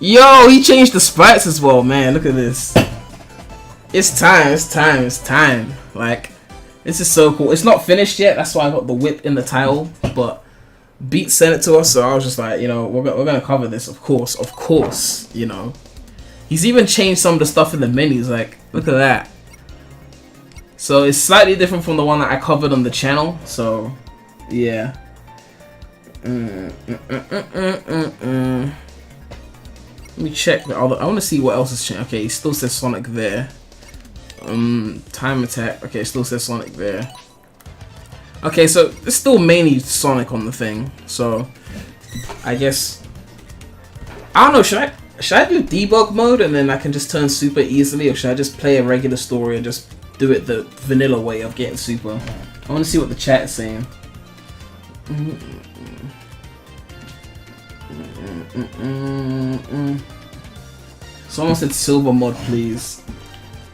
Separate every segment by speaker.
Speaker 1: Yo, he changed the sprites as well, man. Look at this. It's time, it's time, it's time. Like, this is so cool. It's not finished yet, that's why I got the WIP in the title, but Beat sent it to us, so I was just like, you know, we're gonna cover this, of course, you know. He's even changed some of the stuff in the menus, like, look at that. So it's slightly different from the one that I covered on the channel, so yeah. Let me check the other. I want to see what else is changed. Okay, it still says Sonic there. Time attack. Okay, it still says Sonic there. Okay, so it's still mainly Sonic on the thing. So I guess I don't know. Should I do debug mode and then I can just turn super easily, or should I just play a regular story and just do it the vanilla way of getting super? I want to see what the chat is saying. Someone said silver mod, please.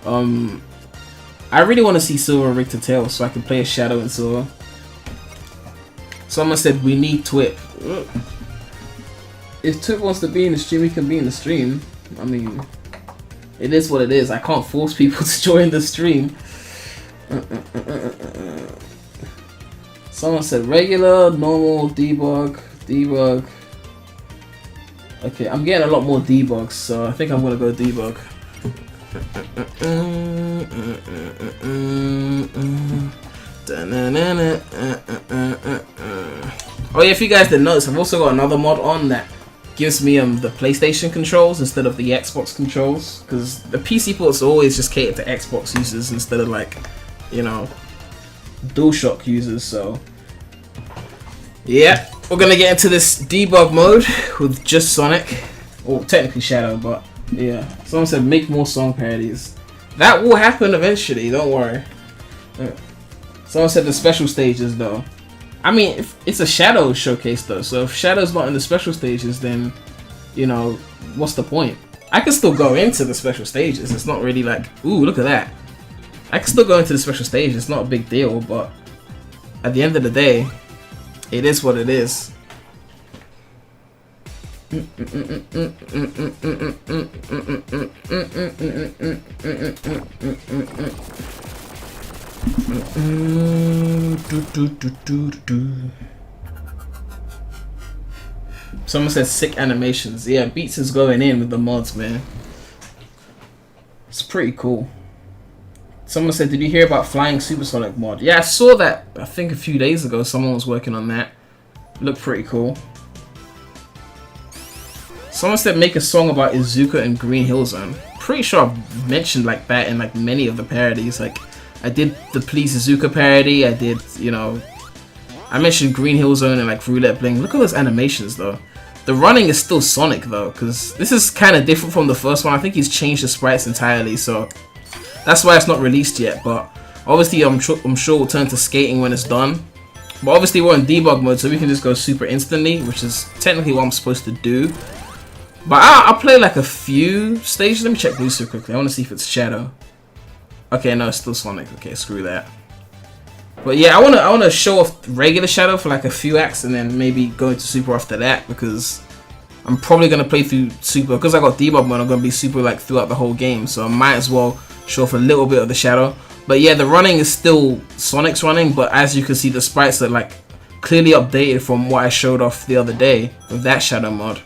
Speaker 1: I really want to see silver rig to tail so I can play a shadow in silver. Someone said we need Twip. If Twip wants to be in the stream, he can be in the stream. I mean, it is what it is. I can't force people to join the stream. Someone said regular, normal, debug. Okay, I'm getting a lot more debugs, so I think I'm gonna go debug. Oh yeah, if you guys didn't notice, I've also got another mod on that gives me the PlayStation controls instead of the Xbox controls, because the PC ports always just cater to Xbox users instead of, like, you know, DualShock users. So yeah, we're gonna get into this debug mode with just Sonic, or technically Shadow, but yeah. Someone said make more song parodies. That will happen eventually, don't worry. Someone said the special stages though. I mean, if it's a Shadow showcase though, so if Shadow's not in the special stages, then, you know, what's the point? I can still go into the special stages. It's not really like, ooh, look at that. I can still go into the special stages. It's not a big deal, but at the end of the day, it is what it is. Someone said sick animations. Yeah, Beats is going in with the mods, man. It's pretty cool. Someone said, did you hear about Flying Supersonic mod? Yeah, I saw that, I think a few days ago. Someone was working on that. Looked pretty cool. Someone said make a song about Izuka and Green Hill Zone. Pretty sure I've mentioned like that in like many of the parodies. Like, I did the Please Izuka parody. I did, you know, I mentioned Green Hill Zone and like Roulette Bling. Look at those animations though. The running is still Sonic though, because this is kind of different from the first one. I think he's changed the sprites entirely, so that's why it's not released yet. But obviously I'm sure we'll turn to skating when it's done. But obviously we're in debug mode, so we can just go super instantly, which is technically what I'm supposed to do. But I'll play like a few stages. Let me check Blue super quickly. I want to see if it's Shadow. Okay, no, it's still Sonic. Okay, screw that. But yeah, I wanna show off regular Shadow for like a few acts, and then maybe go into super after that, because I'm probably gonna play through super because I got debug mode. I'm gonna be super like throughout the whole game, so I might as well show off a little bit of the Shadow. But yeah, the running is still Sonic's running, but as you can see, the sprites are like clearly updated from what I showed off the other day with that Shadow mod.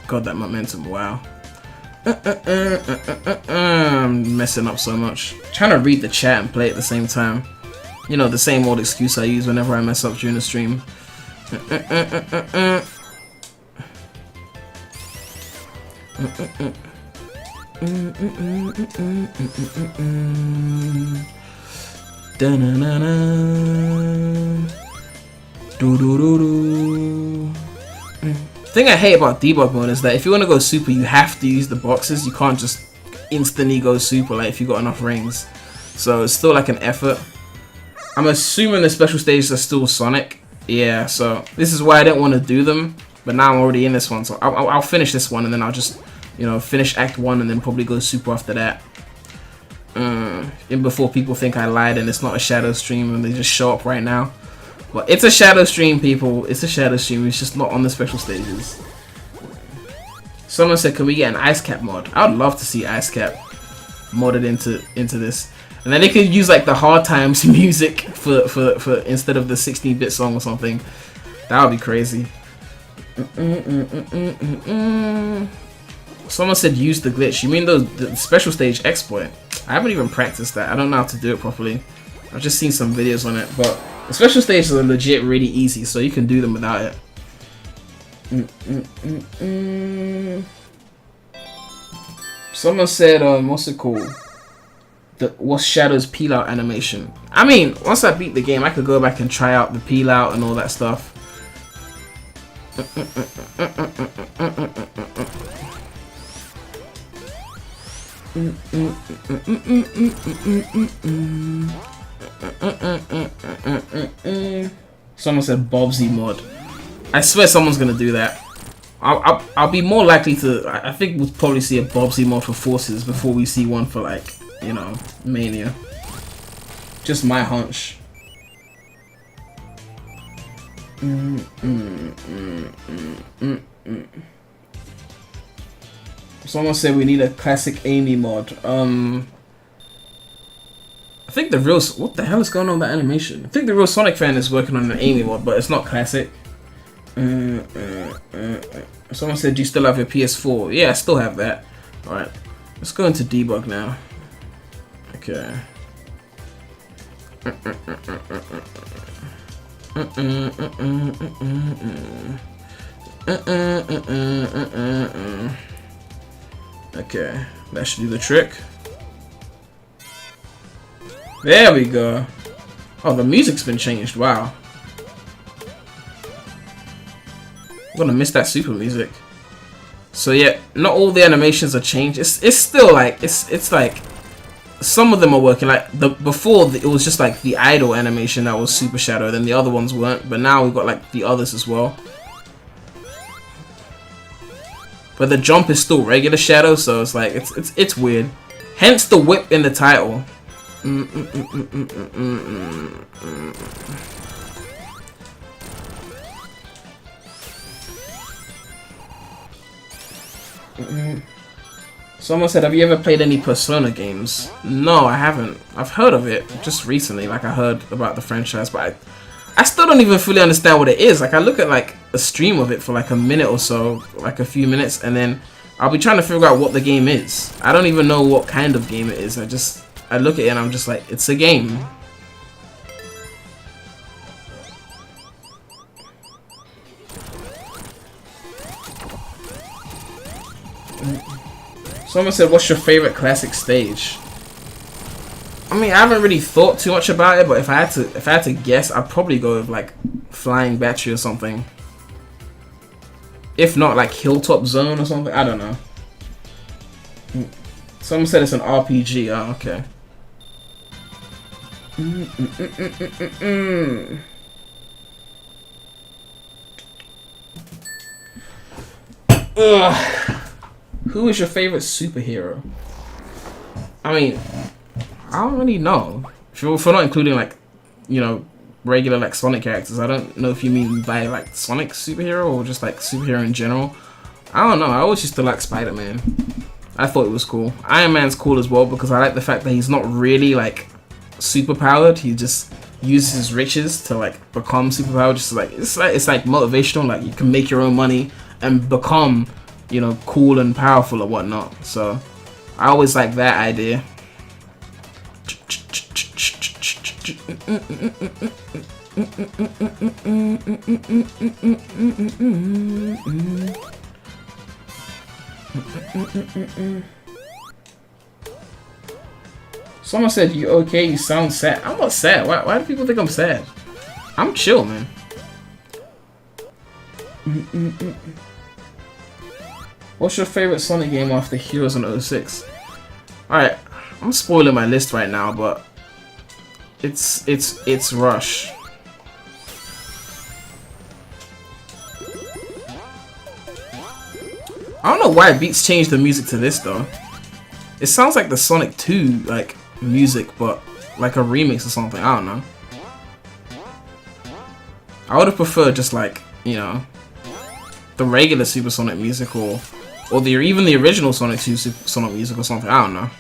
Speaker 1: God, that momentum, wow. I'm messing up so much. Trying to read the chat and play at the same time. You know, the same old excuse I use whenever I mess up during the stream. The thing I hate about debug mode is that if you want to go super, you have to use the boxes. You can't just instantly go super like if you got enough rings. So it's still like an effort. I'm assuming the special stages are still Sonic. Yeah, so this is why I didn't want to do them. But now I'm already in this one, so I'll finish this one and then I'll just, you know, finish Act 1 and then probably go super after that. And before people think I lied and it's not a Shadow stream and they just show up right now. But it's a shadow stream, people. It's a shadow stream. It's just not on the special stages. Someone said, "Can we get an ice cap mod?" I would love to see ice cap modded into this, and then they could use like the Hard Times music for instead of the 16-bit song or something. That would be crazy. Someone said use the glitch. You mean the special stage exploit? I haven't even practiced that. I don't know how to do it properly. I've just seen some videos on it, but the special stages are legit really easy, so you can do them without it. Someone said, what's it called? What's Shadow's peel out animation? I mean, once I beat the game, I could go back and try out the peel out and all that stuff. Someone said Bobsy mod. I swear someone's gonna do that. I'll be more likely to. I think we'll probably see a Bobsy mod for Forces before we see one for, like, you know, Mania. Just my hunch. Someone said we need a classic Amy mod. I think the real. What the hell is going on with that animation? I think the real Sonic fan is working on an Amy mod, but it's not classic. Someone said, "Do you still have your PS4?" Yeah, I still have that. Alright, let's go into debug now. Okay. Okay, that should do the trick. There we go. Oh, the music's been changed. Wow. I'm gonna miss that super music. So yeah, not all the animations are changed. It's still like it's like some of them are working. Like before it was just like the idle animation that was super shadow, then the other ones weren't. But now we've got like the others as well. But the jump is still regular shadow, so it's like it's weird. Hence the whip in the title. Someone said, "Have you ever played any Persona games?" No, I haven't. I've heard of it just recently. Like, I heard about the franchise, but I still don't even fully understand what it is. Like, I look at like a stream of it for like a minute or so, like a few minutes, and then I'll be trying to figure out what the game is. I don't even know what kind of game it is. I look at it and I'm just like, it's a game. Someone said, "What's your favorite classic stage?" I mean, I haven't really thought too much about it, but if I had to guess, I'd probably go with like Flying Battery or something. If not, like Hilltop Zone or something. I don't know. Someone said it's an RPG. Oh, okay. Ugh. Who is your favorite superhero? I mean, I don't really know. If we're not including, like, you know, regular like Sonic characters, I don't know if you mean by like Sonic superhero or just like superhero in general. I don't know. I always used to like Spider-Man. I thought it was cool. Iron Man's cool as well because I like the fact that he's not really like super powered. He just uses his riches to like become super powered. Just like it's like motivational. Like you can make your own money and become, you know, cool and powerful or whatnot. So I always like that idea. Someone said, "You okay? You sound sad." I'm not sad. Why do people think I'm sad? I'm chill, man. What's your favorite Sonic game after Heroes in 06? Alright, I'm spoiling my list right now, but it's Rush. I don't know why Beats changed the music to this though. It sounds like the Sonic 2 like music, but like a remix or something. I don't know. I would have preferred just like, you know, the regular Supersonic music or even the original Sonic 2 Supersonic music or something. I don't know.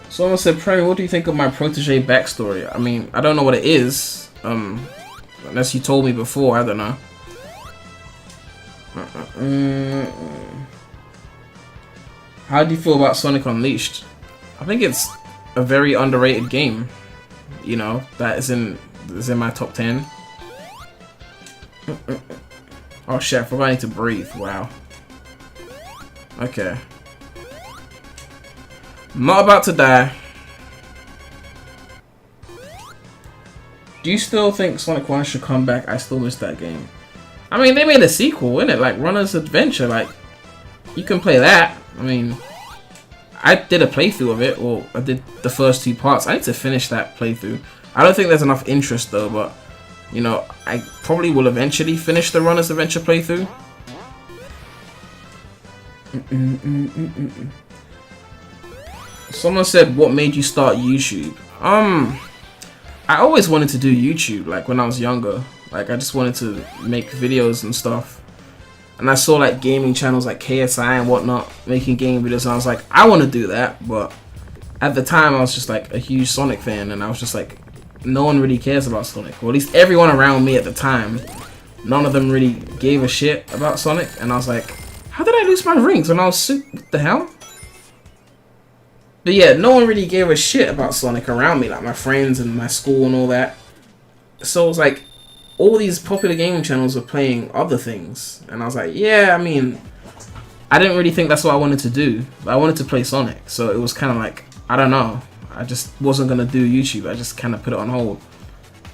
Speaker 1: Someone said, Premy, what do you think of my protege backstory? I mean, I don't know what it is. Unless you told me before, I don't know. How do you feel about Sonic Unleashed? I think it's a very underrated game. You know, that is in my top 10. Oh shit, I forgot I need to breathe. Wow. Okay. I'm not about to die. Do you still think Sonic 1 should come back? I still miss that game. I mean, they made a sequel, innit? Like, Runner's Adventure. Like, you can play that. I mean, I did a playthrough of it. Well, I did the first 2 parts. I need to finish that playthrough. I don't think there's enough interest, though, but, you know, I probably will eventually finish the Runner's Adventure playthrough. Someone said, what made you start YouTube? I always wanted to do YouTube, like when I was younger. Like I just wanted to make videos and stuff. And I saw like gaming channels like KSI and whatnot making gaming videos, and I was like, I want to do that. But at the time I was just like a huge Sonic fan, and I was just like, no one really cares about Sonic. Or at least everyone around me at the time, none of them really gave a shit about Sonic. And I was like, how did I lose my rings when I was what the hell? But yeah, no one really gave a shit about Sonic around me, like my friends and my school and all that. So it was like, all these popular gaming channels were playing other things. And I was like, yeah, I mean, I didn't really think that's what I wanted to do. But I wanted to play Sonic. So it was kind of like, I don't know. I just wasn't going to do YouTube. I just kind of put it on hold.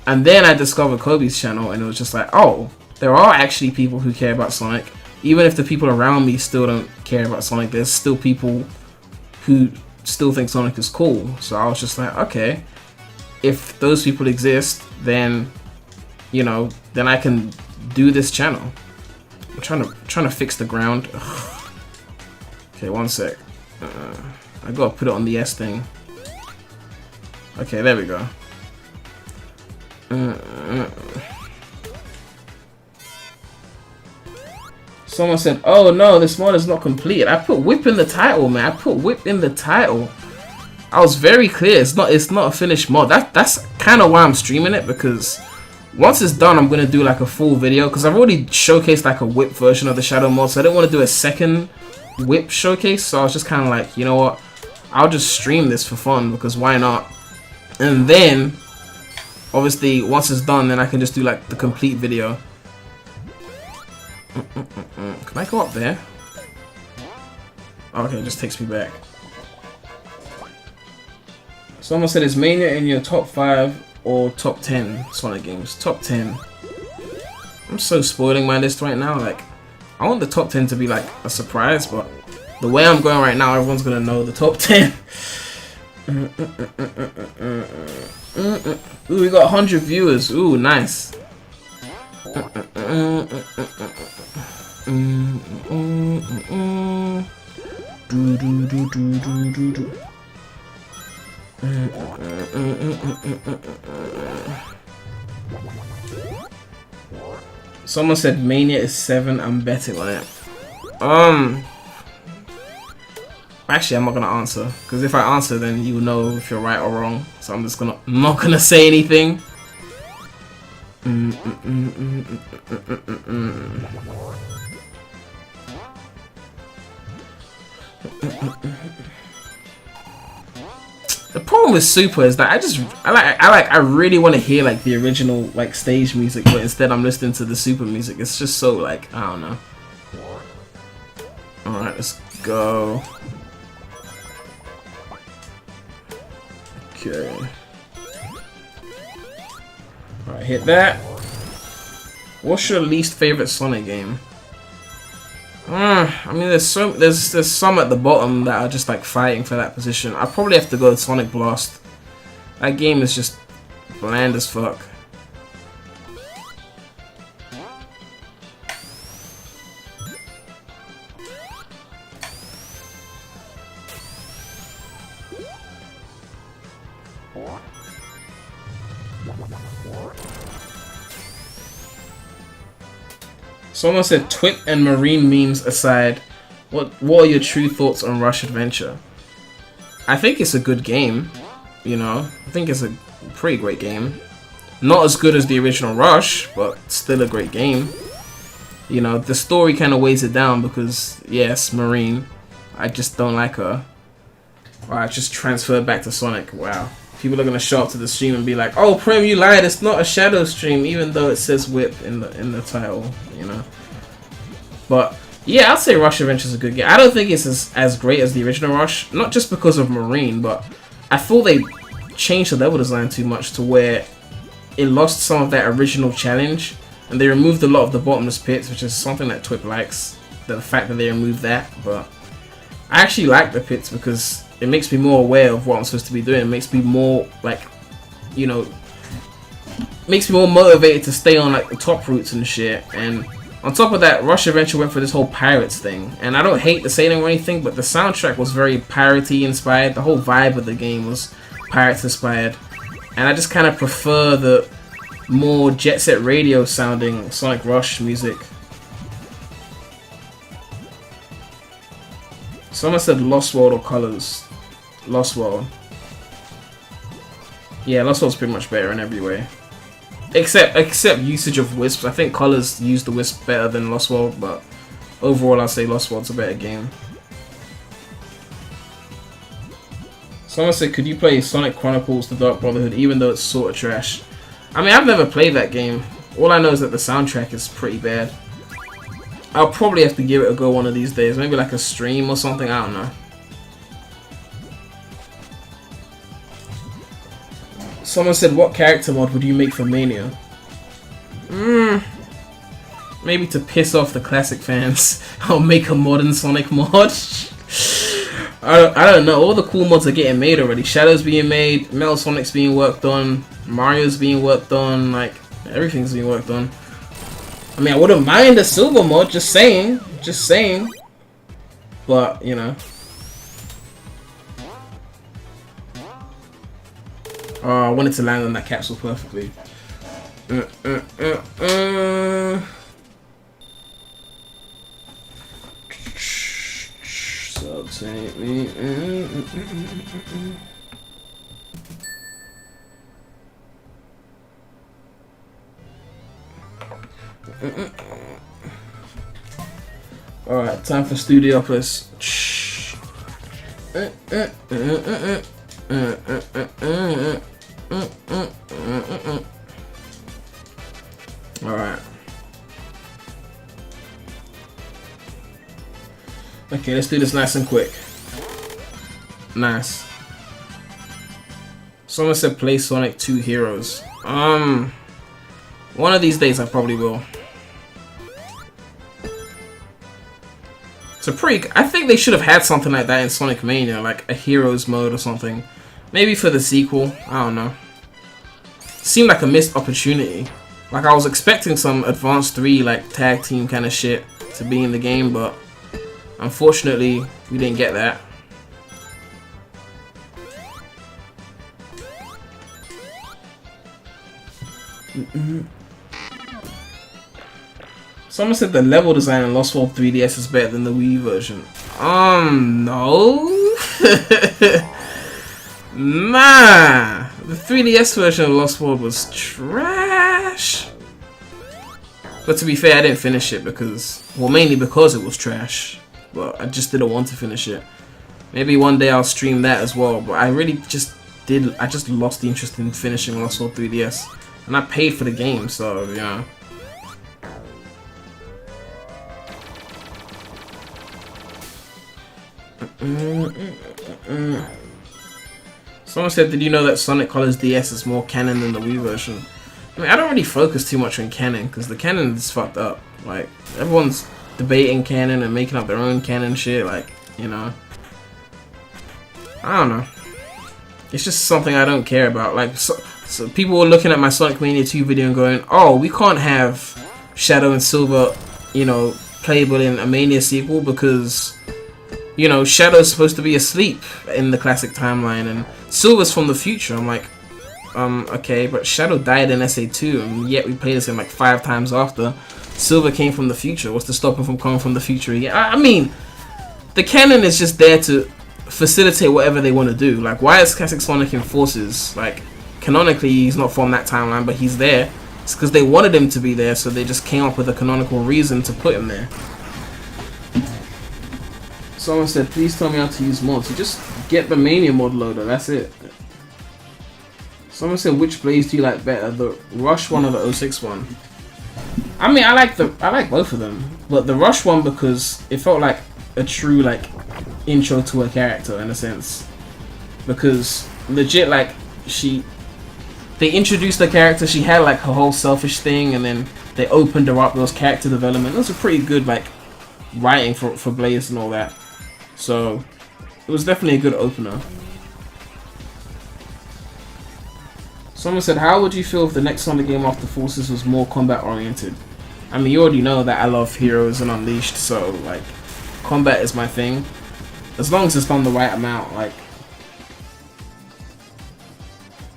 Speaker 1: And then I discovered Kobe's channel, and it was just like, oh, there are actually people who care about Sonic. Even if the people around me still don't care about Sonic, there's still people who still think Sonic is cool. So I was just like, okay, if those people exist, then, you know, then I can do this channel. I'm trying to fix the ground. Ugh. Okay, one sec. I gotta put it on the S thing. Okay, there we go. Someone said, oh no, this mod is not completed. I put WIP in the title, man. I put WIP in the title. I was very clear. It's not a finished mod. That's kind of why I'm streaming it, because once it's done, I'm going to do like a full video, because I've already showcased like a WIP version of the Shadow mod, so I didn't want to do a second WIP showcase. So I was just kind of like, you know what? I'll just stream this for fun, because why not? And then, obviously, once it's done, then I can just do like the complete video. Can I go up there? Okay, it just takes me back. Someone said, is Mania in your top 5 or top 10 Sonic games? Top 10. I'm so spoiling my list right now. Like, I want the top 10 to be like a surprise, but the way I'm going right now, everyone's gonna know the top 10. Ooh, we got 100 viewers. Ooh, nice. Someone said Mania is 7. I'm betting on it. Actually, I'm not gonna answer, because if I answer, then you will know if you're right or wrong. So I'm just not gonna say anything. The problem with Super is that I really want to hear like the original like stage music, but instead I'm listening to the Super music. It's just so like, I don't know. Alright, let's go. Okay. Alright, hit that. What's your least favorite Sonic game? I mean, there's some at the bottom that are just like fighting for that position. I probably have to go with Sonic Blast. That game is just bland as fuck. Someone said, "Twip and marine memes aside, what are your true thoughts on Rush Adventure?" I think it's a good game, you know. I think it's a pretty great game. Not as good as the original Rush, but still a great game. You know, the story kind of weighs it down because, yes, Marine. I just don't like her. Or I just transferred back to Sonic. Wow. People are going to show up to the stream and be like, "Oh, Prem, you lied. It's not a Shadow stream," even though it says WIP in the title, you know. But, yeah, I'd say Rush Adventure is a good game. I don't think it's as great as the original Rush. Not just because of Marine, but I thought they changed the level design too much to where it lost some of that original challenge. And they removed a lot of the bottomless pits, which is something that Twip likes. The fact that they removed that. But I actually like the pits because it makes me more aware of what I'm supposed to be doing. It makes me more, like, you know, makes me more motivated to stay on, like, the top routes and shit. And on top of that, Rush Adventure went for this whole pirates thing. And I don't hate the sailing or anything, but the soundtrack was very piratey inspired. The whole vibe of the game was pirates inspired. And I just kind of prefer the more Jet Set Radio sounding Sonic Rush music. Someone said Lost World or Colors. Lost World. Yeah, Lost World's pretty much better in every way. Except usage of wisps. I think Colors use the wisp better than Lost World, but overall I'll say Lost World's a better game. Someone said, "Could you play Sonic Chronicles The Dark Brotherhood even though it's sort of trash?" I mean, I've never played that game. All I know is that the soundtrack is pretty bad. I'll probably have to give it a go one of these days. Maybe like a stream or something, I don't know. Someone said, "What character mod would you make for Mania?" Maybe to piss off the classic fans, I'll make a modern Sonic mod. I don't know. All the cool mods are getting made already. Shadow's being made, Metal Sonic's being worked on, Mario's being worked on, like, everything's being worked on. I mean, I wouldn't mind a silver mod, just saying. Just saying. But, you know. Oh, I wanted to land on that capsule perfectly. So take me. Alright, time for Studiopolis. Alright. Okay, let's do this nice and quick. Nice. Someone said play Sonic 2 Heroes. One of these days I probably will. It's a pretty... I think they should have had something like that in Sonic Mania, like a Heroes mode or something. Maybe for the sequel, I don't know. Seemed like a missed opportunity. Like I was expecting some Advanced 3 like tag team kind of shit to be in the game, but unfortunately we didn't get that. Someone said the level design in Lost World 3DS is better than the Wii version. No. Nah. The 3DS version of Lost World was trash. But to be fair, I didn't finish it because, well, mainly because it was trash. But I just didn't want to finish it. Maybe one day I'll stream that as well. But I really just lost the interest in finishing Lost World 3DS. And I paid for the game, so, you know. Someone said, "Did you know that Sonic Colors DS is more canon than the Wii version?" I mean, I don't really focus too much on canon because the canon is fucked up. Like, everyone's debating canon and making up their own canon shit. Like, you know, I don't know. It's just something I don't care about. Like, so people were looking at my Sonic Mania 2 video and going, "Oh, we can't have Shadow and Silver, you know, playable in a Mania sequel because, you know, Shadow's supposed to be asleep in the classic timeline and Silver's from the future." I'm like, Okay, but Shadow died in SA2, and yet we played this game like 5 times after. Silver came from the future. What's to stop him from coming from the future again? I mean, the canon is just there to facilitate whatever they want to do. Like, why is Classic Sonic in Forces? Like, canonically, he's not from that timeline, but he's there. It's because they wanted him to be there, so they just came up with a canonical reason to put him there. Someone said, please tell me how to use mods. You just get the Mania mod loader, that's it. Someone said, which Blaze do you like better, the Rush one or the 06 one? I mean, I like both of them, but the Rush one because it felt like a true like intro to a character in a sense, because legit like they introduced the character, she had like her whole selfish thing, and then they opened her up. There was character development. It was a pretty good like writing for Blaze and all that, so it was definitely a good opener. Someone said, how would you feel if the next Sonic game after Forces was more combat oriented? I mean, you already know that I love Heroes and Unleashed, so like combat is my thing. As long as it's done the right amount, like.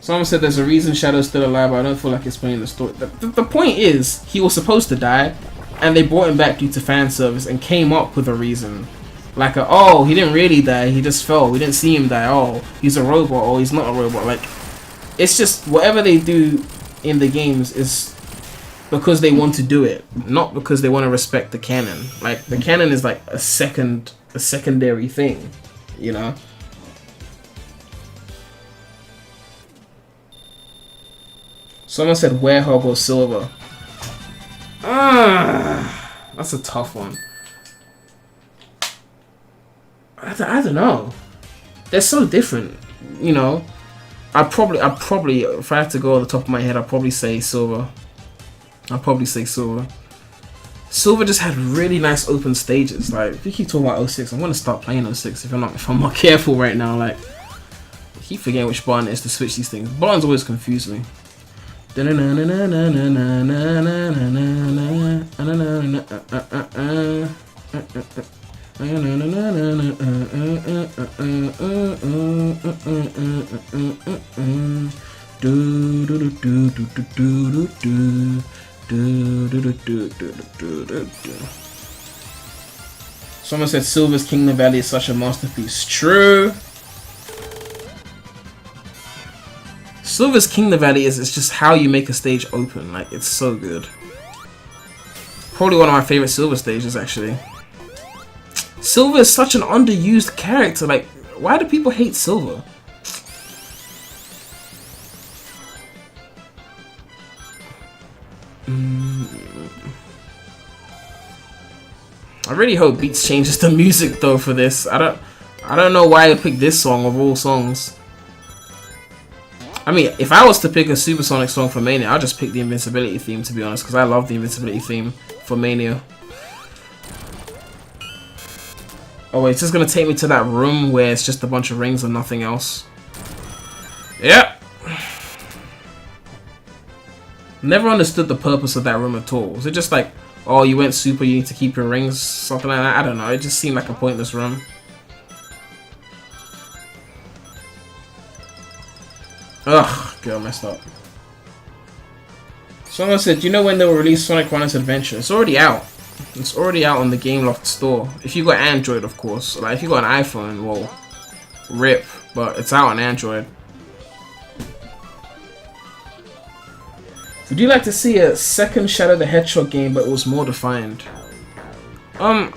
Speaker 1: Someone said there's a reason Shadow's still alive, but I don't feel like explaining the story. The point is, he was supposed to die, and they brought him back due to fan service and came up with a reason. Like, oh, he didn't really die, he just fell. We didn't see him die. Oh, he's a robot, or he's not a robot. Like, it's just whatever they do in the games is because they want to do it, not because they want to respect the canon. Like, the canon is like a secondary thing, you know? Someone said Werehog or Silver. That's a tough one. I don't know. They're so different, you know? I'd probably, if I had to go on the top of my head, I'd probably say Silver. Silver just had really nice open stages. Like, if you keep talking about 06, I'm gonna start playing 06 if I'm not careful right now. Like, I keep forgetting which button it is to switch these things. Buttons always confuse me. Someone said Silver's Kingdom Valley is such a masterpiece. True. Silver's Kingdom Valley is just how you make a stage open. Like, it's so good. Probably one of my favorite Silver stages, actually. Silver is such an underused character. Like, why do people hate Silver? I really hope Beats changes the music though for this. I don't know why I picked this song of all songs. I mean, if I was to pick a Supersonic song for Mania, I'd just pick the Invincibility theme, to be honest, because I love the Invincibility theme for Mania. Oh wait, it's just gonna take me to that room where it's just a bunch of rings and nothing else. Yep. Never understood the purpose of that room at all. Was it just like, oh, you went super, you need to keep your rings, something like that? I don't know, it just seemed like a pointless room. Ugh, girl messed up. Someone said, do you know when they will release Sonic Runners Adventure? It's already out. It's already out on the Gameloft store. If you got Android, of course. Like, if you got an iPhone, well, RIP. But it's out on Android. Would you like to see a second Shadow the Hedgehog game, but it was more defined? I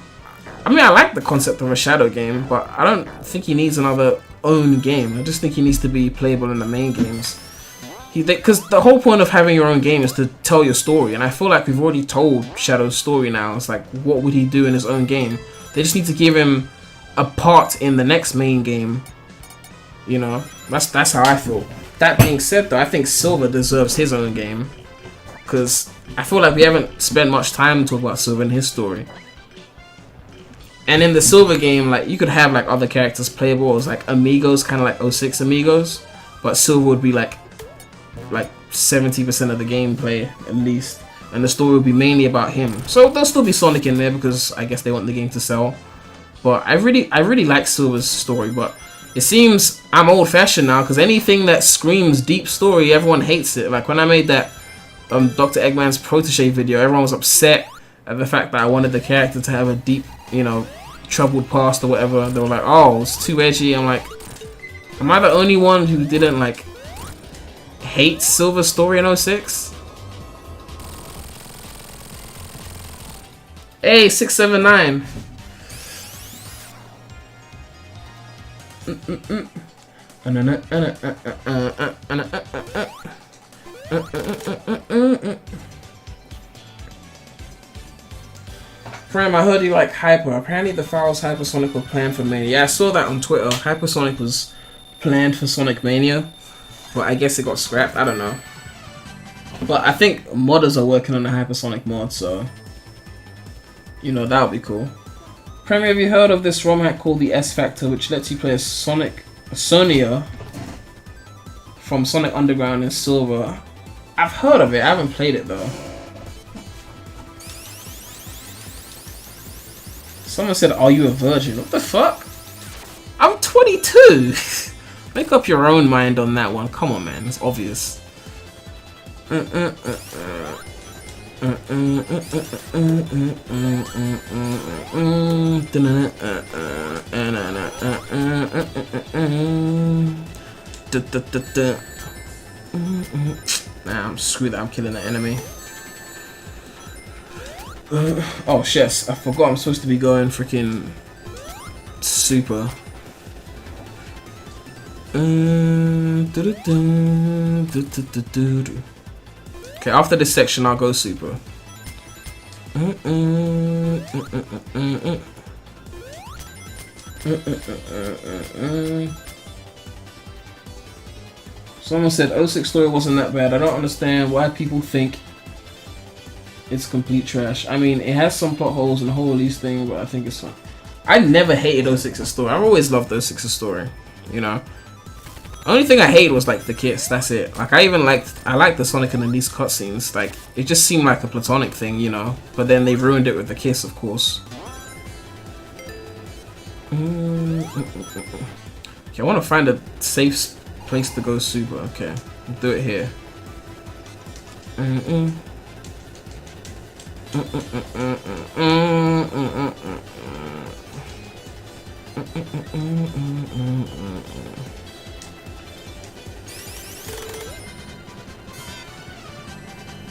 Speaker 1: mean, I like the concept of a Shadow game, but I don't think he needs another own game. I just think he needs to be playable in the main games. Because the whole point of having your own game is to tell your story, and I feel like we've already told Shadow's story now. It's like, what would he do in his own game? They just need to give him a part in the next main game. You know, that's how I feel. That being said, though, I think Silver deserves his own game, because I feel like we haven't spent much time talking about Silver and his story. And in the Silver game, like, you could have like other characters playable as like amigos, kind of like 06 amigos, but Silver would be like 70% of the gameplay at least, and the story will be mainly about him. So there'll still be Sonic in there because I guess they want the game to sell. But I really like Silver's story, but It seems I'm old-fashioned now, because anything that screams deep story, everyone hates it. Like when I made that Dr. Eggman's protege video, everyone was upset at the fact that I wanted the character to have a deep, you know, troubled past or whatever. They were like, oh, it's too edgy. I'm like, am I the only one who didn't like hate Silver's story in 06? Hey, 679. Prem, I heard you like Hyper. Apparently the files Hypersonic were planned for Mania. Yeah, I saw that on Twitter. Hypersonic was planned for Sonic Mania, but I guess it got scrapped. I don't know. But I think modders are working on a Hypersonic mod, so you know, that would be cool. Premy, have you heard of this ROM hack called the S Factor, which lets you play a Sonia from Sonic Underground in Silver? I've heard of it. I haven't played it though. Someone said, "Are you a virgin?" What the fuck? I'm 22. Make up your own mind on that one. Come on, man. It's obvious. Nah, screw that. I'm killing the enemy. Oh shit, I forgot I'm supposed to be going freaking super. Okay, after this section I'll go super. Someone said 06 story wasn't that bad. I don't understand why people think it's complete trash. I mean, it has some plot holes and the whole release thing, but I think it's fun. I never hated 06's story. I've always loved 06's story, you know. Only thing I hated was like the kiss. That's it. Like I liked the Sonic and Elise cutscenes. Like it just seemed like a platonic thing, you know. But then they ruined it with the kiss, of course. Okay, I want to find a safe place to go super. Okay, I'll do it here.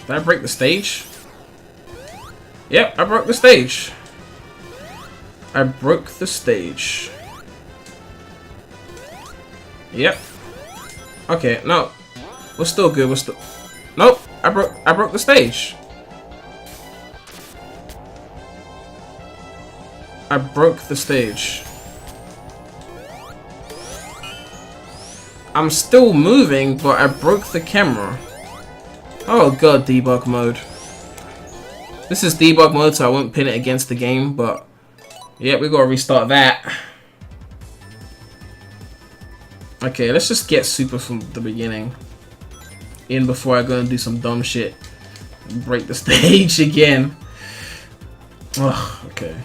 Speaker 1: Did I break the stage? Yep, I broke the stage. I broke the stage. Yep. Okay, no. We're still good. We're still. Nope. I broke the stage. I broke the stage. I'm still moving, but I broke the camera. Oh god, debug mode. This is debug mode, so I won't pin it against the game, but yeah, we gotta restart that. Okay, let's just get super from the beginning in before I go and do some dumb shit and break the stage again. Ugh, okay.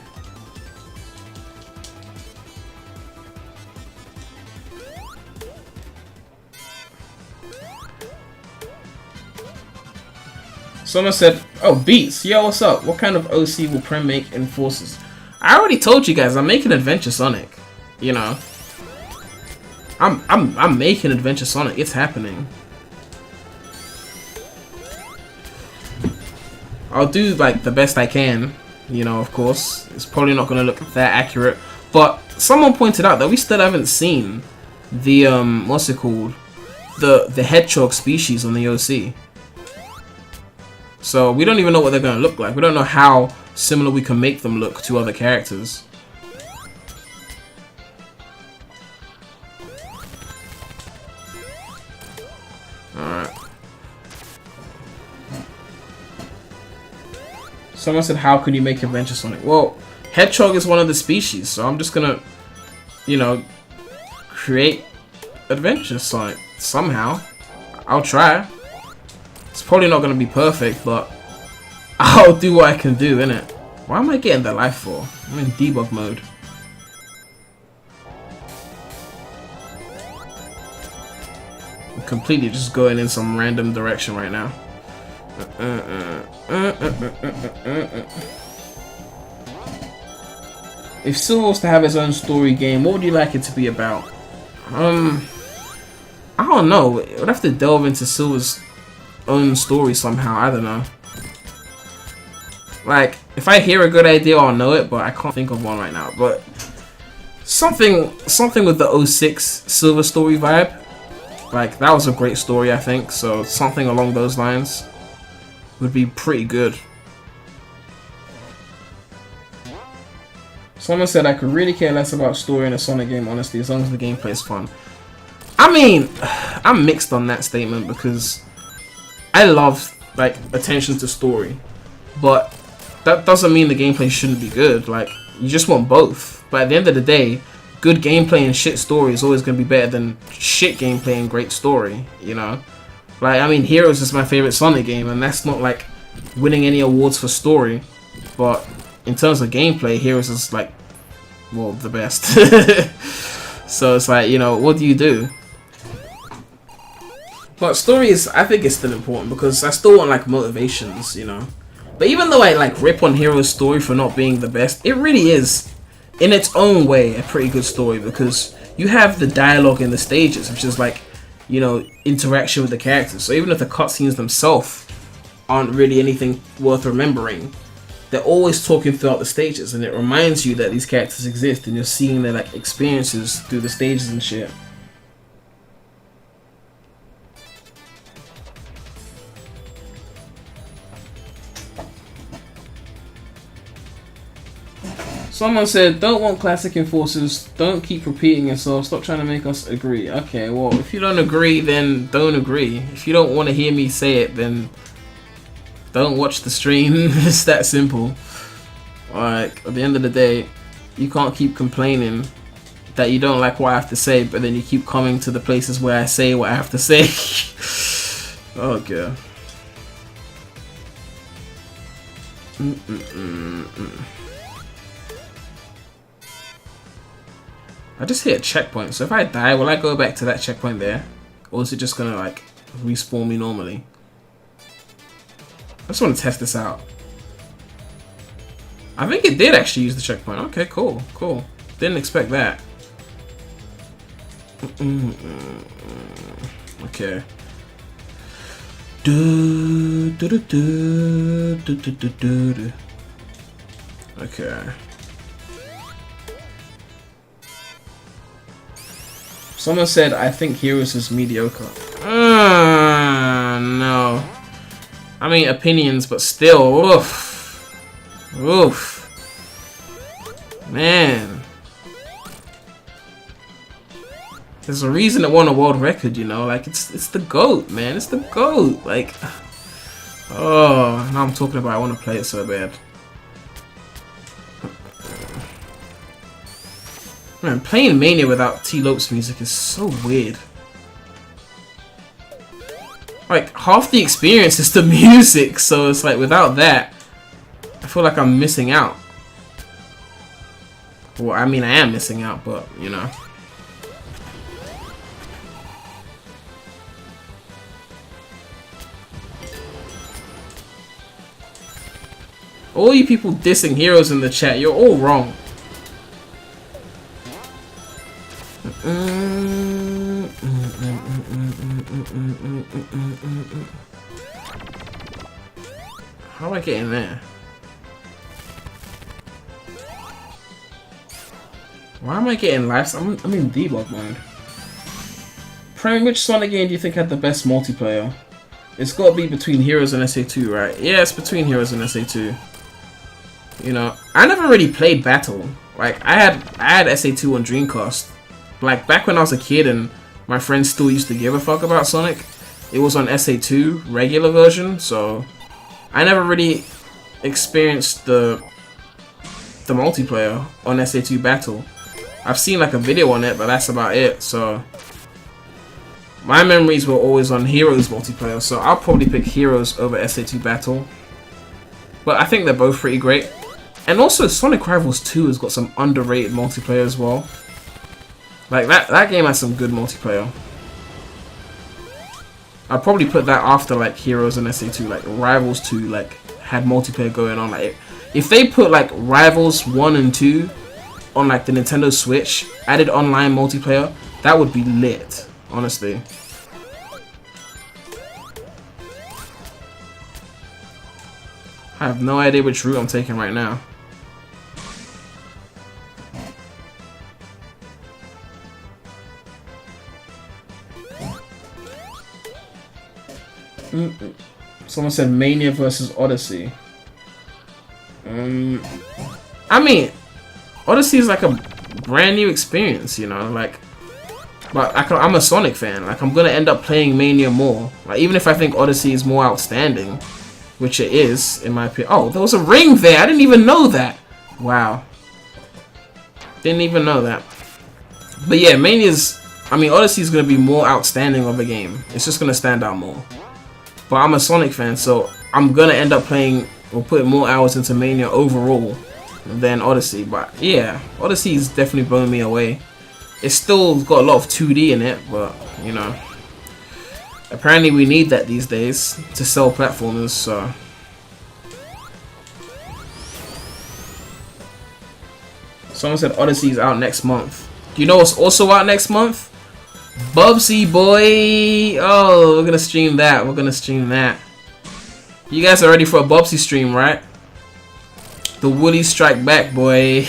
Speaker 1: Someone said, oh, Beats, yo, what's up? What kind of OC will Prem make in Forces? I already told you guys, I'm making Adventure Sonic. You know. I'm making Adventure Sonic. It's happening. I'll do like the best I can, you know, of course. It's probably not gonna look that accurate. But someone pointed out that we still haven't seen the what's it called? The hedgehog species on the OC. So we don't even know what they're going to look like. We don't know how similar we can make them look to other characters. Alright. Someone said, how could you make Adventure Sonic? Well, Hedgehog is one of the species, so I'm just going to, you know, create Adventure Sonic somehow. I'll try. It's probably not going to be perfect, but I'll do what I can do, innit? Why am I getting that life for? I'm in debug mode. completely just going in some random direction right now. If Silver was to have his own story game, what would you like it to be about? I don't know. It would have to delve into Silver's own story somehow. I don't know. Like, if I hear a good idea, I'll know it, but I can't think of one right now. But something with the 06 Silver story vibe. Like, that was a great story, I think. So something along those lines would be pretty good. Someone said I could really care less about story in a Sonic game, honestly, as long as the gameplay is fun. I mean, I'm mixed on that statement because I love, like, attention to story. But that doesn't mean the gameplay shouldn't be good. Like, you just want both. But at the end of the day, good gameplay and shit story is always going to be better than shit gameplay and great story, you know? Like, I mean, Heroes is my favorite Sonic game, and that's not, like, winning any awards for story. But in terms of gameplay, Heroes is, like, well, the best. So it's like, you know, what do you do? But story is, I think it's still important because I still want, like, motivations, you know? But even though I, like, rip on Heroes' story for not being the best, it really is, in its own way, a pretty good story because you have the dialogue in the stages, which is, like, you know, interaction with the characters. So even if the cutscenes themselves aren't really anything worth remembering, they're always talking throughout the stages, and it reminds you that these characters exist, and you're seeing their, like, experiences through the stages and shit. Someone said, don't want classic enforcers, don't keep repeating yourself, stop trying to make us agree. Okay, well, if you don't agree, then don't agree. If you don't want to hear me say it, then don't watch the stream. It's that simple. Like, at the end of the day, you can't keep complaining that you don't like what I have to say, but then you keep coming to the places where I say what I have to say. Oh, God. I just hit a checkpoint, so if I die, will I go back to that checkpoint there? Or is it just gonna, like, respawn me normally? I just want to test this out. I think it did actually use the checkpoint. Okay, cool, cool. Didn't expect that. Okay. Okay. Someone said, I think Heroes is mediocre. No. I mean, opinions, but still. Oof. Oof. Man. There's a reason it won a world record, you know? Like, it's the GOAT, man. It's the GOAT. Like, oh, now I'm talking about I want to play it so bad. Man, playing Mania without T-Lope's music is so weird. Like, half the experience is the music, so it's like, without that, I feel like I'm missing out. Well, I mean, I am missing out, but, you know. All you people dissing Heroes in the chat, you're all wrong. How do I get in there? Why am I getting lives? I'm in debug mode. Premy, which Sonic game do you think had the best multiplayer? It's got to be between Heroes and SA2, right? Yeah, it's between Heroes and SA2. You know, I never really played Battle. Like, I had SA2 on Dreamcast. Like, back when I was a kid and my friends still used to give a fuck about Sonic, it was on SA2 regular version, so I never really experienced the multiplayer on SA2 Battle. I've seen like a video on it, but that's about it. So my memories were always on Heroes multiplayer, so I'll probably pick Heroes over SA2 Battle. But I think they're both pretty great. And also Sonic Rivals 2 has got some underrated multiplayer as well. Like that game has some good multiplayer. I'd probably put that after like Heroes and SA2, like Rivals 2, like had multiplayer going on. Like if they put like Rivals 1 and 2 on like the Nintendo Switch, added online multiplayer, that would be lit, honestly. I have no idea which route I'm taking right now. Someone said Mania versus Odyssey. I mean, Odyssey is like a brand new experience, you know, like, but I'm a Sonic fan. Like, I'm gonna end up playing Mania more. Like, even if I think Odyssey is more outstanding, which it is, in my opinion. Oh, there was a ring there. I didn't even know that. Wow. Didn't even know that. But yeah, Odyssey is gonna be more outstanding of a game. It's just gonna stand out more. But I'm a Sonic fan, so I'm gonna end up playing or putting more hours into Mania overall than Odyssey. But yeah, Odyssey is definitely blowing me away. It's still got a lot of 2D in it, but you know, apparently we need that these days to sell platformers. So someone said Odyssey is out next month. Do you know what's also out next month? Bubsy boy! Oh, we're gonna stream that. We're gonna stream that. You guys are ready for a Bubsy stream, right? The Woody Strike Back, boy.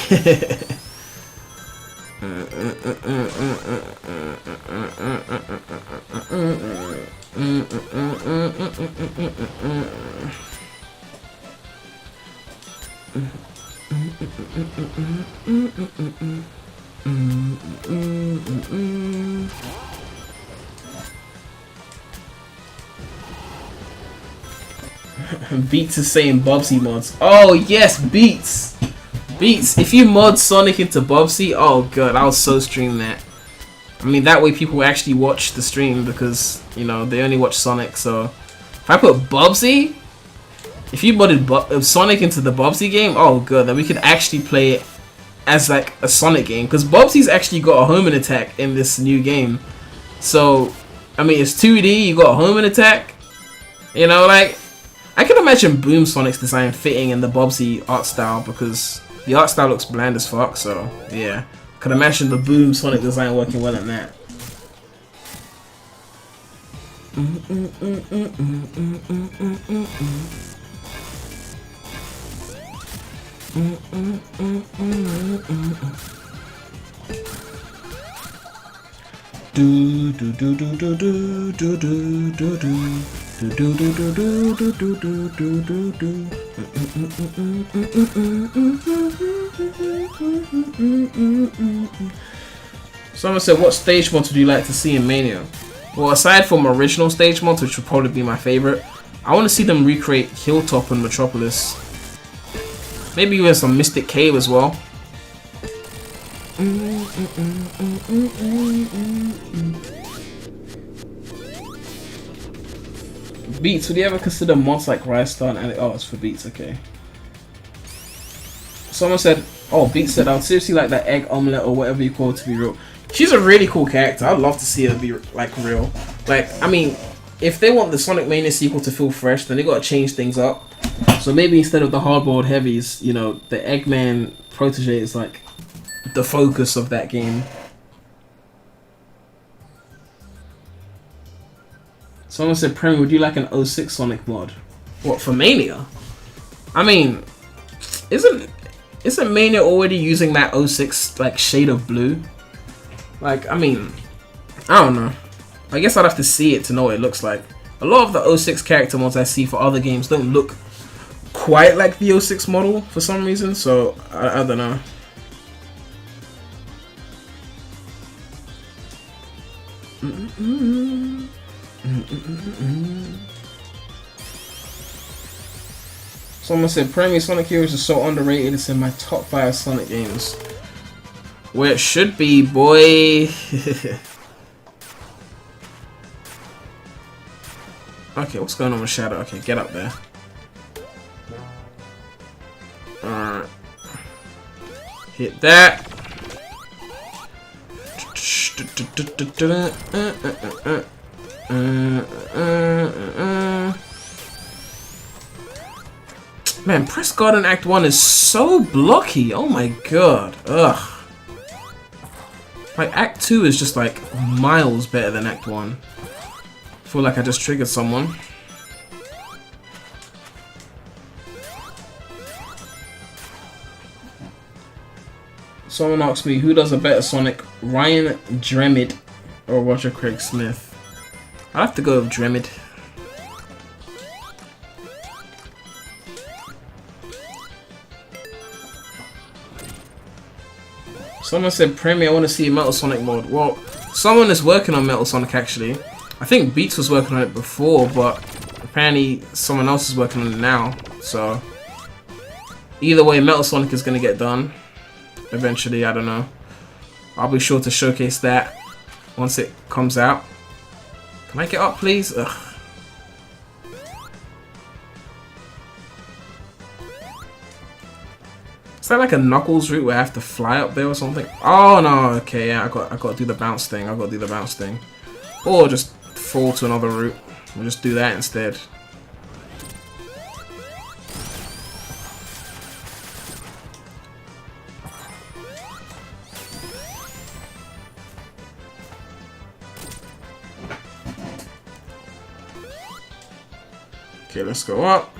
Speaker 1: Beats is saying Bubsy mods. Oh yes, Beats. Beats. If you mod Sonic into Bubsy, oh god, I'll so stream that. I mean, that way people actually watch the stream because, you know, they only watch Sonic. So if I put Bubsy, if you modded Sonic into the Bubsy game, oh god, then we could actually play it as like a Sonic game, because Bubsy's actually got a homing attack in this new game. So I mean, it's 2D, you got a homing attack, you know, like I can imagine Boom Sonic's design fitting in the Bubsy art style, because the art style looks bland as fuck. So yeah, I can imagine the Boom Sonic design working well in that. Someone said, what stage mods would you like to see in Mania? Well, aside from original stage mods, which would probably be my favorite, I want to see them recreate Hilltop and Metropolis. Maybe even some Mystic Cave as well. Beats, would you ever consider mods like Rise Star and oh, it's for Beats, okay. Someone said, oh, Beats said, I would seriously like that egg omelette or whatever you call it to be real. She's a really cool character. I'd love to see her be like real. Like, I mean, if they want the Sonic Mania sequel to feel fresh, then they gotta change things up. So maybe instead of the hardboiled heavies, you know, the Eggman protege is like the focus of that game. Someone said, Premy, would you like an 06 Sonic mod? What, for Mania? I mean, isn't Mania already using that 06 like shade of blue? Like, I mean, I don't know. I guess I'd have to see it to know what it looks like. A lot of the 06 character mods I see for other games don't look quite like the 06 model for some reason, so I don't know. Someone said, Premy, Sonic Heroes is so underrated, it's in my top 5 Sonic games. Where it should be, boy. Okay, what's going on with Shadow? Okay, get up there. Alright. Hit that. Man, Press Garden Act 1 is so blocky. Oh my god. Ugh. Like, Act 2 is just like miles better than Act 1. I feel like I just triggered someone. Someone asked me, who does a better Sonic, Ryan Dremid or Roger Craig Smith? I have to go with Dremid. Someone said, Premy, I want to see a Metal Sonic mod. Well, someone is working on Metal Sonic actually. I think Beats was working on it before, but apparently someone else is working on it now. So, either way, Metal Sonic is going to get done. Eventually, I don't know. I'll be sure to showcase that once it comes out. Can I get up, please? Ugh. Is that like a Knuckles route where I have to fly up there or something? Oh no, okay, yeah, I got to do the bounce thing. I got to do the bounce thing, or just fall to another route. We'll just do that instead. Okay, let's go up.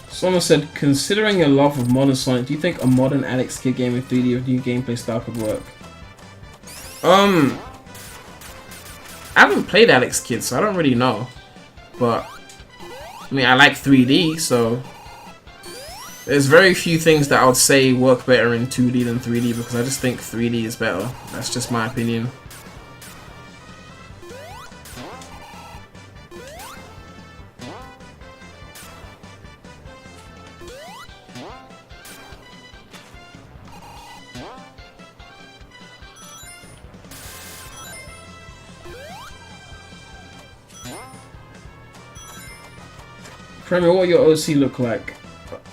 Speaker 1: Someone said, considering your love of modern Sonic, do you think a modern Alex Kidd game in 3D with new gameplay style could work? I haven't played Alex Kidd, so I don't really know. But, I mean, I like 3D, so there's very few things that I would say work better in 2D than 3D, because I just think 3D is better. That's just my opinion. Premy, what your OC look like?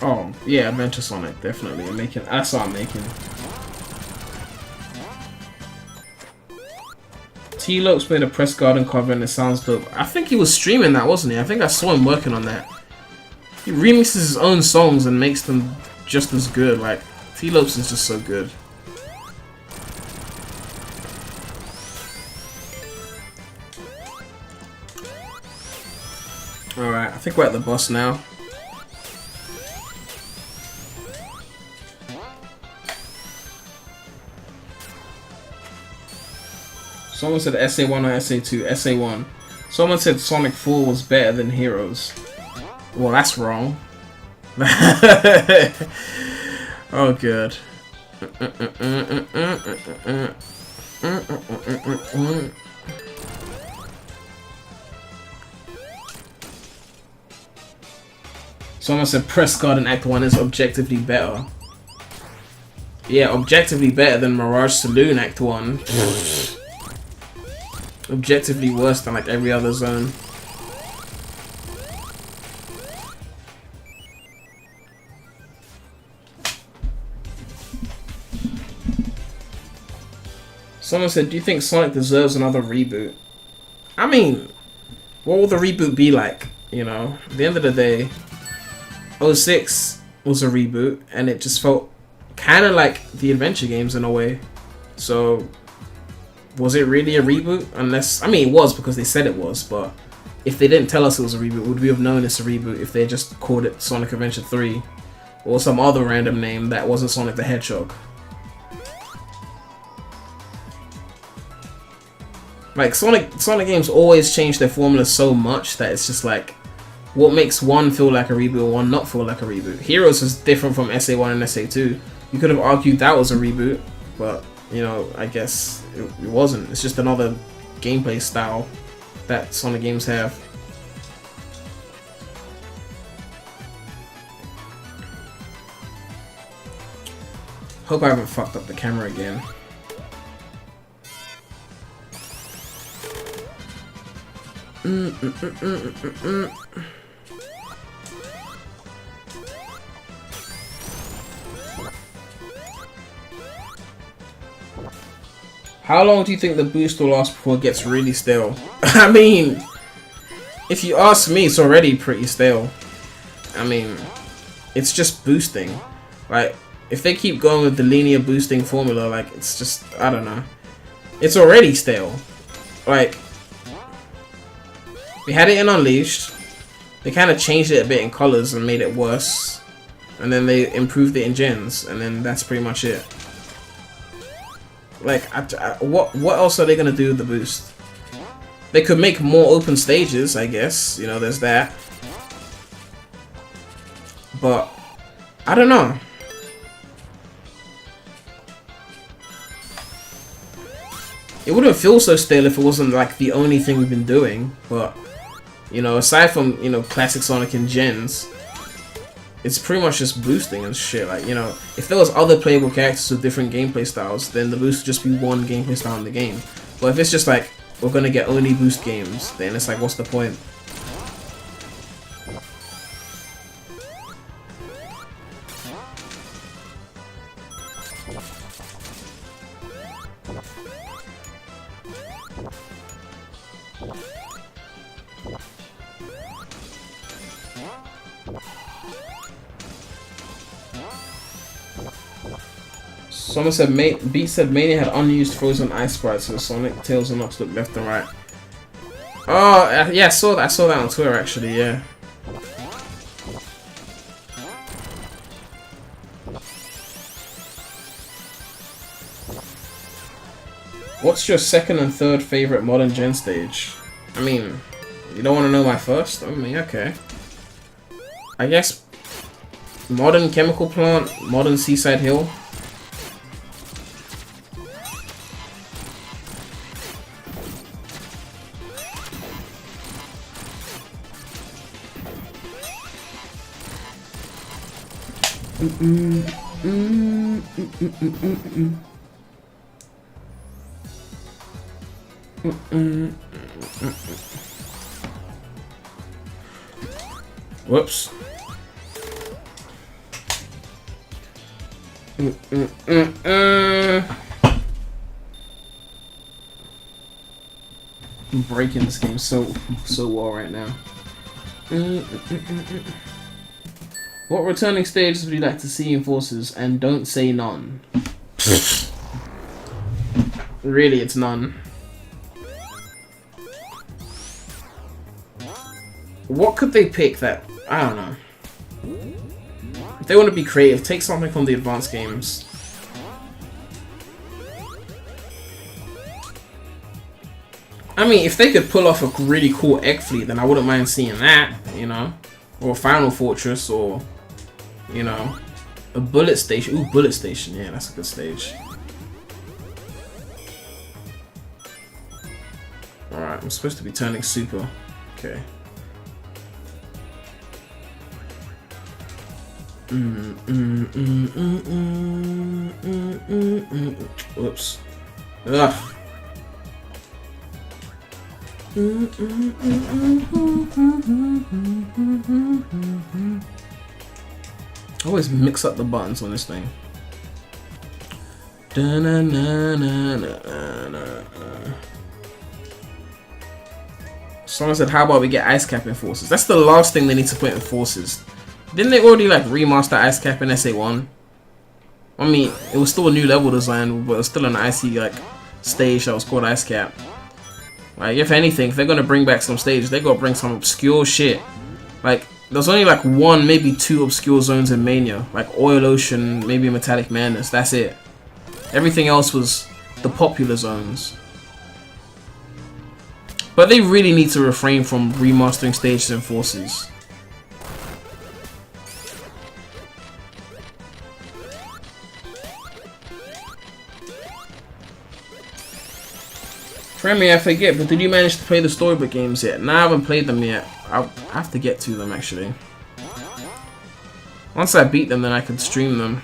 Speaker 1: Oh, yeah, Adventure Sonic, definitely. That's what I'm making. T-Lopes made a Press Garden cover and it sounds dope. I think he was streaming that, wasn't he? I think I saw him working on that. He remixes his own songs and makes them just as good. Like, T-Lopes is just so good. Alright, I think we're at the boss now. Someone said SA1 or SA2. SA1. Someone said Sonic 4 was better than Heroes. Well, that's wrong. Oh, good. Someone said Press Garden Act 1 is objectively better. Yeah, objectively better than Mirage Saloon Act 1. Objectively worse than like every other zone. Someone said, do you think Sonic deserves another reboot? I mean, what will the reboot be like? You know, at the end of the day, 06 was a reboot, and it just felt kind of like the adventure games in a way. So, was it really a reboot? Unless, I mean, it was because they said it was, but if they didn't tell us it was a reboot, would we have known it's a reboot if they just called it Sonic Adventure 3? Or some other random name that wasn't Sonic the Hedgehog? Like, Sonic games always change their formula so much that it's just like, what makes one feel like a reboot and one not feel like a reboot? Heroes is different from SA1 and SA2. You could have argued that was a reboot, but, you know, I guess it wasn't. It's just another gameplay style that Sonic games have. Hope I haven't fucked up the camera again. How long do you think the boost will last before it gets really stale? I mean, if you ask me, it's already pretty stale. I mean, it's just boosting. Like, if they keep going with the linear boosting formula, like, it's just, I don't know. It's already stale. Like, we had it in Unleashed. They kind of changed it a bit in colors and made it worse. And then they improved it in gens, and then that's pretty much it. Like, what else are they gonna do with the boost? They could make more open stages, I guess. You know, there's that. But I don't know. It wouldn't feel so stale if it wasn't like the only thing we've been doing. But you know, aside from, you know, classic Sonic and gens, it's pretty much just boosting and shit. Like, you know, if there was other playable characters with different gameplay styles, then the boost would just be one gameplay style in the game. But if it's just like, we're gonna get only boost games, then it's like, what's the point? Someone said, Beat said Mania had unused frozen ice sprites so Sonic, Tails, and Knuckles look left and right. Oh, yeah, I saw that on Twitter actually, yeah. What's your second and third favorite modern gen stage? I mean, you don't want to know my first? I mean, okay. I guess modern chemical plant, modern seaside hill. Whoops. I'm breaking this game so well right now. What returning stages would you like to see in Forces, and don't say none? Really, it's none. What could they pick that... I don't know. If they want to be creative, take something from the advanced games. I mean, if they could pull off a really cool egg fleet, then I wouldn't mind seeing that, you know? Or Final Fortress, or, you know, a Bullet Station. Ooh, Bullet Station, yeah, that's a good stage. Alright, I'm supposed to be turning super. Okay. Whoops. Ugh. I always mix up the buttons on this thing. Someone said, how about we get Ice Cap in Forces? That's the last thing they need to put in Forces. Didn't they already like remaster Ice Cap in SA1? I mean, it was still a new level design, but it was still an icy like stage that was called Ice Cap. Like, if anything, if they're gonna bring back some stages, they gotta bring some obscure shit. Like, there's only like one, maybe two obscure zones in Mania, like Oil Ocean, maybe Metallic Madness. That's it. Everything else was the popular zones. But they really need to refrain from remastering stages and Forces. Premy, I forget, but did you manage to play the storybook games yet? No, I haven't played them yet. I have to get to them, actually. Once I beat them, then I can stream them.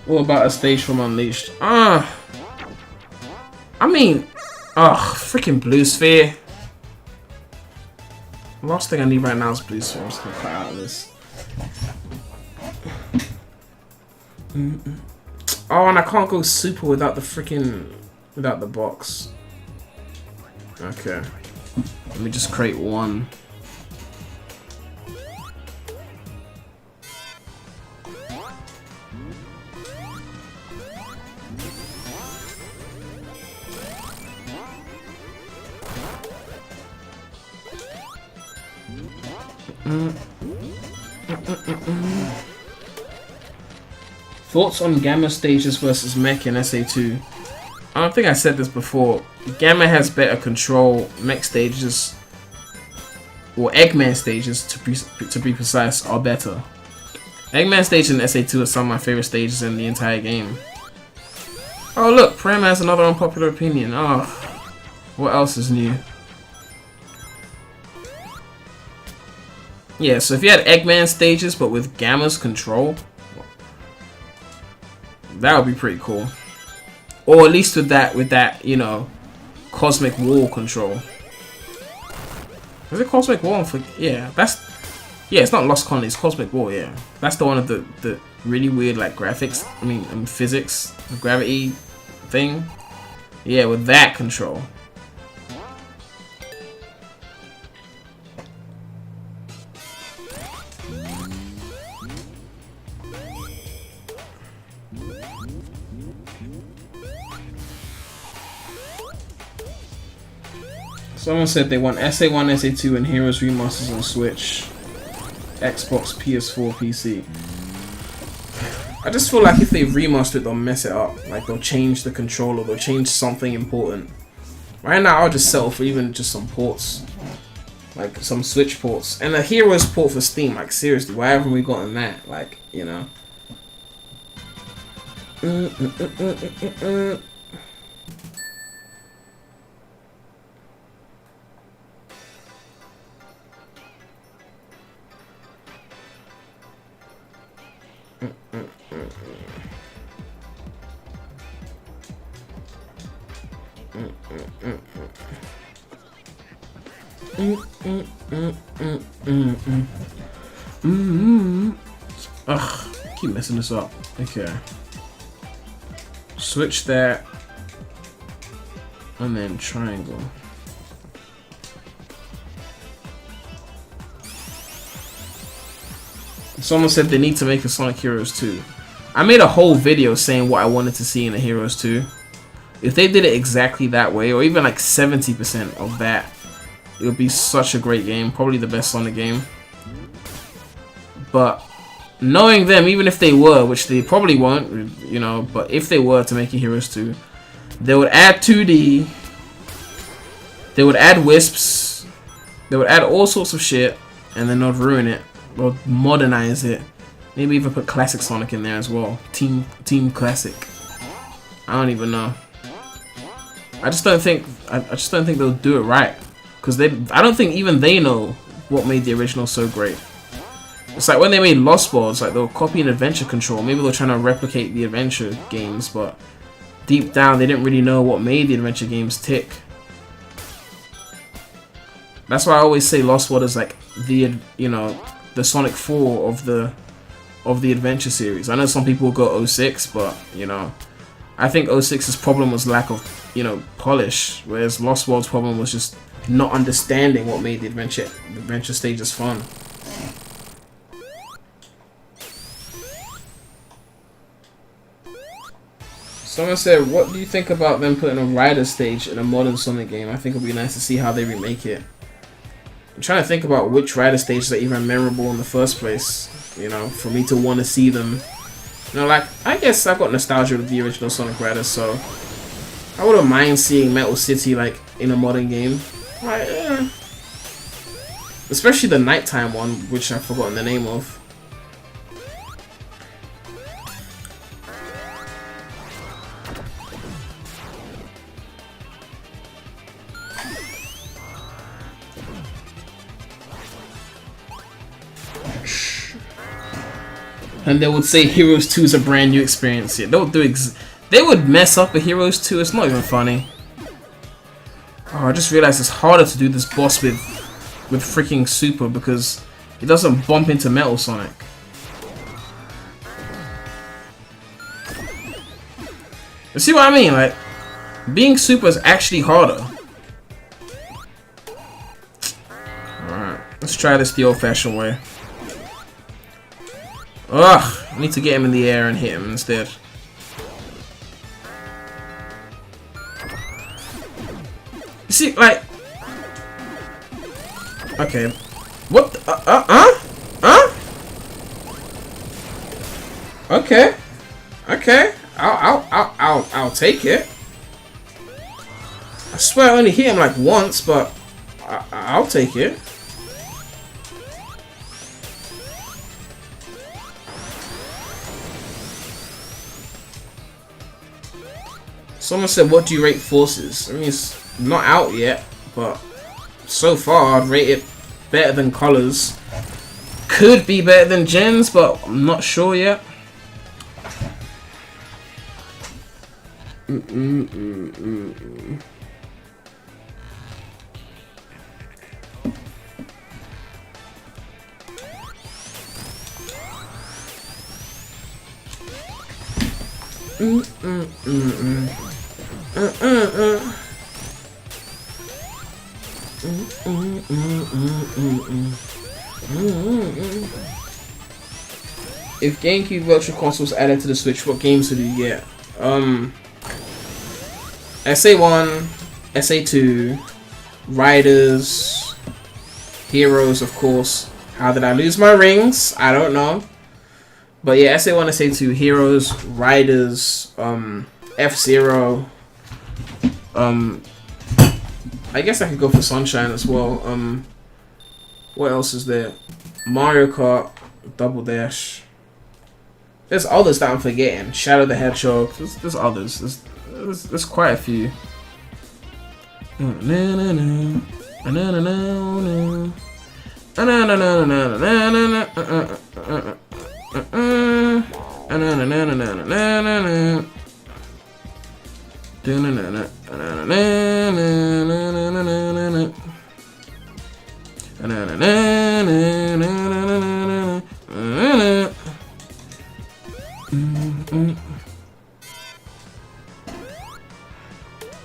Speaker 1: What about a stage from Unleashed? I mean, freaking Blue Sphere. The last thing I need right now is Blue Sphere. I'm just gonna cut out of this. Oh, and I can't go super without the box. Okay. Let me just create one. Thoughts on Gamma stages versus Mech in SA2? I don't think I said this before. Gamma has better control. Mech stages, or Eggman stages to be precise, are better. Eggman stage in SA2 are some of my favorite stages in the entire game. Oh look, Prem has another unpopular opinion. Oh, what else is new? Yeah, so if you had Eggman stages but with Gamma's control, that would be pretty cool. Or at least with that, you know, Cosmic Wall control. Is it Cosmic Wall? Yeah, it's not Lost Colony, it's Cosmic Wall, yeah. That's the one of the really weird, like, graphics, physics, the gravity thing. Yeah, with that control. Someone said they want SA1, SA2, and Heroes remasters on Switch, Xbox, PS4, PC. I just feel like if they remaster it, they'll mess it up. Like, they'll change the controller, they'll change something important. Right now, I'll just settle for even just some ports. Like, some Switch ports. And a Heroes port for Steam, like, seriously, why haven't we gotten that? Like, you know. Ugh, keep messing this up. Okay. Switch that. And then triangle. Someone said they need to make a Sonic Heroes 2. I made a whole video saying what I wanted to see in a Heroes 2. If they did it exactly that way, or even like 70% of that, it would be such a great game. Probably the best Sonic game. But knowing them, even if they were, which they probably won't, you know, but if they were to make a Heroes 2, they would add 2D, they would add wisps, they would add all sorts of shit, and then they'd ruin it, or modernize it. Maybe even put Classic Sonic in there as well. Team Classic. I don't even know. I just don't think they'll do it right, because I don't think even they know what made the original so great. It's like when they made Lost Worlds, like they were copying Adventure Control. Maybe they're trying to replicate the adventure games, but deep down they didn't really know what made the adventure games tick. That's why I always say Lost World is like the the Sonic 4 of the adventure series. I know some people go 06, but you know, I think 06's problem was lack of polish, whereas Lost World's problem was just not understanding what made the adventure stages fun. Someone said, what do you think about them putting a rider stage in a modern Sonic game? I think it would be nice to see how they remake it. I'm trying to think about which rider stages are even memorable in the first place, you know, for me to want to see them. You know, like, I guess I've got nostalgia with the original Sonic Riders, so I wouldn't mind seeing Metal City, like, in a modern game. Like, especially the nighttime one, which I've forgotten the name of. And they would say Heroes 2 is a brand new experience. Yeah, they would mess up a Heroes 2. It's not even funny. Oh, I just realized it's harder to do this boss with freaking Super because it doesn't bump into Metal Sonic. You see what I mean? Like, being Super is actually harder. Alright, let's try this the old-fashioned way. Ugh, I need to get him in the air and hit him instead. You see, like... Okay. What the, Okay. Okay. I'll take it. I swear I only hit him like once, but I'll take it. Someone said, what do you rate Forces? I mean, it's not out yet, but so far I'd rate it better than Colors. Could be better than Gens, but I'm not sure yet. If GameCube Virtual Consoles added to the Switch, what games would you get? SA1, SA2, Riders, Heroes, of course. How did I lose my rings? I don't know. But yeah, SA1, SA2, Heroes, Riders, F-Zero. I guess I could go for Sunshine as well. What else is there? Mario Kart, Double Dash. There's others that I'm forgetting. Shadow the Hedgehog. There's others. There's quite a few.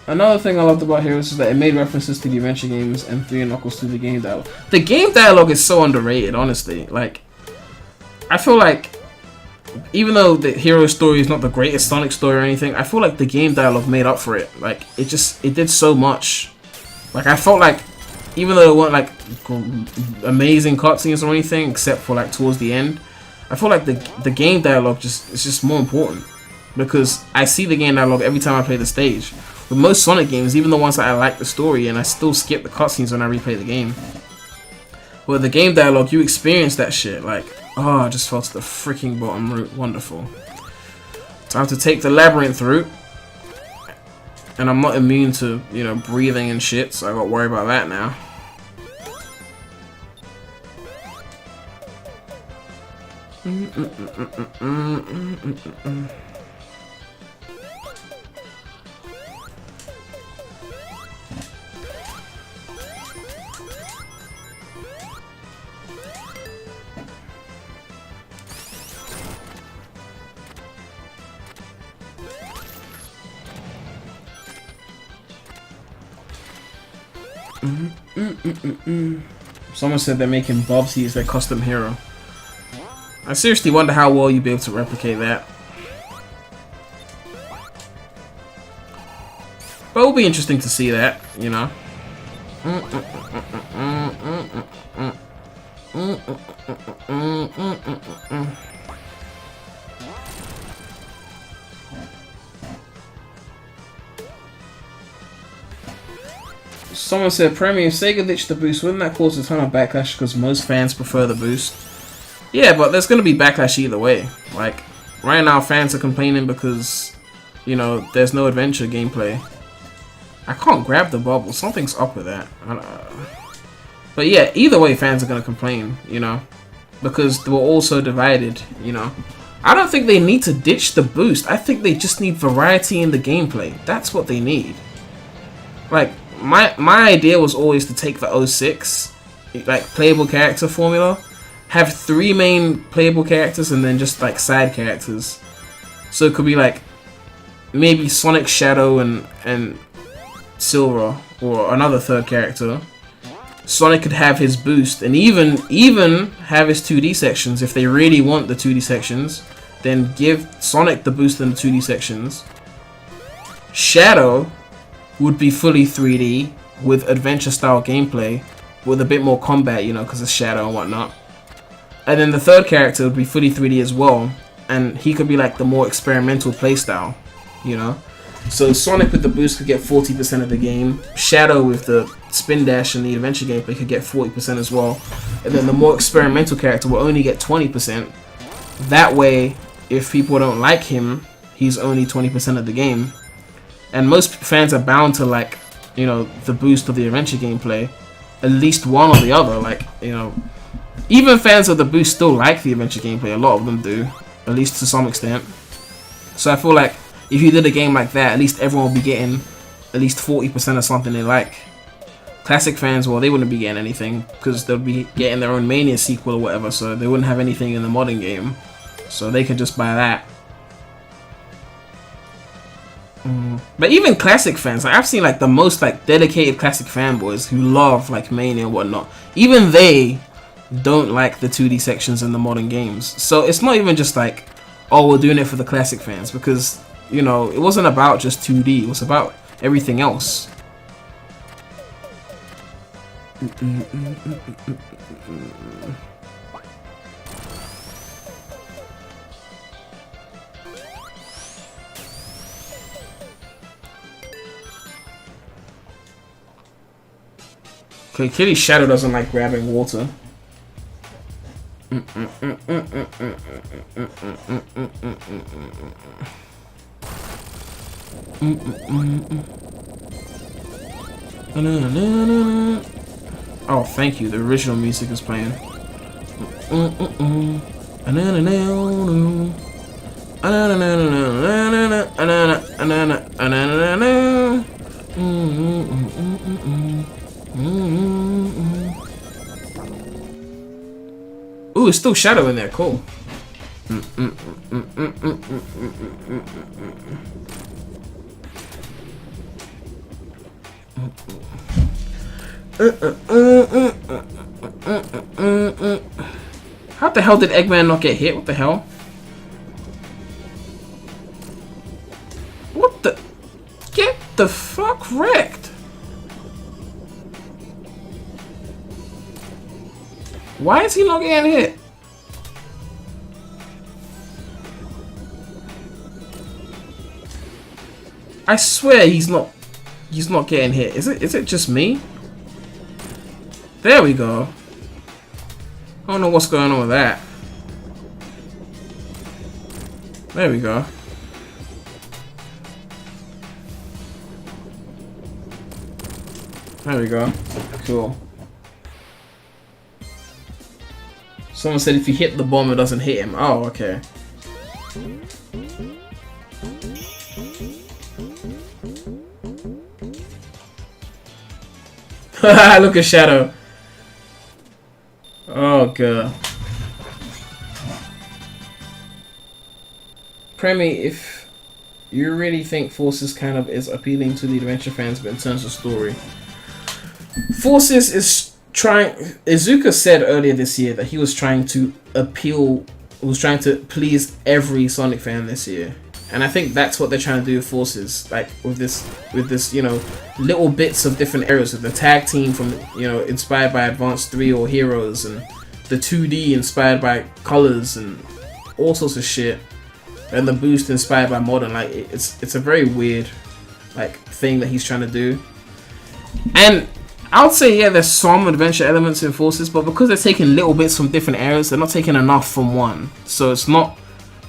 Speaker 1: Another thing I loved about Heroes is that it made references to the adventure games and 3 and Knuckles through the game dialogue. The game dialogue is so underrated, honestly. Like, I feel like, even though the hero story is not the greatest Sonic story or anything, I feel like the game dialogue made up for it. Like, it did so much. Like, I felt like, even though it weren't like amazing cutscenes or anything, except for like towards the end, I feel like the game dialogue is just more important. Because I see the game dialogue every time I play the stage. With most Sonic games, even the ones that I like the story, and I still skip the cutscenes when I replay the game. But the game dialogue, you experience that shit. Like, oh, I just fell to the freaking bottom route. Wonderful. Time to take the labyrinth route. And I'm not immune to, you know, breathing and shit, so I gotta worry about that now. Someone said they're making Bobsy as their custom hero. I seriously wonder how well you'd be able to replicate that. But it'll be interesting to see that, you know. Someone said, Premy, if Sega ditched the boost, wouldn't that cause a ton of backlash because most fans prefer the boost? Yeah, but there's going to be backlash either way. Like, right now fans are complaining because, you know, there's no adventure gameplay. I can't grab the bubble. Something's up with that. But yeah, either way fans are going to complain, you know. because they were all so divided, you know. I don't think they need to ditch the boost. I think they just need variety in the gameplay. That's what they need. Like, my idea was always to take the 06, like, playable character formula, have 3 main playable characters and then just, like, side characters. So it could be, like, maybe Sonic, Shadow, and Silver, or another 3rd character. Sonic could have his boost, and even have his 2D sections if they really want the 2D sections. Then give Sonic the boost in the 2D sections. Shadow would be fully 3D with adventure style gameplay, with a bit more combat, you know, because it's Shadow and whatnot. And then the 3rd character would be fully 3D as well, and he could be like the more experimental playstyle, you know. So Sonic with the boost could get 40% of the game. Shadow with the spin dash and the adventure gameplay could get 40% as well. And then the more experimental character will only get 20%. That way, if people don't like him, he's only 20% of the game. And most fans are bound to like, you know, the boost of the adventure gameplay. At least one or the other. Like, you know, even fans of the boost still like the adventure gameplay. A lot of them do. At least to some extent. So I feel like if you did a game like that, at least everyone will be getting at least 40% of something they like. Classic fans, well, they wouldn't be getting anything because they'll be getting their own Mania sequel or whatever, so they wouldn't have anything in the modern game. So they could just buy that. But even classic fans, like, I've seen like the most like dedicated classic fanboys who love like Mania and whatnot. Even they don't like the 2D sections in the modern games. So it's not even just like, oh, we're doing it for the classic fans, because, you know, it wasn't about just 2D, it was about everything else. Okay, clearly Shadow doesn't like grabbing water. Oh, thank you. The original music is playing. Ooh, it's still Shadow in there. Cool. How the hell did Eggman not get hit? What the hell? What the? Get the fuck wrecked! Why is he not getting hit? I swear he's not getting hit. Is it just me? There we go. I don't know what's going on with that. There we go. There we go. Cool. Someone said if you hit the bomb, it doesn't hit him. Oh, okay. Look at Shadow. Oh, God. Premy, if you really think Forces kind of is appealing to the adventure fans, but in terms of story, Forces is trying. Izuka said earlier this year that he was trying to please every Sonic fan this year, and I think that's what they're trying to do with Forces, like with this, you know, little bits of different areas, with the tag team from, you know, inspired by Advance 3 or Heroes, and the 2D inspired by Colors and all sorts of shit, and the boost inspired by Modern. Like, it's a very weird like thing that he's trying to do, and I would say, yeah, there's some adventure elements in Forces, but because they're taking little bits from different areas, they're not taking enough from one. So it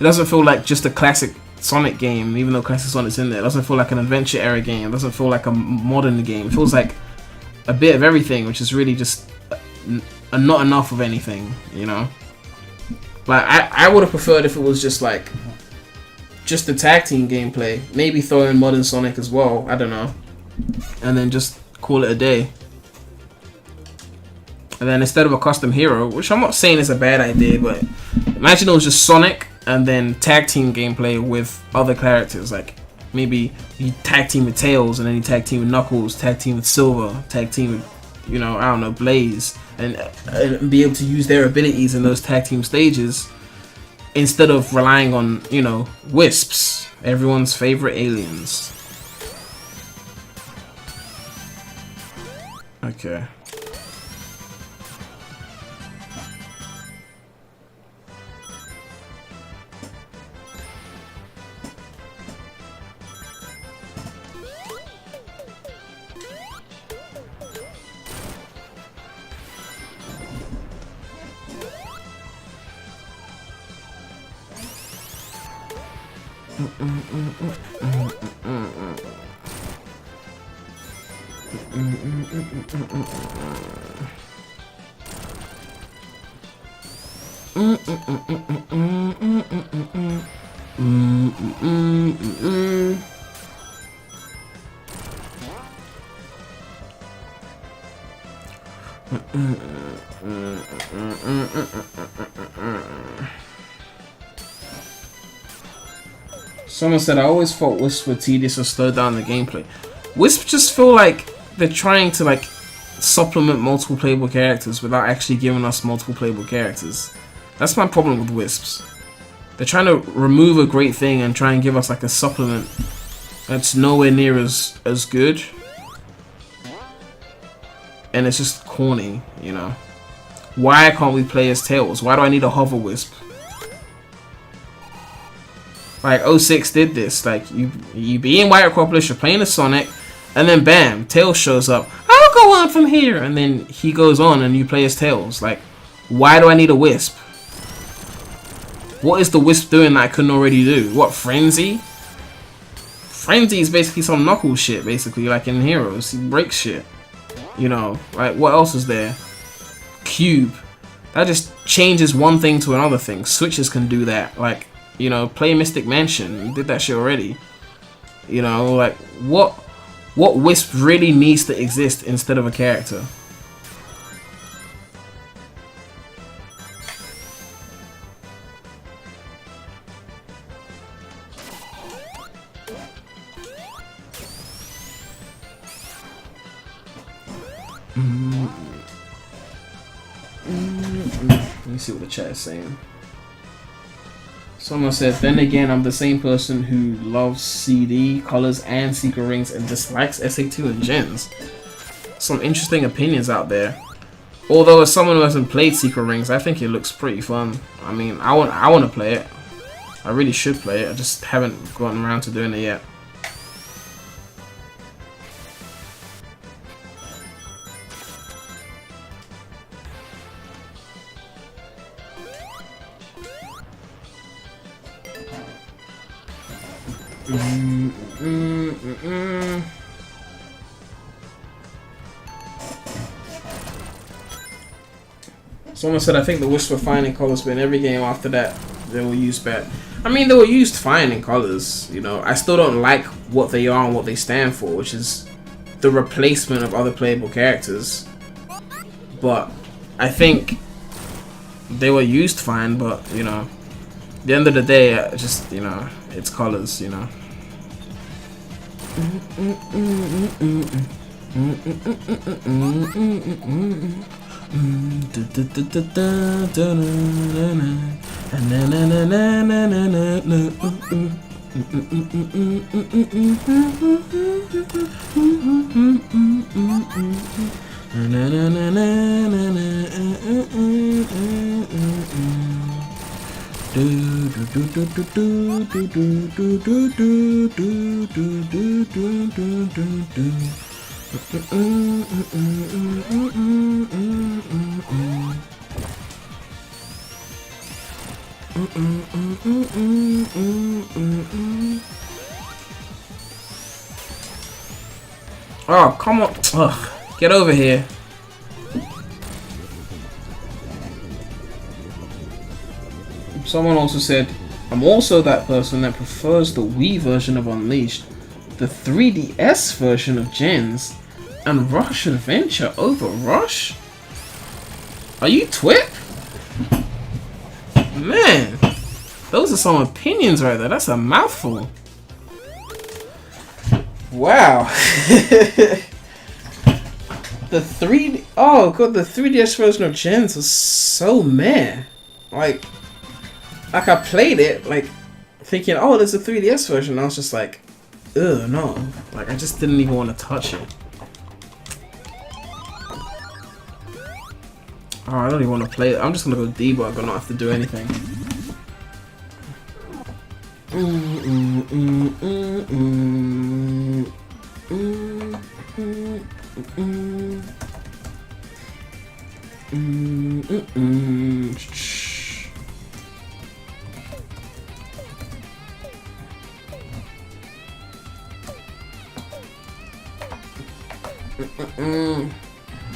Speaker 1: doesn't feel like just a classic Sonic game, even though classic Sonic's in there. It doesn't feel like an adventure era game. It doesn't feel like a modern game. It feels like a bit of everything, which is really just not enough of anything, you know? Like I would have preferred if it was just like just the tag team gameplay. Maybe throw in Modern Sonic as well. I don't know, and then just call it a day. And then instead of a custom hero, which I'm not saying is a bad idea, but imagine it was just Sonic and then tag team gameplay with other characters. Like maybe you tag team with Tails, and then you tag team with Knuckles, tag team with Silver, tag team with, you know, I don't know, Blaze, and be able to use their abilities in those tag team stages instead of relying on, you know, Wisps, everyone's favorite aliens. Okay. Someone said, I always thought Wisps were tedious or slow down the gameplay. Wisps just feel like they're trying to like supplement multiple playable characters without actually giving us multiple playable characters. That's my problem with Wisps. They're trying to remove a great thing and try and give us like a supplement that's nowhere near as good. And it's just corny, you know. Why can't we play as Tails? Why do I need a hover Wisp? Like 06 did this. Like you be in White Acropolis, you're playing as Sonic, and then bam, Tails shows up. I'll go on from here, and then he goes on, and you play as Tails. Like, why do I need a Wisp? What is the Wisp doing that I couldn't already do? What, Frenzy? Frenzy is basically some Knuckles shit, basically, like in Heroes. He breaks shit. You know, like what else is there? Cube. That just changes one thing to another thing. Switches can do that. Like, you know, play Mystic Mansion. You did that shit already. You know, like what Wisp really needs to exist instead of a character? Let me see what the chat is saying. Someone said, then again, I'm the same person who loves CD, colors, and secret rings and dislikes SA2 and gens. Some interesting opinions out there. Although as someone who hasn't played secret rings, I think it looks pretty fun. I mean, I want to play it. I really should play it. I just haven't gotten around to doing it yet. Someone said, I think the Wisps were fine in colors, but in every game after that, they were used bad. I mean, they were used fine in colors, you know. I still don't like what they are and what they stand for, which is the replacement of other playable characters. But I think they were used fine, but, you know, at the end of the day, just, you know, it's colors, you know. Oh, come on. Ugh. Get over here. Someone also said, I'm also that person that prefers the Wii version of Unleashed, the 3DS version of Gens, and Rush Adventure over Rush? Are you Twip? Man, those are some opinions right there. That's a mouthful. Wow. Oh god, the 3DS version of Gens was so meh. Like I played it like thinking, oh, there's a 3DS version. I was just like, ugh, no. Like I just didn't even want to touch it. Oh, I don't even want to play it. I'm just gonna go debug and not have to do anything.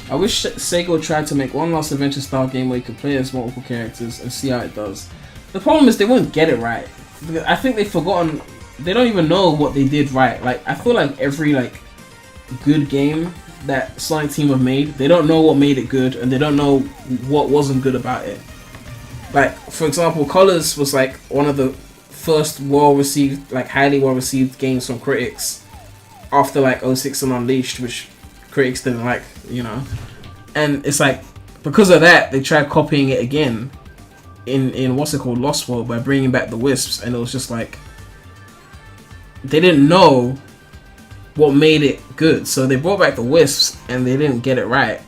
Speaker 1: I wish Sega tried to make one last adventure style game where you could play as multiple characters and see how it does. The problem is they won't get it right. I think they've forgotten. They don't even know what they did right. Like I feel like every like good game that Sonic Team have made, they don't know what made it good and they don't know what wasn't good about it. Like for example, Colors was like one of the first well-received, like highly well-received games from critics after like 06 and Unleashed, which critics didn't like, you know. And it's like because of that they tried copying it again in what's it called, Lost World, by bringing back the Wisps, and it was just like they didn't know what made it good, so they brought back the Wisps and they didn't get it right.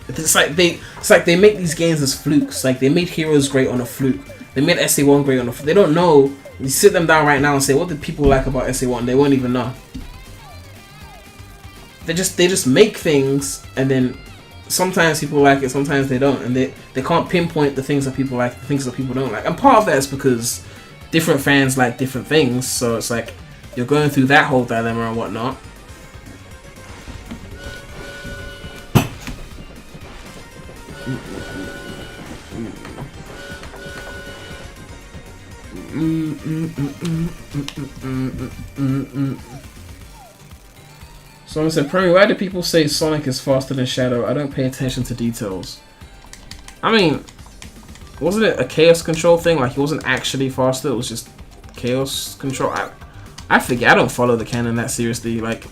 Speaker 1: It's like they make these games as flukes. Like they made Heroes great on a fluke, they made SA1 great on a fluke. They don't know. You sit them down right now and say, what did people like about SA1? They won't even know. They just make things, and then sometimes people like it, sometimes they don't, and they can't pinpoint the things that people like, the things that people don't like. And part of that is because different fans like different things, so it's like you're going through that whole dilemma and whatnot. Someone said, Premy, why do people say Sonic is faster than Shadow? I don't pay attention to details. I mean, wasn't it a chaos control thing? Like, he wasn't actually faster, it was just chaos control. I forget, I don't follow the canon that seriously. Like,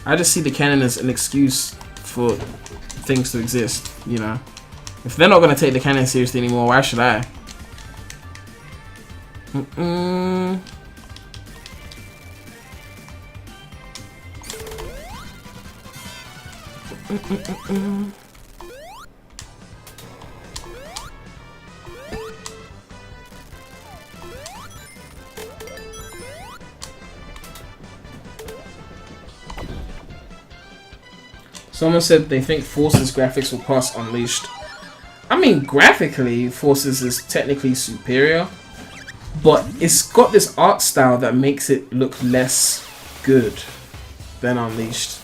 Speaker 1: I just see the canon as an excuse for things to exist, you know? If they're not going to take the canon seriously anymore, why should I? Someone said they think Force's graphics will pass Unleashed. I mean, graphically, Force's is technically superior, but it's got this art style that makes it look less good than Unleashed.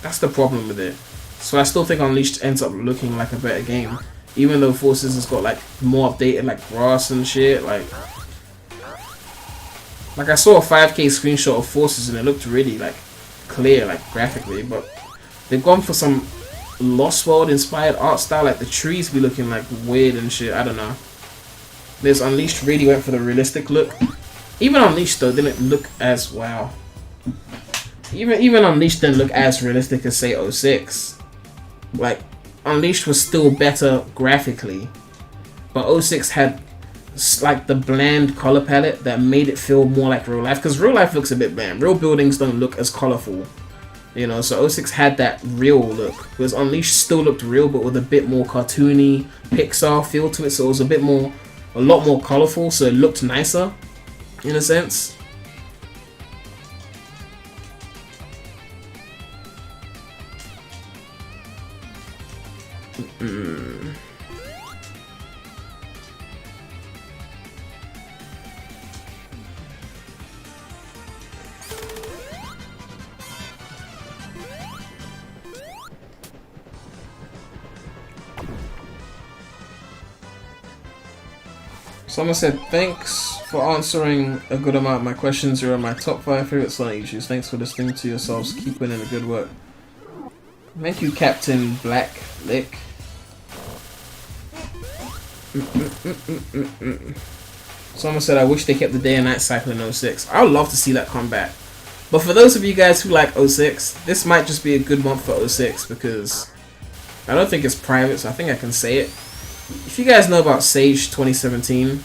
Speaker 1: That's the problem with it. So I still think Unleashed ends up looking like a better game, even though Forces has got like more updated like grass and shit. Like I saw a 5K screenshot of Forces and it looked really like clear, like graphically, but they've gone for some Lost World inspired art style. Like the trees be looking like weird and shit. I don't know. This Unleashed really went for the realistic look. Even Unleashed though didn't look as wow. Even Unleashed didn't look as realistic as say 06. Like Unleashed was still better graphically, but 06 had like the bland color palette that made it feel more like real life. Because real life looks a bit bland. Real buildings don't look as colorful, you know. So 06 had that real look, because Unleashed still looked real, but with a bit more cartoony Pixar feel to it. So it was a lot more colorful. So it looked nicer, in a sense. Someone said, thanks for answering a good amount of my questions. You're my top 5 favorite Sonic YouTubers. Thanks for listening to yourselves. Keep putting in the good work. Thank you, Captain Black Lick. Someone said, I wish they kept the day and night cycle in 06. I would love to see that come back. But for those of you guys who like 06, this might just be a good month for 06 because I don't think it's private, so I think I can say it. If you guys know about Sage 2017,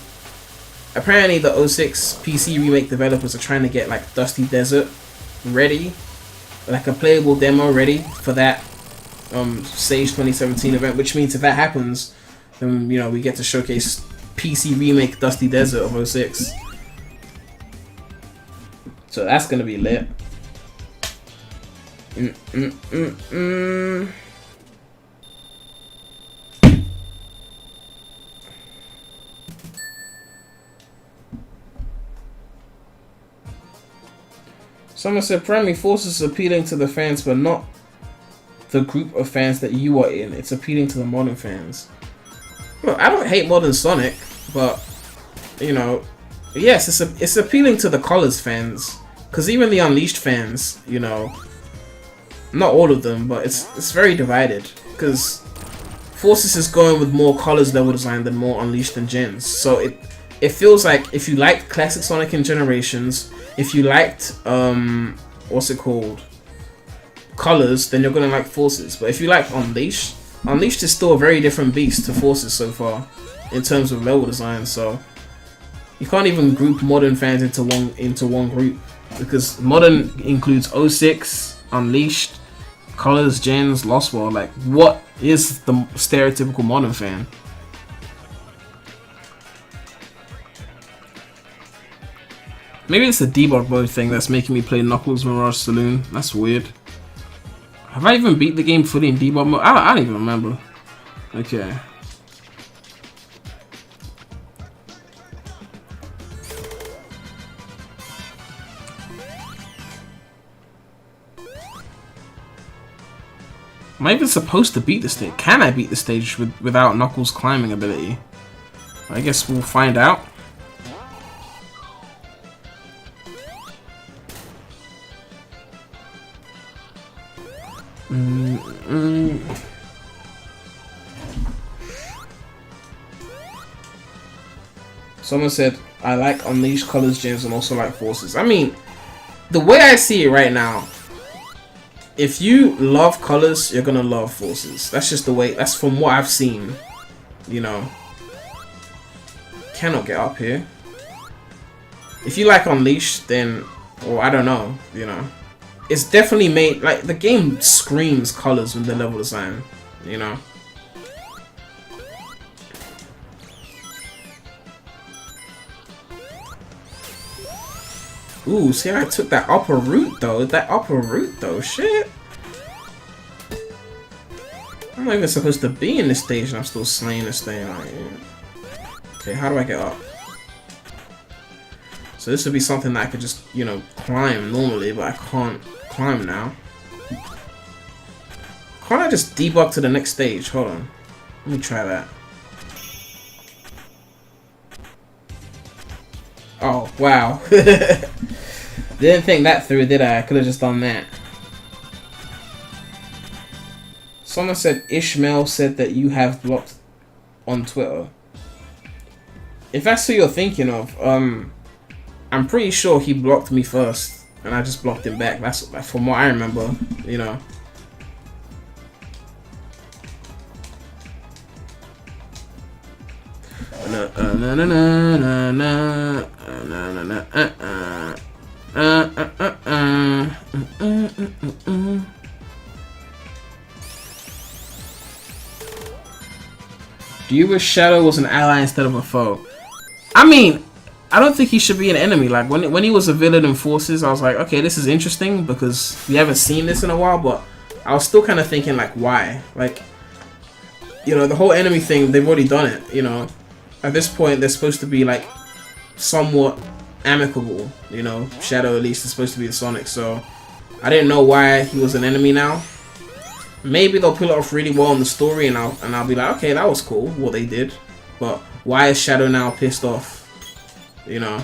Speaker 1: apparently the 06 PC remake developers are trying to get like Dusty Desert ready, like a playable demo ready for that Sage 2017 event, which means if that happens, then you know we get to showcase PC remake Dusty Desert of 06. So that's gonna be lit. Someone said Premy forces appealing to the fans, but not the group of fans that you are in. It's appealing to the modern fans. Well, I don't hate modern Sonic, but you know, yes, it's appealing to the Colors fans, because even the Unleashed fans, you know, not all of them, but it's very divided. Because Forces is going with more Colors level design than more Unleashed and Gens, so it feels like if you liked classic Sonic and Generations, if you liked what's it called, Colors, then you're gonna like Forces. But if you like Unleashed, Unleashed is still a very different beast to Forces so far in terms of level design. So you can't even group modern fans into one group, because modern includes 06, Unleashed, Colors, Gens, Lost World. Like, what is the stereotypical modern fan? Maybe it's the debug mode thing that's making me play Knuckles Mirage Saloon. That's weird. Have I even beat the game fully in debug mode? I don't even remember. Okay. Am I even supposed to beat the stage? Can I beat the stage without Knuckles' climbing ability? I guess we'll find out. Someone said, I like Unleashed, Colors, Gens, and also like Forces. I mean, the way I see it right now, if you love Colors, you're gonna love Forces. That's just the way, that's from what I've seen, you know. Cannot get up here. If you like Unleashed, then, or I don't know, you know. It's definitely made, like, the game screams Colors with the level design, you know. Ooh, see, I took that upper route though, shit. I'm not even supposed to be in this stage and I'm still slaying this thing. Okay, how do I get up? So this would be something that I could just, you know, climb normally, but I can't climb now. Can't I just debug to the next stage? Hold on. Let me try that. Oh, wow. Didn't think that through, did I? I could have just done that. Someone said Ishmael said that you have blocked on Twitter. If that's who you're thinking of, I'm pretty sure he blocked me first, and I just blocked him back. That's from what I remember, you know. Do you wish Shadow was an ally instead of a foe? I mean, I don't think he should be an enemy. Like, when he was a villain in Forces, I was like, okay, this is interesting because we haven't seen this in a while, but I was still kind of thinking, like, why? Like, you know, the whole enemy thing, they've already done it, you know. At this point, they're supposed to be, like, somewhat amicable, you know. Shadow, at least, is supposed to be the Sonic, so I didn't know why he was an enemy now. Maybe they'll pull it off really well in the story, and I'll be like, okay, that was cool, what they did. But why is Shadow now pissed off? You know?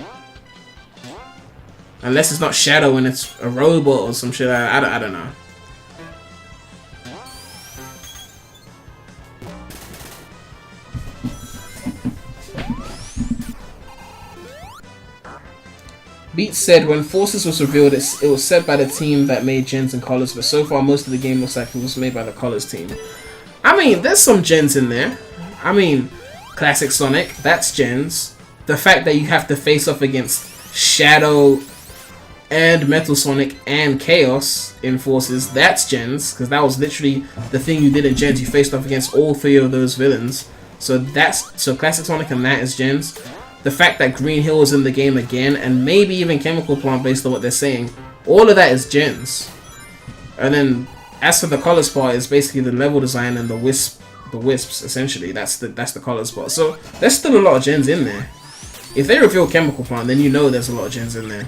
Speaker 1: Unless it's not Shadow and it's a robot or some shit. I don't know. Beats said when Forces was revealed, it was said by the team that made gens and colors, but so far most of the game looks like it was made by the colors team. I mean, there's some gens in there. I mean, classic Sonic, that's gens. The fact that you have to face off against Shadow and Metal Sonic and Chaos in Forces, that's gens, because that was literally the thing you did in gens. You faced off against all three of those villains. So classic Sonic and that is gens. The fact that Green Hill is in the game again, and maybe even Chemical Plant based on what they're saying, all of that is gens. And then, as for the colors part, it's basically the level design and the wisps essentially. That's the colors part. So there's still a lot of gens in there. If they reveal Chemical Plant, then you know there's a lot of gens in there.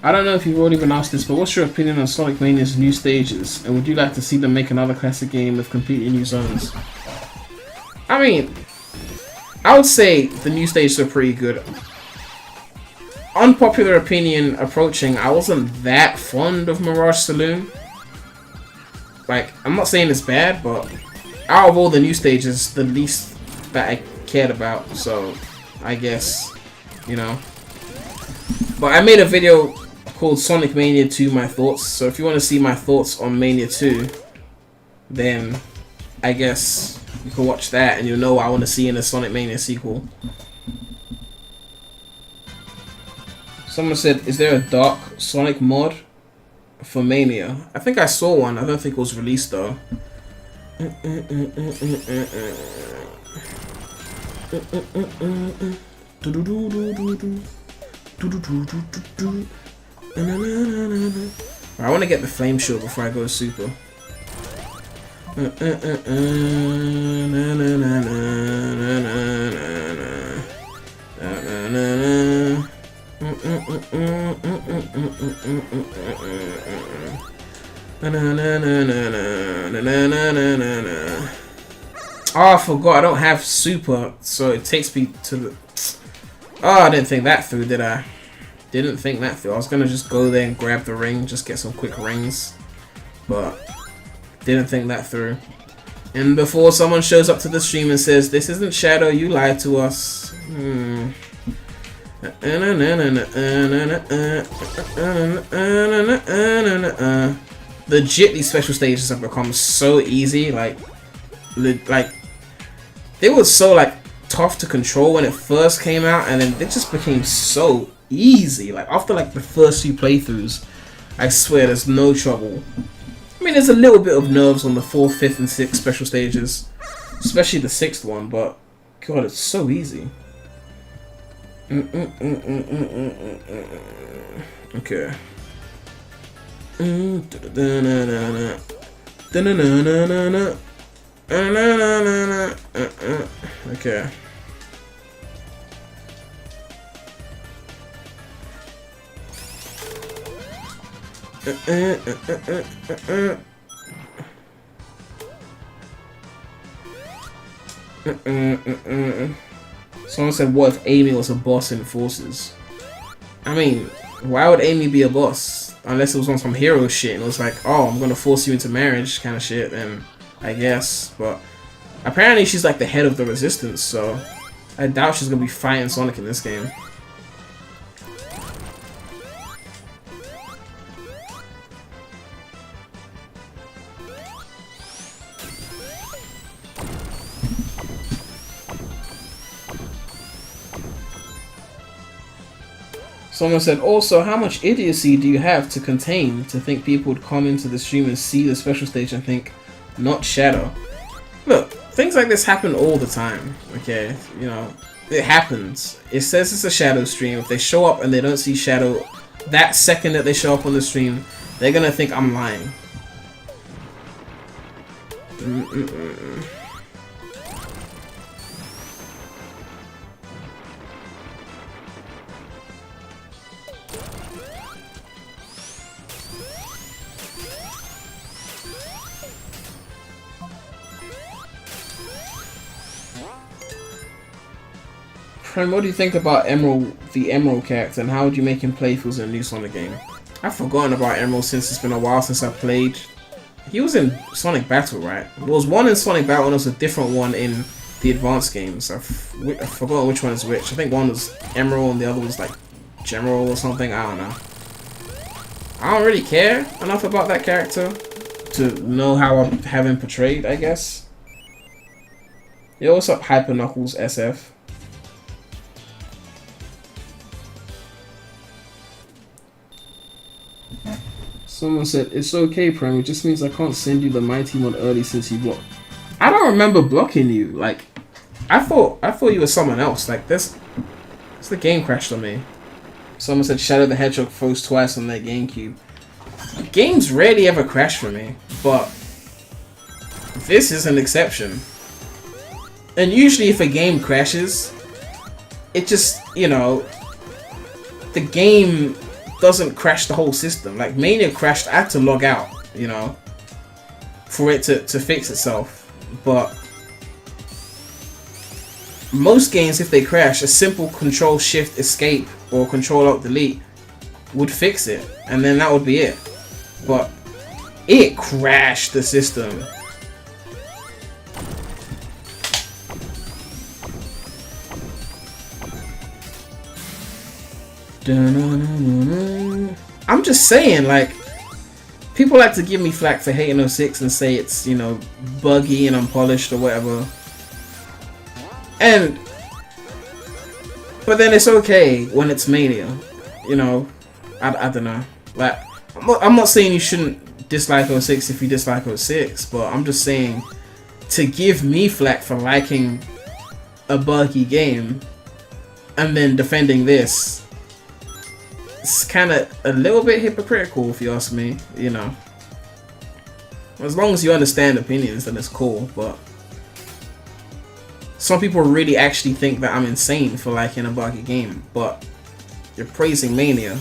Speaker 1: I don't know if you've already been asked this, but what's your opinion on Sonic Mania's new stages? And would you like to see them make another classic game with completely new zones? I mean, I would say the new stages are pretty good. Unpopular opinion approaching, I wasn't that fond of Mirage Saloon. Like, I'm not saying it's bad, but out of all the new stages, the least that I cared about, so I guess, you know. But I made a video called Sonic Mania 2 My Thoughts, so if you want to see my thoughts on Mania 2, then I guess you can watch that and you'll know what I want to see in a Sonic Mania sequel. Someone said, is there a dark Sonic mod for Mania? I think I saw one. I don't think it was released though. I want to get the Flame Shield before I go super. Oh, I forgot I don't have super, so it takes me to the... Oh, I didn't think that through, did I? Didn't think that through. I was gonna just go there and grab the ring, just get some quick rings, but didn't think that through. And before someone shows up to the stream and says, this isn't Shadow, you lied to us. Legit, these special stages have become so easy. Like they were so like tough to control when it first came out, and then it just became so easy. Like after like the first few playthroughs, I swear there's no trouble. I mean, there's a little bit of nerves on the 4th, 5th, and 6th special stages, especially the 6th one, but God, it's so easy. Okay. Okay. Someone said, what if Amy was a boss in Forces? I mean, why would Amy be a boss? Unless it was on some hero shit and it was like, oh, I'm gonna force you into marriage kind of shit, then I guess. But apparently she's like the head of the resistance, so I doubt she's gonna be fighting Sonic in this game. Someone said, also, how much idiocy do you have to contain to think people would come into the stream and see the special stage and think, not Shadow? Look, things like this happen all the time, okay? You know, it happens. It says it's a Shadow stream. If they show up and they don't see Shadow, that second that they show up on the stream, they're gonna think I'm lying. Prem, what do you think about Emerald, the Emerald character, and how would you make him play if he was in a new Sonic game? I've forgotten about Emerald since it's been a while since I played. He was in Sonic Battle, right? There was one in Sonic Battle and there was a different one in the advanced games. I've forgotten which one is which. I think one was Emerald and the other was like General or something. I don't know. I don't really care enough about that character to know how I have him portrayed, I guess. Yo, what's up, Hyper Knuckles SF? Someone said, it's okay, Prem, it just means I can't send you the Mighty Mod early since you blocked. I don't remember blocking you. Like, I thought you were someone else. Like, this the game crashed on me. Someone said Shadow the Hedgehog froze twice on their GameCube. Games rarely ever crash for me, but this is an exception. And usually if a game crashes, it just, you know, the game doesn't crash the whole system. Like Mania crashed, I had to log out, you know, for it to fix itself. But most games, if they crash, a simple Control Shift Escape or Control Alt Delete would fix it, and then that would be it. But it crashed the system. I'm just saying, like, people like to give me flack for hating 06 and say it's, you know, buggy and unpolished or whatever. But then it's okay when it's Mania, you know. I don't know. Like, I'm not saying you shouldn't dislike 06 if you dislike 06, but I'm just saying to give me flack for liking a buggy game and then defending this, it's kind of a little bit hypocritical if you ask me, you know. As long as you understand opinions, then it's cool, but some people really actually think that I'm insane for liking a buggy game, but you're praising Mania.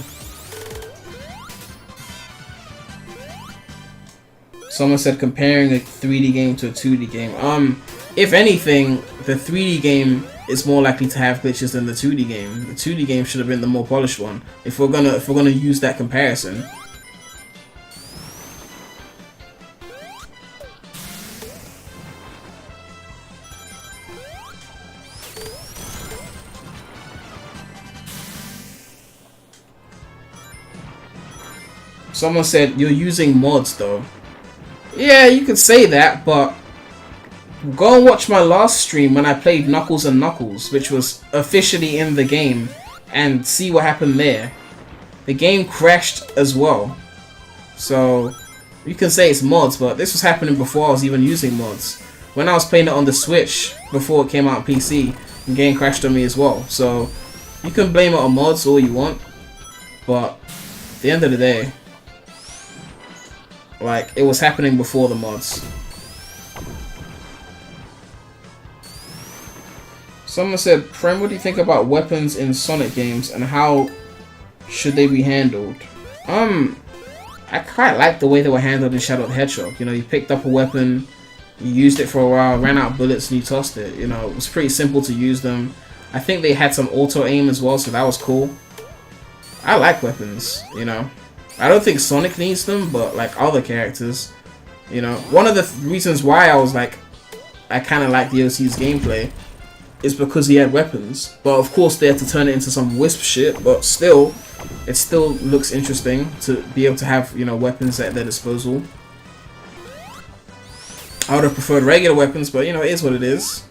Speaker 1: Someone said comparing a 3D game to a 2D game. If anything, the 3D game is more likely to have glitches than the 2D game. The 2D game should have been the more polished one. If we're gonna use that comparison. Someone said you're using mods though. Yeah, you could say that, but go and watch my last stream when I played Knuckles and Knuckles, which was officially in the game, and see what happened there. The game crashed as well. So, you can say it's mods, but this was happening before I was even using mods. When I was playing it on the Switch, before it came out on PC, the game crashed on me as well. So, you can blame it on mods all you want, but at the end of the day, like, it was happening before the mods. Someone said, Prem, what do you think about weapons in Sonic games and how should they be handled? I quite like the way they were handled in Shadow the Hedgehog. You know, you picked up a weapon, you used it for a while, ran out of bullets and you tossed it. You know, it was pretty simple to use them. I think they had some auto aim as well, so that was cool. I like weapons, you know. I don't think Sonic needs them, but like other characters, you know. One of the reasons why I was like, I kind of like the OC's gameplay is because he had weapons. But of course they had to turn it into some Wisp shit, but still, it still looks interesting to be able to have, you know, weapons at their disposal. I would have preferred regular weapons, but you know, it is what it is.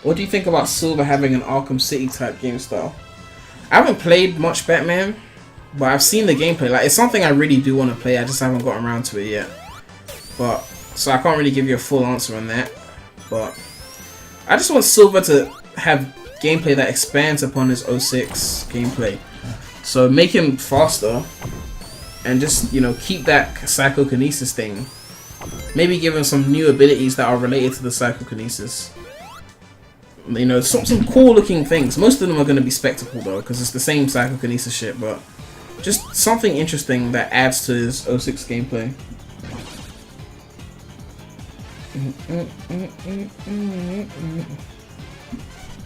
Speaker 1: What do you think about Silver having an Arkham City type game style? I haven't played much Batman, but I've seen the gameplay. Like, it's something I really do want to play. I just haven't gotten around to it yet. But so I can't really give you a full answer on that. But I just want Silver to have gameplay that expands upon his 06 gameplay. So make him faster, and just, you know, keep that psychokinesis thing. Maybe give him some new abilities that are related to the psychokinesis. You know, some cool looking things. Most of them are going to be spectacle though, because it's the same psychokinesis shit, but just something interesting that adds to his 06 gameplay.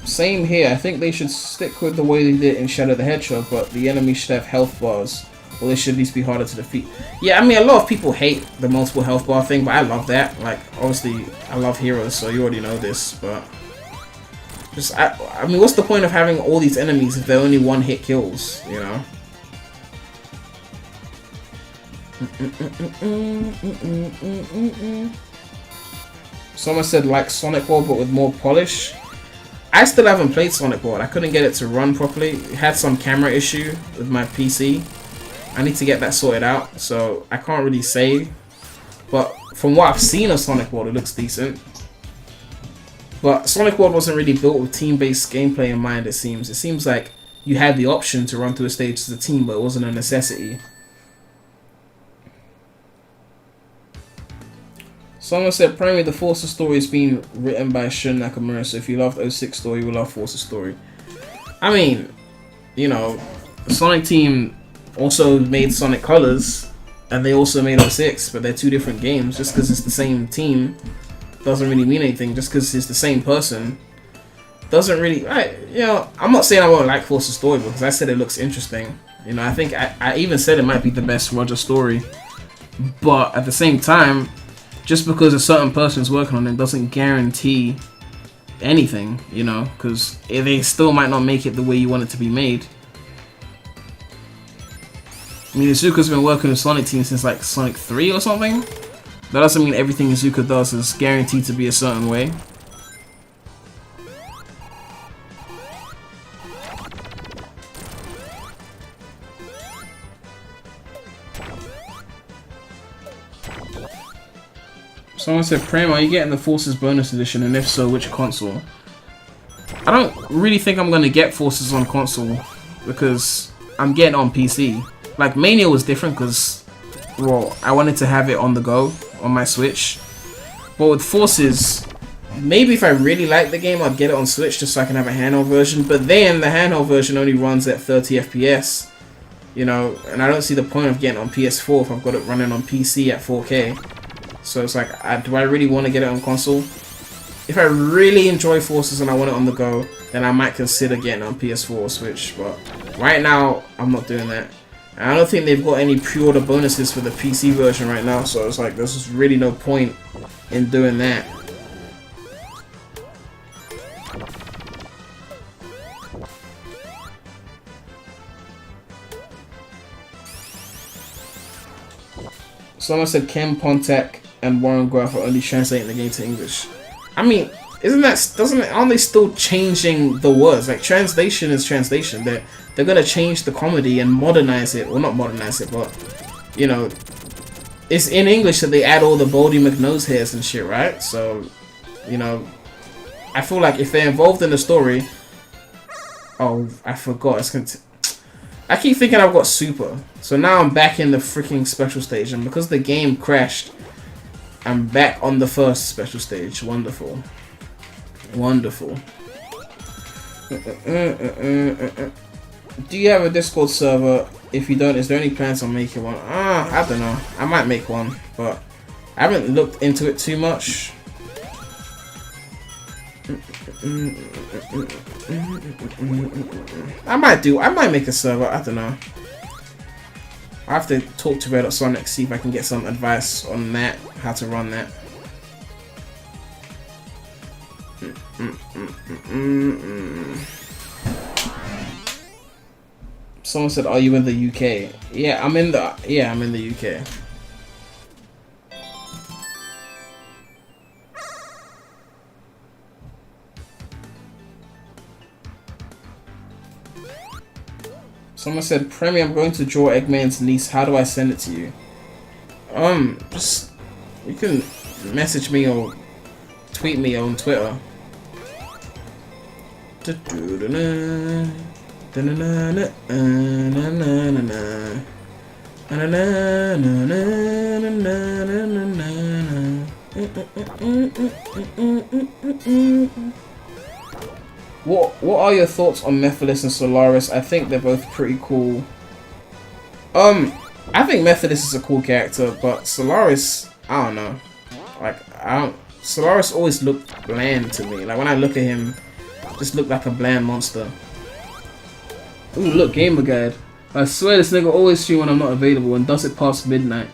Speaker 1: Same here. I think they should stick with the way they did in Shadow the Hedgehog, but the enemy should have health bars, or they should at least be harder to defeat. Yeah, I mean, a lot of people hate the multiple health bar thing, but I love that. Like, obviously, I love heroes, so you already know this, but just, I mean, what's the point of having all these enemies if they're only one-hit kills, you know? Someone said like Sonic World, but with more polish. I still haven't played Sonic World. I couldn't get it to run properly. It had some camera issue with my PC. I need to get that sorted out, so I can't really say. But from what I've seen of Sonic World, it looks decent. But Sonic World wasn't really built with team-based gameplay in mind, it seems. It seems like you had the option to run through a stage as a team, but it wasn't a necessity. Someone said, Premy, the Forces story is being written by Shun Nakamura, so if you loved 06 story, you will love Forces story. I mean, you know, the Sonic team also made Sonic Colors, and they also made 06, but they're two different games. Just because it's the same team doesn't really mean anything. Just because it's the same person doesn't really... you know, I'm not saying I won't like Forces story, because I said it looks interesting. You know, I think I even said it might be the best Roger story. But at the same time, just because a certain person's working on it doesn't guarantee anything, you know, because they still might not make it the way you want it to be made. I mean, Izuka's been working with Sonic Team since like Sonic 3 or something. That doesn't mean everything Izuka does is guaranteed to be a certain way. Someone said, Prem, are you getting the Forces bonus edition, and if so, which console? I don't really think I'm going to get Forces on console, because I'm getting it on PC. Like, Mania was different because, well, I wanted to have it on the go on my Switch. But with Forces, maybe if I really like the game, I'd get it on Switch just so I can have a handheld version. But then, the handheld version only runs at 30 FPS. You know, and I don't see the point of getting it on PS4 if I've got it running on PC at 4K. So it's like, do I really want to get it on console? If I really enjoy Forces and I want it on the go, then I might consider getting it on PS4 or Switch. But right now, I'm not doing that. And I don't think they've got any pre-order bonuses for the PC version right now. So it's like, there's just really no point in doing that. Someone said Ken Pontac and Warren Graf are only translating the game to English. I mean, aren't they still changing the words? Like, translation is translation. They're gonna change the comedy and modernize it. Well, not modernize it, but, you know, it's in English that they add all the Baldy McNose hairs and shit, right? So, you know, I feel like if they're involved in the story... Oh, I forgot. I keep thinking I've got Super. So now I'm back in the freaking special stage, and because the game crashed, I'm back on the first special stage. Wonderful. Wonderful. Do you have a Discord server? If you don't, is there any plans on making one? I don't know. I might make one, but I haven't looked into it too much. I might make a server. I don't know. I have to talk to Red.Sonic, see if I can get some advice on that, how to run that. Someone said, "Are you in the UK?" Yeah, I'm in the UK. Someone said, Premy, I'm going to draw Eggman's niece. How do I send it to you? Just you can message me or tweet me on Twitter. What are your thoughts on Methodist and Solaris? I think they're both pretty cool. I think Methodist is a cool character, but Solaris, I don't know. Like, Solaris always looked bland to me. Like, when I look at him, just looked like a bland monster. Ooh, look, Gamer Guide. I swear this nigga always stream when I'm not available and does it past midnight.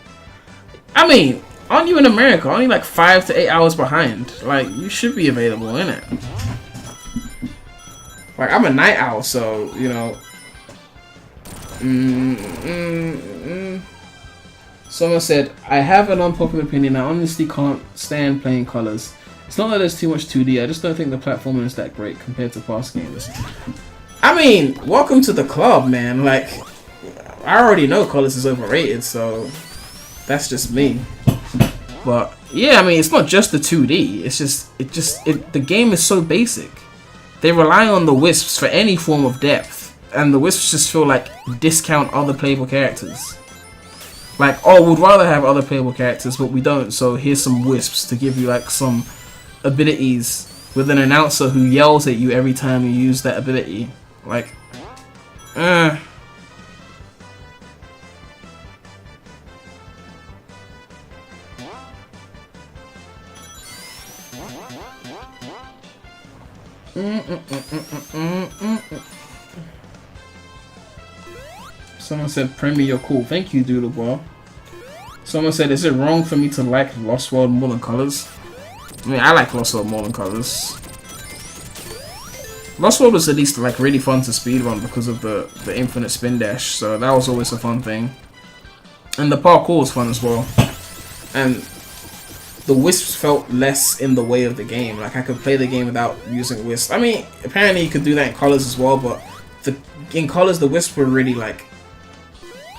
Speaker 1: I mean, aren't you in America? Aren't you like 5 to 8 hours behind? Like, you should be available, innit? Like, I'm a night owl, so, you know. Someone said, I have an unpopular opinion. I honestly can't stand playing colors. It's not that there's too much 2D. I just don't think the platforming is that great compared to past games. I mean, welcome to the club, man. Like, I already know colors is overrated, so that's just me. But yeah, I mean, it's not just the 2D. It's just the game is so basic. They rely on the wisps for any form of depth, and the wisps just feel like discount other playable characters. Like, oh, we'd rather have other playable characters, but we don't, so here's some wisps to give you like some abilities with an announcer who yells at you every time you use that ability. Like, Someone said, Premy, you're cool. Thank you, Doodleball. Someone said, is it wrong for me to like Lost World more than Colors? I mean, I like Lost World more than Colors. Lost World was at least like really fun to speedrun because of the infinite spin dash, so that was always a fun thing. And the parkour was fun as well. And the wisps felt less in the way of the game. Like, I could play the game without using wisps. I mean, apparently you could do that in Colors as well, but in Colors the wisps were really like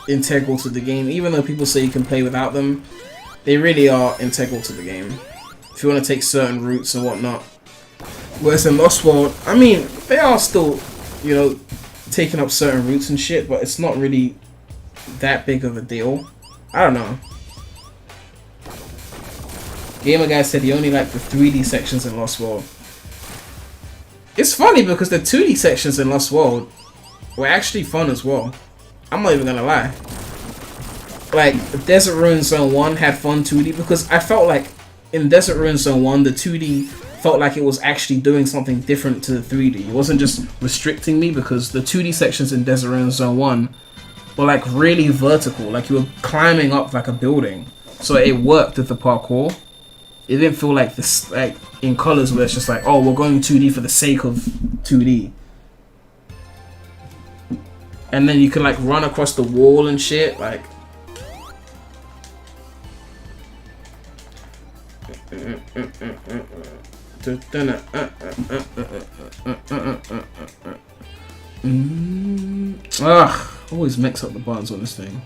Speaker 1: integral to the game. Even though people say you can play without them, they really are integral to the game if you want to take certain routes and whatnot. Whereas in Lost World, I mean, they are still, you know, taking up certain routes and shit, but it's not really that big of a deal. I don't know. Gamer Guy said he only liked the 3D sections in Lost World. It's funny because the 2D sections in Lost World were actually fun as well. I'm not even gonna lie. Like, Desert Ruin Zone 1 had fun 2D because I felt like in Desert Ruin Zone 1, the 2D felt like it was actually doing something different to the 3D. It wasn't just restricting me because the 2D sections in Desert Ruin Zone 1 were like really vertical, like you were climbing up like a building. So it worked with the parkour. It didn't feel like this, like in Colors where it's just like, oh, we're going 2D for the sake of 2D. And then you can like run across the wall and shit, like. Ugh, always mix up the buttons on this thing.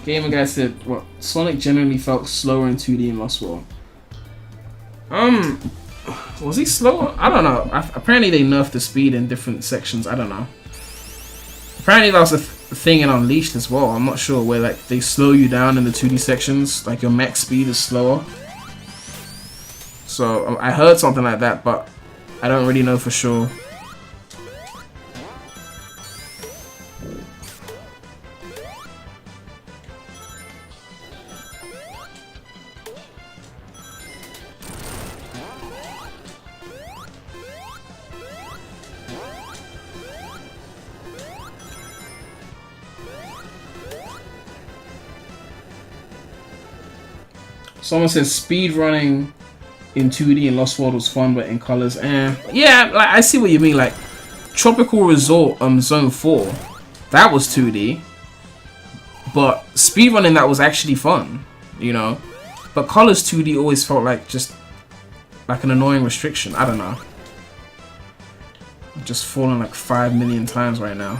Speaker 1: Gamer Guy said, what? Sonic generally felt slower in 2D in Lost World. Was he slower? I don't know. Apparently they nerfed the speed in different sections. I don't know. Apparently that was a thing in Unleashed as well. I'm not sure, where like they slow you down in the 2D sections. Like your max speed is slower. So I heard something like that, but I don't really know for sure. Someone says speedrunning in 2D in Lost World was fun, but in Colors, yeah, like I see what you mean. Like Tropical Resort, Zone 4, that was 2D. But speedrunning that was actually fun, you know. But Colors 2D always felt like just like an annoying restriction. I don't know. I'm just falling like 5 million times right now.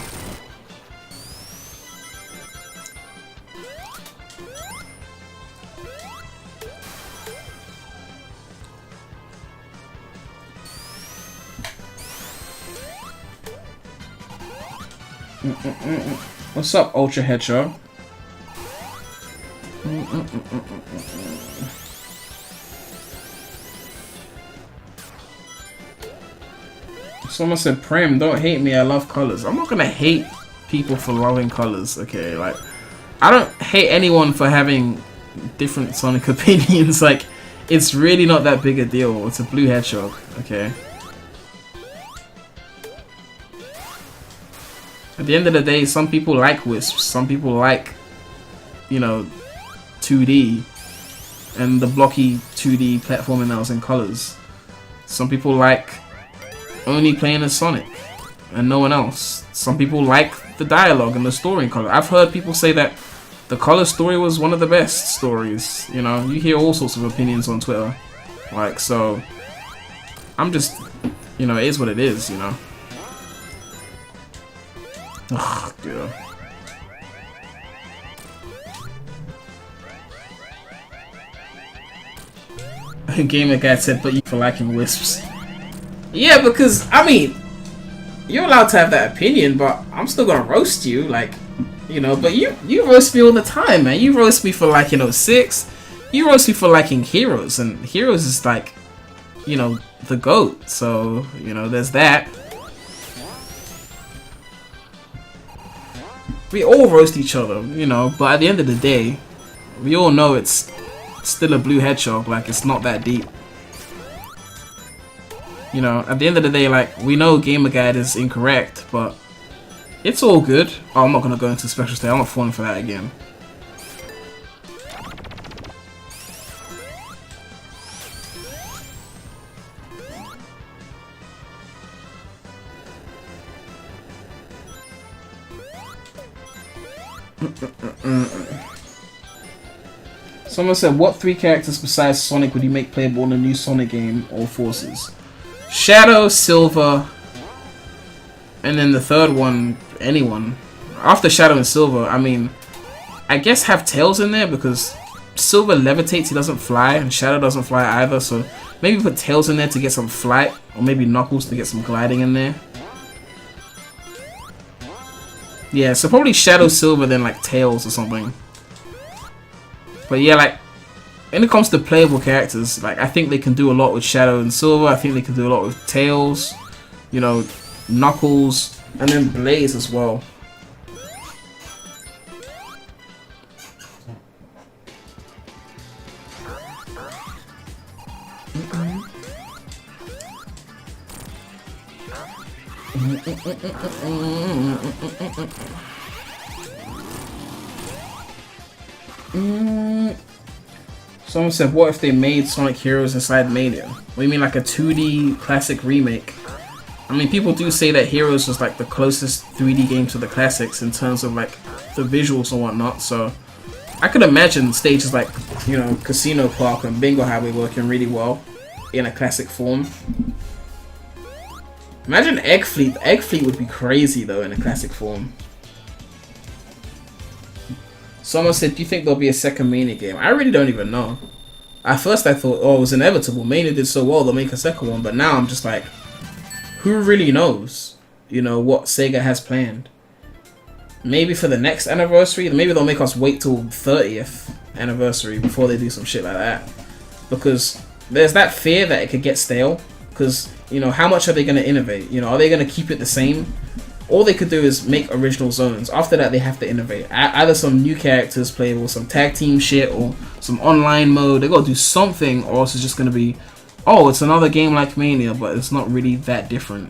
Speaker 1: What's up, Ultra Hedgehog? Someone said, Prem, don't hate me, I love colors. I'm not gonna hate people for loving colors, okay? Like, I don't hate anyone for having different Sonic opinions. Like, it's really not that big a deal. It's a blue hedgehog, okay? At the end of the day, some people like Wisps, some people like, you know, 2D and the blocky 2D platforming that was in colors. Some people like only playing as Sonic and no one else. Some people like the dialogue and the story in color. I've heard people say that the color story was one of the best stories. You know, you hear all sorts of opinions on Twitter. Like, so I'm just, you know, it is what it is, you know. Ugh, dude. Gamer Guy said, but you for liking Wisps. Yeah, because, I mean, you're allowed to have that opinion, but I'm still gonna roast you, like, you know, but you roast me all the time, man. You roast me for liking 06, you roast me for liking Heroes, and Heroes is like, you know, the GOAT, so, you know, there's that. We all roast each other, you know, but at the end of the day, we all know it's still a blue hedgehog, like, it's not that deep. You know, at the end of the day, like, we know Gamer Guide is incorrect, but it's all good. Oh, I'm not gonna go into special state, I'm not falling for that again. Someone said, what 3 characters besides Sonic would you make playable in a new Sonic game, All Forces? Shadow, Silver, and then the third one, anyone. After Shadow and Silver, I mean, I guess have Tails in there because Silver levitates, he doesn't fly, and Shadow doesn't fly either, so maybe put Tails in there to get some flight, or maybe Knuckles to get some gliding in there. Yeah, so probably Shadow, Silver, then like Tails or something. But yeah, like, when it comes to playable characters, like, I think they can do a lot with Shadow and Silver. I think they can do a lot with Tails, you know, Knuckles, and then Blaze as well. Someone said, what if they made Sonic Heroes inside Mania? What do you mean, like a 2D classic remake? I mean, people do say that Heroes was like the closest 3D game to the classics in terms of like the visuals and whatnot, so I could imagine stages like, you know, Casino Park and Bingo Highway working really well in a classic form. Imagine Egg Fleet. Egg Fleet would be crazy though in a classic form. Someone said, do you think there'll be a second Mania game? I really don't even know. At first I thought, oh, it was inevitable. Mania did so well, they'll make a second one. But now I'm just like, who really knows, you know, what Sega has planned? Maybe for the next anniversary? Maybe they'll make us wait till 30th anniversary before they do some shit like that. Because there's that fear that it could get stale. Because, you know, how much are they going to innovate? You know, are they going to keep it the same? All they could do is make original zones. After that, they have to innovate. Either some new characters playable, some tag team shit, or some online mode. They gotta do something, or else it's just gonna be, oh, it's another game like Mania, but it's not really that different.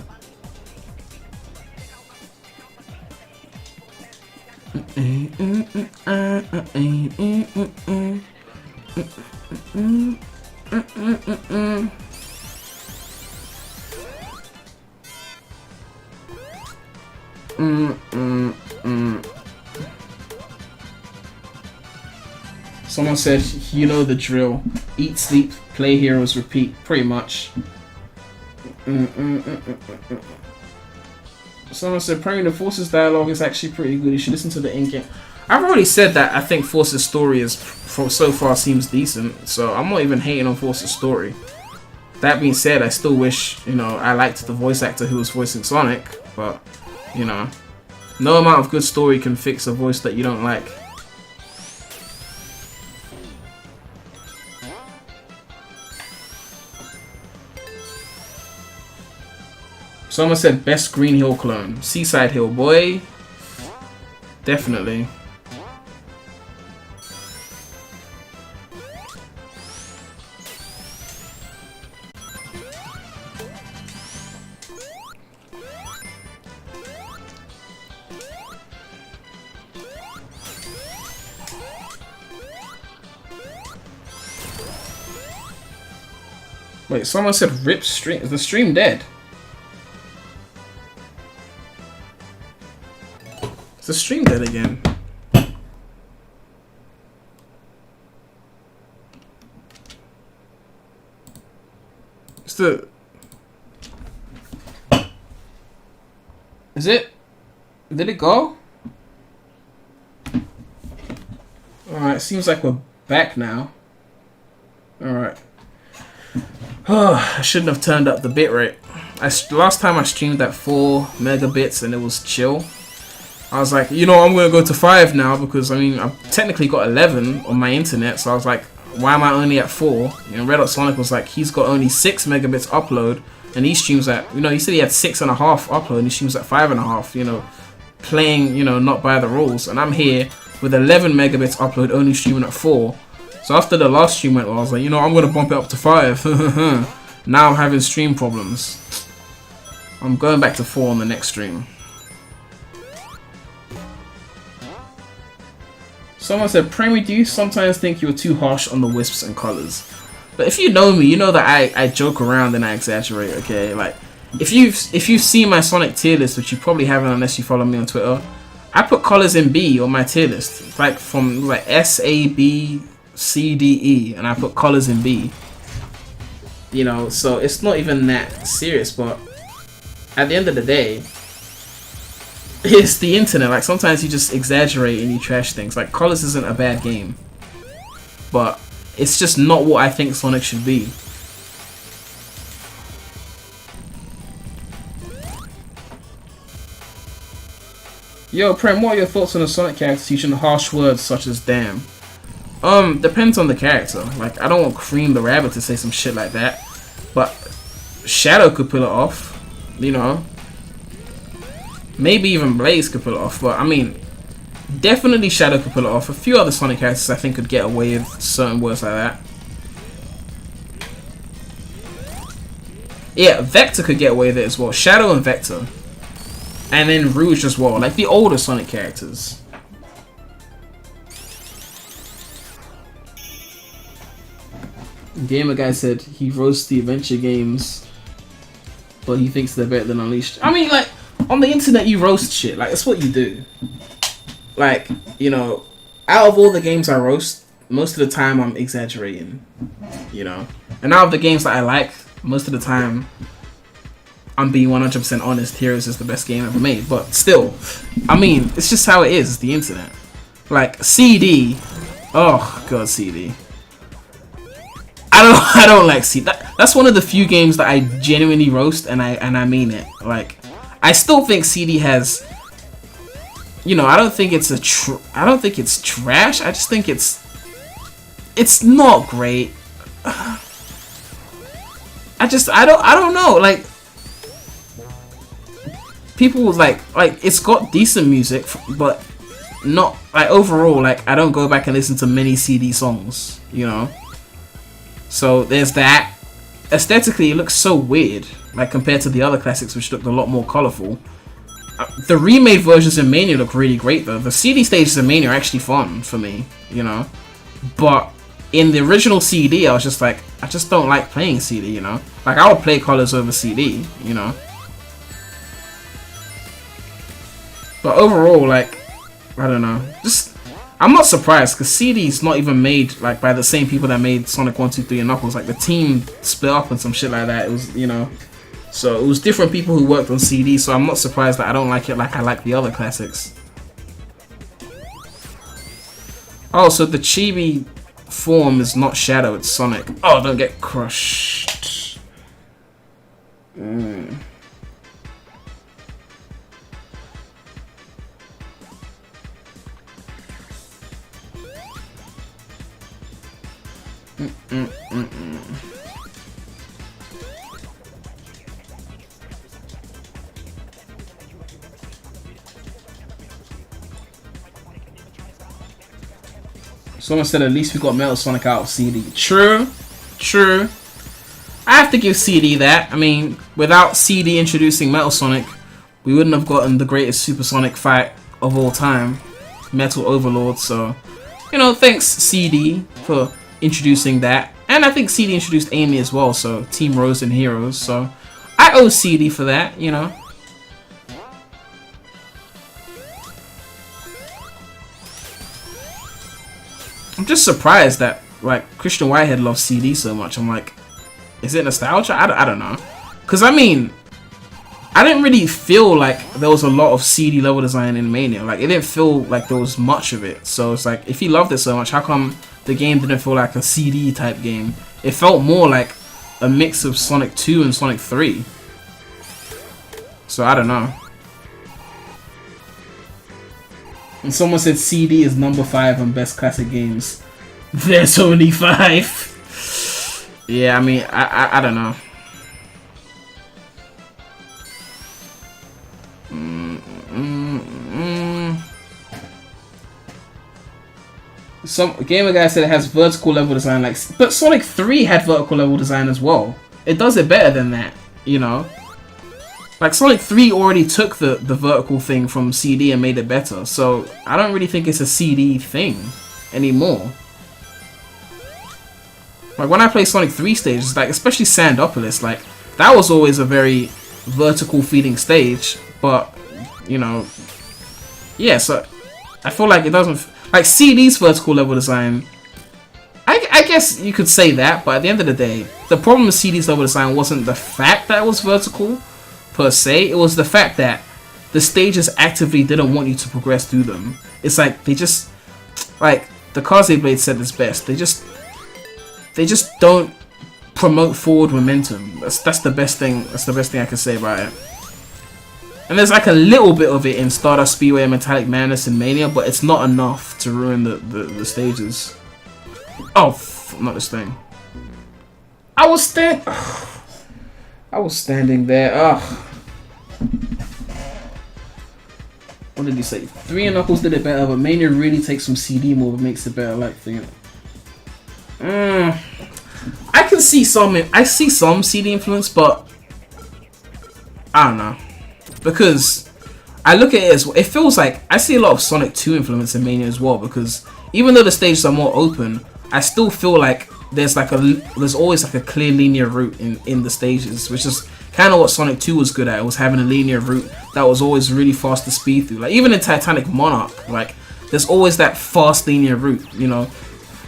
Speaker 1: Someone said, you know the drill. Eat, sleep, play heroes, repeat. Pretty much. Someone said, Premy, the Forces dialogue is actually pretty good. You should listen to the in-game. I've already said that I think Forces story is, so far, seems decent. So I'm not even hating on Forces story. That being said, I still wish, you know, I liked the voice actor who was voicing Sonic. But, you know, no amount of good story can fix a voice that you don't like. Someone said best Green Hill clone. Seaside Hill, boy. Definitely. Wait, someone said rip stream. Is the stream dead? Is the stream dead again? Is the... Is it? Did it go? Alright, seems like we're back now. Alright. I shouldn't have turned up the bitrate. Last time I streamed at 4 megabits and it was chill. I was like, you know, I'm going to go to 5 now because, I mean, I've technically got 11 on my internet. So I was like, why am I only at 4? You know, Red Hot Sonic was like, he's got only 6 megabits upload. And he streams at, you know, he said he had 6.5 upload and he streams at 5.5, you know, playing, you know, not by the rules. And I'm here with 11 megabits upload, only streaming at 4. So after the last stream went well, I was like, you know, I'm going to bump it up to 5. Now I'm having stream problems. I'm going back to 4 on the next stream. Someone said, Premy, do you sometimes think you're too harsh on the wisps and colors? But if you know me, you know that I joke around and I exaggerate, okay? Like, if you've seen my Sonic tier list, which you probably haven't unless you follow me on Twitter, I put colors in B on my tier list. Like, from like S, A, B, C, D, E, and I put colors in B. You know, so it's not even that serious, but at the end of the day, it's the internet. Like, sometimes you just exaggerate and you trash things. Like, colors isn't a bad game, but it's just not what I think Sonic should be. Yo, Prem, what are your thoughts on the Sonic characters using harsh words such as damn? Depends on the character. Like, I don't want Cream the Rabbit to say some shit like that, but Shadow could pull it off, you know. Maybe even Blaze could pull it off, but I mean, definitely Shadow could pull it off. A few other Sonic characters I think could get away with certain words like that. Yeah, Vector could get away with it as well. Shadow and Vector. And then Rouge as well. Like the older Sonic characters. Gamer Guy said he roasts the adventure games, but he thinks they're better than Unleashed. I mean, like, on the internet you roast shit. Like, that's what you do. Like, you know, out of all the games I roast, most of the time I'm exaggerating. You know? And out of the games that I like, most of the time I'm being 100% honest. Heroes is the best game ever made. But still, I mean, it's just how it is. It's the internet. Like, CD. Oh, God, CD. I don't like CD. That's one of the few games that I genuinely roast, and I mean it. Like, I still think CD has, you know, I don't think it's I don't think it's trash. I just think it's not great. I don't know. Like, people like it's got decent music, but not like overall. Like, I don't go back and listen to many CD songs, you know. So there's that. Aesthetically, it looks so weird, like compared to the other classics, which looked a lot more colorful. The remade versions in Mania look really great though. The CD stages in Mania are actually fun for me, you know. But in the original CD, I was just like, I just don't like playing CD, you know. Like, I would play colors over CD, you know. But overall, like, I don't know. Just I'm not surprised because CD's not even made like by the same people that made Sonic 1, 2, 3, and Knuckles. Like the team split up and some shit like that. It was, you know, so it was different people who worked on CD. So I'm not surprised that I don't like it like I like the other classics. Oh, so the chibi form is not Shadow, it's Sonic. Oh, don't get crushed. Someone said at least we got Metal Sonic out of CD. True, true. I have to give CD that. I mean, without CD introducing Metal Sonic, we wouldn't have gotten the greatest supersonic fight of all time, Metal Overlord. So, you know, thanks CD for introducing that. And I think CD introduced Amy as well, so Team Rose and Heroes. So, I owe CD for that, you know. I'm just surprised that like Christian Whitehead loves CD so much. I'm like, is it nostalgia? I don't know. Because I mean, I didn't really feel like there was a lot of CD level design in Mania. Like it didn't feel like there was much of it. So it's like, if he loved it so much, how come the game didn't feel like a CD type game? It felt more like a mix of Sonic 2 and Sonic 3. So I don't know. And someone said CD is number 5 on best classic games. There's only 5. Yeah, I mean, I don't know. Some gamer guy said it has vertical level design, like, but Sonic 3 had vertical level design as well. It does it better than that, you know. Like Sonic 3 already took the vertical thing from CD and made it better, so I don't really think it's a CD thing anymore. Like when I play Sonic 3 stages, like especially Sandopolis, like that was always a very vertical feeding stage, but you know, yeah. So I feel like it doesn't like CD's vertical level design. I guess you could say that, but at the end of the day, the problem with CD's level design wasn't the fact that it was vertical per se, it was the fact that the stages actively didn't want you to progress through them. It's like they just, like the Kaze Blade said this best, they just don't promote forward momentum. That's the best thing. That's the best thing I can say about it. And there's like a little bit of it in Stardust Speedway and Metallic Madness and Mania, but it's not enough to ruin the stages. Oh, not this thing. I was standing there. Ugh. What did he say? 3 and Knuckles did it better, but Mania really takes some CD move and makes it better. Like thing. I can see some. I see some CD influence, but I don't know, because I look at it as it feels like I see a lot of Sonic 2 influence in Mania as well. Because even though the stages are more open, I still feel like there's always like a clear linear route in the stages, which is kind of what Sonic 2 was good at. It was having a linear route that was always really fast to speed through. Like even in Titanic Monarch, like there's always that fast linear route, you know.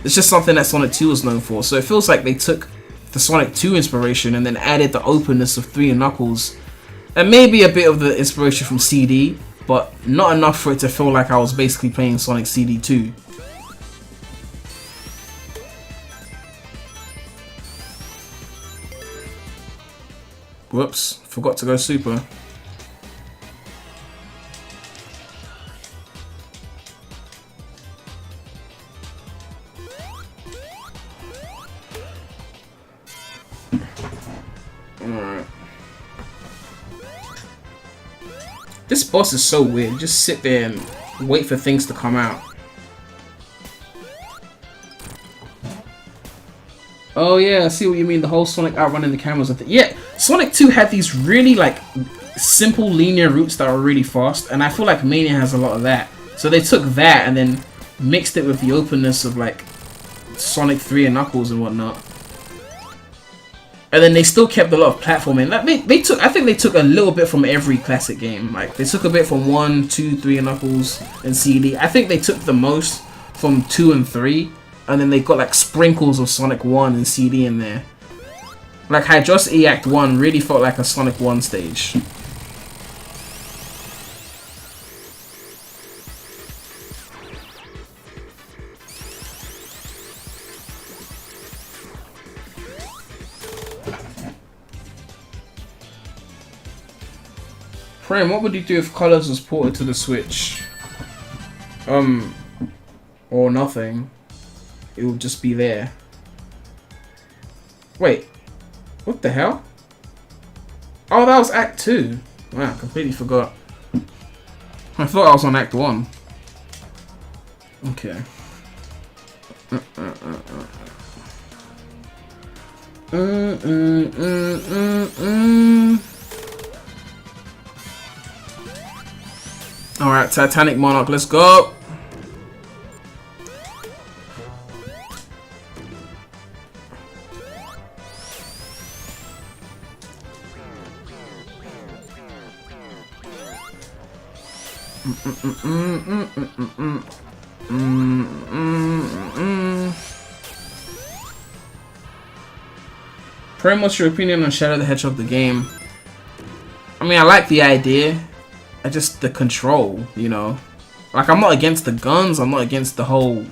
Speaker 1: It's just something that Sonic 2 was known for. So it feels like they took the Sonic 2 inspiration and then added the openness of 3 and Knuckles, and maybe a bit of the inspiration from CD, but not enough for it to feel like I was basically playing Sonic CD 2. Whoops, forgot to go super. Alright. This boss is so weird. Just sit there and wait for things to come out. Oh yeah, I see what you mean. The whole Sonic outrunning the cameras. Yeah, Sonic 2 had these really like simple linear routes that were really fast, and I feel like Mania has a lot of that. So they took that and then mixed it with the openness of like Sonic 3 and Knuckles and whatnot. And then they still kept a lot of platforming. Like I think they took a little bit from every classic game. Like they took a bit from 1, 2, 3 and Knuckles and CD. I think they took the most from 2 and 3, and then they got like sprinkles of Sonic 1 and CD in there. Like Hydrosity Act 1 really felt like a Sonic 1 stage. Prem, what would you do if Colors was ported to the Switch? Or nothing. It would just be there. Wait. What the hell? Oh, that was Act 2. Wow, completely forgot. I thought I was on Act 1. Okay. Alright, Titanic Monarch, let's go! Prem, what's your opinion on Shadow the Hedgehog the game? I mean, I like the idea. I just, the control, you know. Like, I'm not against the guns, I'm not against the whole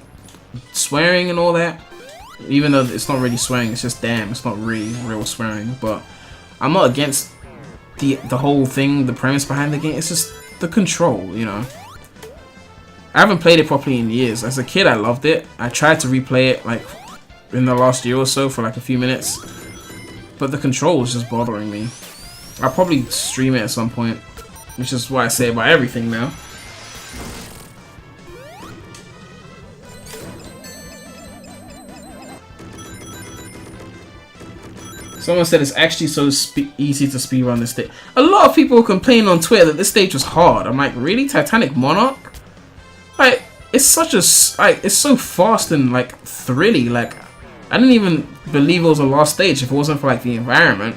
Speaker 1: swearing and all that. Even though it's not really swearing, it's just damn, it's not really real swearing. But I'm not against the whole thing, the premise behind the game. It's just the control, you know. I haven't played it properly in years. As a kid, I loved it. I tried to replay it, like, in the last year or so for, like, a few minutes. But the control was just bothering me. I'll probably stream it at some point. Which is what I say about everything now. Someone said it's actually so easy to speedrun this stage. A lot of people complain on Twitter that this stage was hard. I'm like, really? Titanic Monarch? Like, it's such a... Like, it's so fast and, like, thrilly. Like, I didn't even believe it was a lost stage if it wasn't for, like, the environment.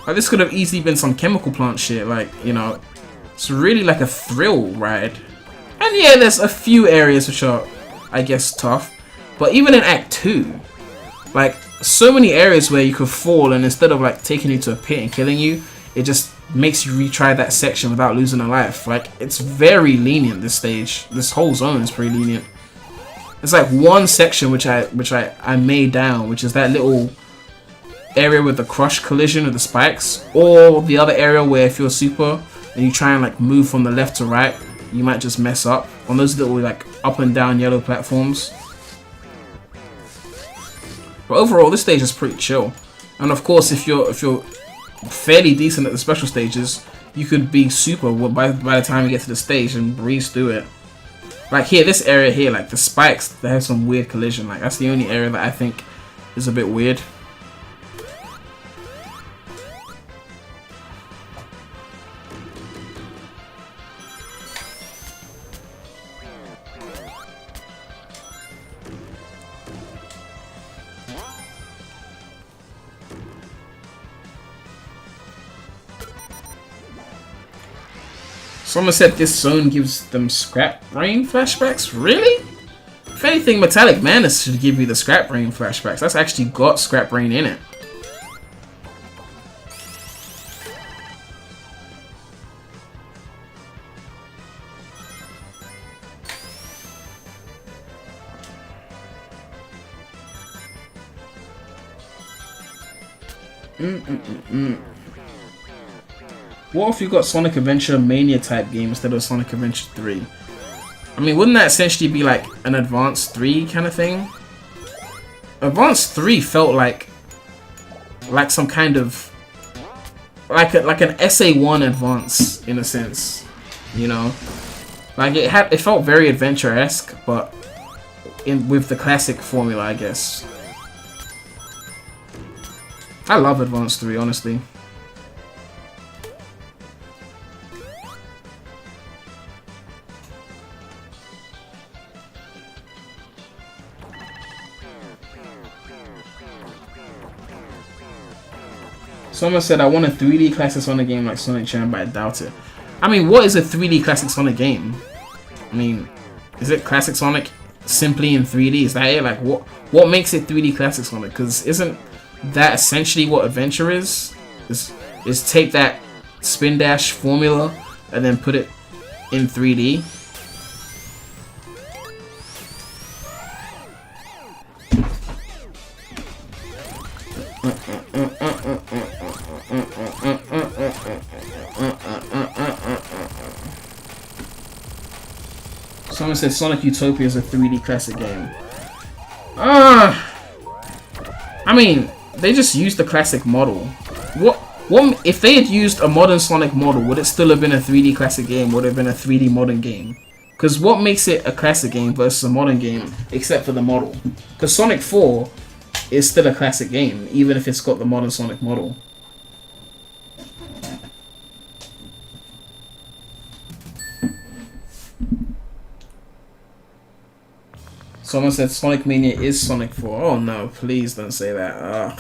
Speaker 1: Like, this could have easily been some chemical plant shit. Like, you know... It's really like a thrill ride. And yeah, there's a few areas which are, I guess, tough. But even in Act 2, like, so many areas where you could fall and instead of like taking you to a pit and killing you, it just makes you retry that section without losing a life. Like, it's very lenient, this stage. This whole zone is pretty lenient. It's like one section which I made down, which is that little area with the crush collision of the spikes, or the other area where if you're super and you try and like move from the left to right, you might just mess up on those little like up and down yellow platforms. But overall, this stage is pretty chill. And of course, if you're fairly decent at the special stages, you could be super by the time you get to the stage and breeze through it. Like here, this area here, like the spikes, they have some weird collision. Like that's the only area that I think is a bit weird. Someone said this zone gives them Scrap Brain flashbacks? Really? If anything, Metallic Madness should give you the Scrap Brain flashbacks. That's actually got Scrap Brain in it. What if you got Sonic Adventure Mania type game instead of Sonic Adventure 3? I mean, wouldn't that essentially be like an Advanced 3 kind of thing? Advanced 3 felt like some kind of like an SA1 Advance in a sense, you know? Like it felt very adventure-esque, but with the classic formula, I guess. I love Advanced 3, honestly. Someone said, I want a 3D classic Sonic game like Sonic Jam, but I doubt it. I mean, what is a 3D classic Sonic game? I mean, is it classic Sonic simply in 3D? Is that it? Like, what makes it 3D classic Sonic? Because isn't that essentially what adventure is? Is take that spin dash formula and then put it in 3D? Someone said Sonic Utopia is a 3D classic game. I mean, they just used the classic model. What if they had used a modern Sonic model? Would it still have been a 3D classic game? Would it have been a 3D modern game? Because what makes it a classic game versus a modern game, except for the model? Because Sonic 4 is still a classic game, even if it's got the modern Sonic model. Someone said Sonic Mania is Sonic 4. Oh no, please don't say that. Ugh.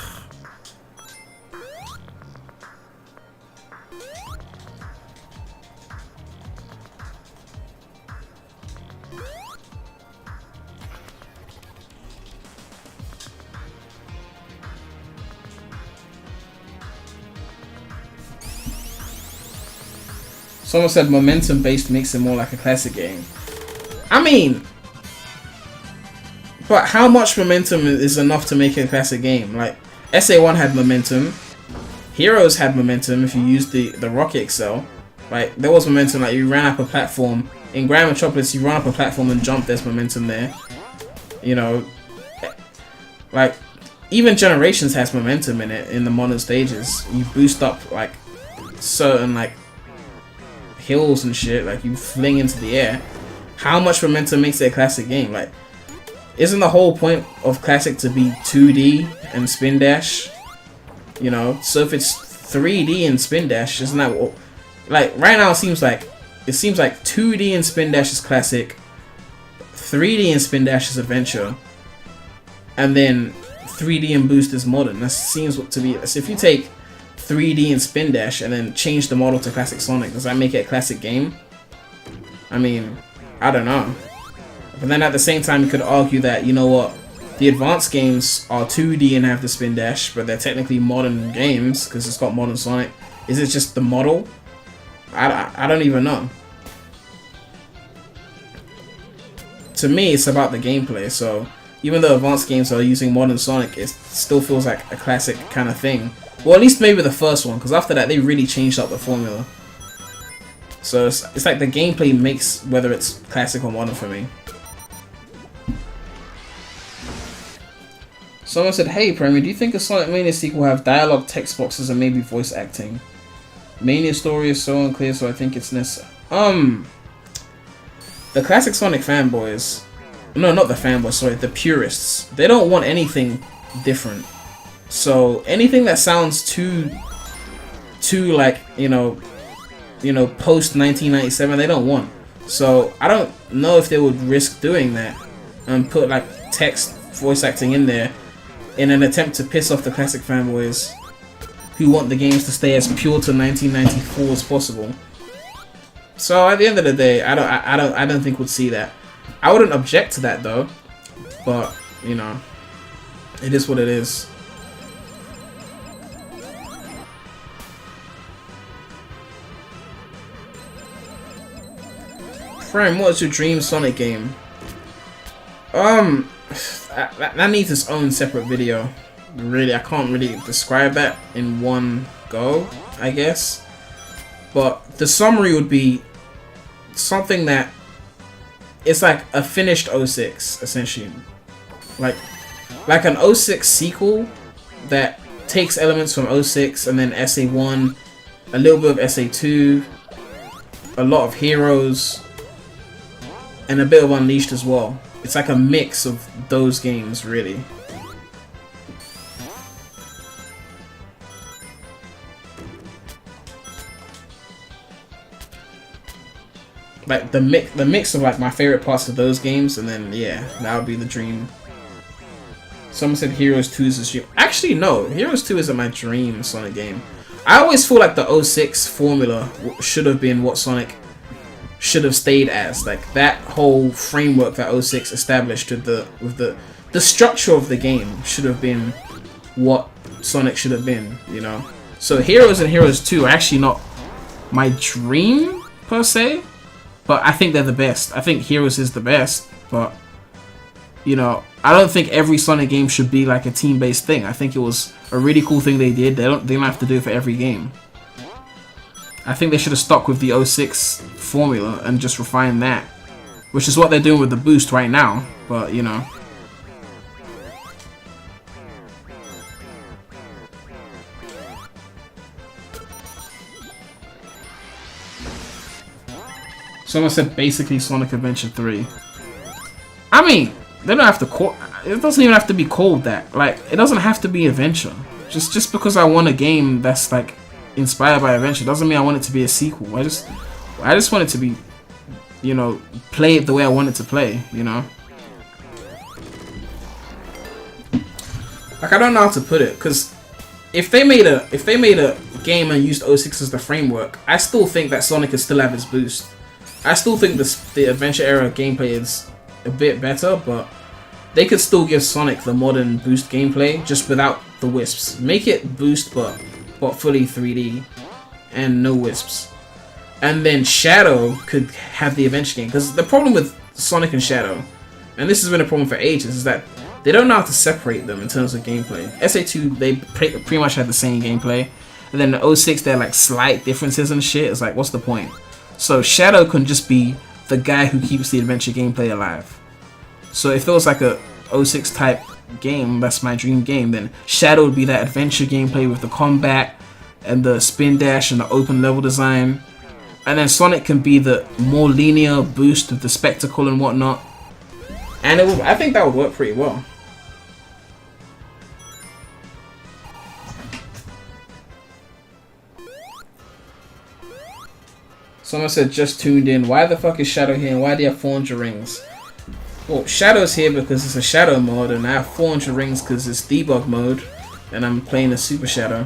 Speaker 1: Someone said momentum based makes it more like a classic game. I mean, but how much momentum is enough to make it a classic game? Like, SA1 had momentum. Heroes had momentum if you used the Rocket Excel. Like, there was momentum, like you ran up a platform. In Grand Metropolis, you run up a platform and jump, there's momentum there. You know, like, even Generations has momentum in it, in the modern stages. You boost up, like, certain, like, hills and shit, like you fling into the air. How much momentum makes it a classic game? Like, isn't the whole point of classic to be 2D and spin dash? You know, so if it's 3D and spin dash, isn't that what, like right now it seems like 2D and spin dash is classic, 3D and spin dash is adventure, and then 3D and boost is modern. That seems to be, so if you take 3D and spin dash and then change the model to classic Sonic, does that make it a classic game? I mean, I don't know. But then at the same time, you could argue that, you know what, the advanced games are 2D and have the spin dash, but they're technically modern games because it's got modern Sonic. Is it just the model? I don't even know. To me, it's about the gameplay. So even though advanced games are using modern Sonic, it still feels like a classic kind of thing. Well, at least maybe the first one, because after that they really changed up the formula. So it's like the gameplay makes whether it's classic or modern for me. Someone said, hey Premy, do you think a Sonic Mania sequel will have dialogue, text boxes, and maybe voice acting? Mania story is so unclear, so I think it's necessary. The classic Sonic fanboys, no, not the fanboys, sorry, the purists, they don't want anything different. So anything that sounds too like, you know, post 1997, they don't want. So I don't know if they would risk doing that and put like text voice acting in there in an attempt to piss off the classic fanboys who want the games to stay as pure to 1994 as possible. So at the end of the day, I don't think we'd see that. I wouldn't object to that though, but you know, it is what it is. Prem, what's your dream Sonic game? That needs its own separate video. Really, I can't really describe that in one go, I guess. But the summary would be something that it's like a finished 06, essentially. Like an 06 sequel that takes elements from 06 and then SA1, a little bit of SA2, a lot of Heroes, and a bit of Unleashed as well. It's like a mix of those games, really. Like the mix of like my favorite parts of those games, and then yeah, that would be the dream. Someone said Heroes 2 is a dream. Actually, no, Heroes 2 isn't my dream Sonic game. I always feel like the 06 formula should have been what Sonic should have stayed as. Like that whole framework that 06 established with the structure of the game should have been what Sonic should have been, you know. So Heroes and Heroes 2 are actually not my dream per se, but I think they're the best. I think Heroes is the best, but you know, I don't think every Sonic game should be like a team-based thing. I think it was a really cool thing they did. They don't have to do it for every game. I think they should have stuck with the 06 formula and just refined that, which is what they're doing with the boost right now. But you know, someone said basically Sonic Adventure 3. I mean, they don't have to call it. Doesn't even have to be called that. Like, it doesn't have to be adventure. Just because I want a game that's like inspired by adventure doesn't mean I want it to be a sequel. I just want it to be, you know, play it the way I want it to play, you know. Like, I don't know how to put it, because if they made a game and used 06 as the framework, I still think that Sonic could still have its boost. I still think the adventure era gameplay is a bit better, but they could still give Sonic the modern boost gameplay just without the wisps. Make it boost but fully 3D and no wisps. And then Shadow could have the adventure game, because the problem with Sonic and Shadow, and this has been a problem for ages, is that they don't know how to separate them in terms of gameplay. SA2, they pretty much had the same gameplay, and then the 06 there are like slight differences and shit. It's like, what's the point? So Shadow can just be the guy who keeps the adventure gameplay alive. So if it was like a 06 type game, that's my dream game, then Shadow would be that adventure gameplay with the combat and the spin dash and the open level design. And then Sonic can be the more linear boost with the spectacle and whatnot. And I think that would work pretty well. Someone said just tuned in. Why the fuck is Shadow here and why do you have 400 rings? Well, Shadow's here because it's a Shadow mod, and I have 400 rings because it's debug mode and I'm playing a Super Shadow.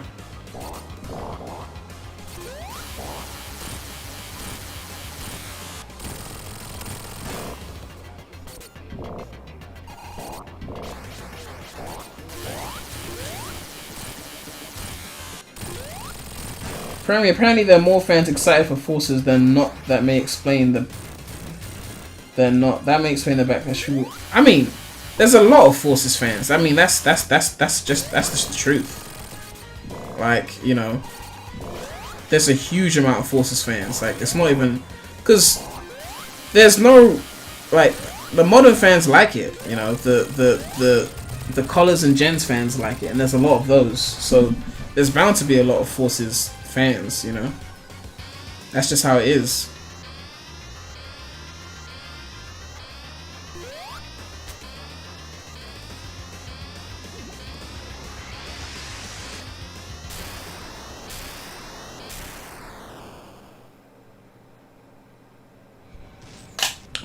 Speaker 1: Premy, apparently there are more fans excited for Forces than not. That may explain the backlash. I mean, there's a lot of Forces fans. I mean, that's just the truth. Like, you know, there's a huge amount of Forces fans. Like, it's not even because there's no, like, the modern fans like it. You know, the Colors and Gens fans like it, and there's a lot of those. So there's bound to be a lot of Forces fans, you know. That's just how it is.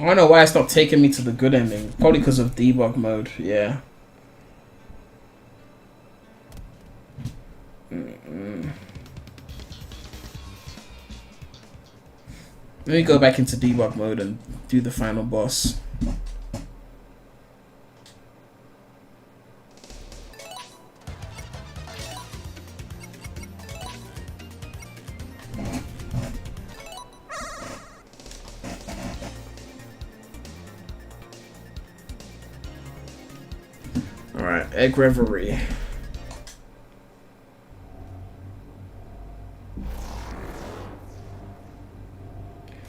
Speaker 1: I don't know why it's not taking me to the good ending. Probably because of debug mode, yeah. Let me go back into debug mode and do the final boss. Alright, Egg Reverie.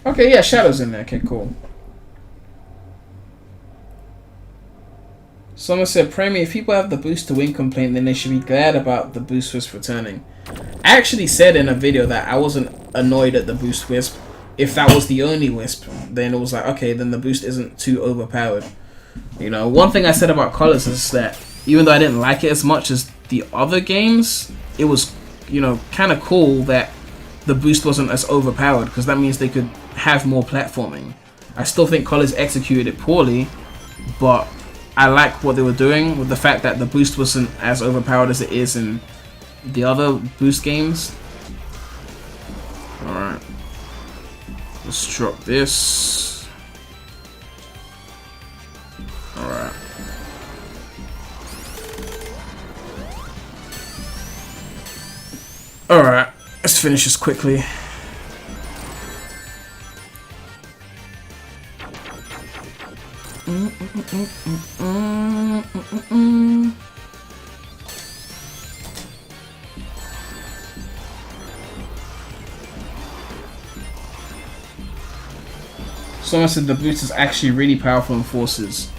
Speaker 1: Okay, yeah, Shadow's in there. Okay, cool. Someone said, Premy, if people have the boost to win complaint, then they should be glad about the boost wisp returning. I actually said in a video that I wasn't annoyed at the boost wisp. If that was the only wisp, then it was like, okay, then the boost isn't too overpowered. You know, one thing I said about Colors is that even though I didn't like it as much as the other games, it was, you know, kind of cool that the boost wasn't as overpowered, because that means they could have more platforming. I still think Colors executed it poorly, but I like what they were doing with the fact that the boost wasn't as overpowered as it is in the other boost games. Alright. Let's drop this. Alright. Alright, let's finish this quickly. Someone said the boost is actually really powerful in forces.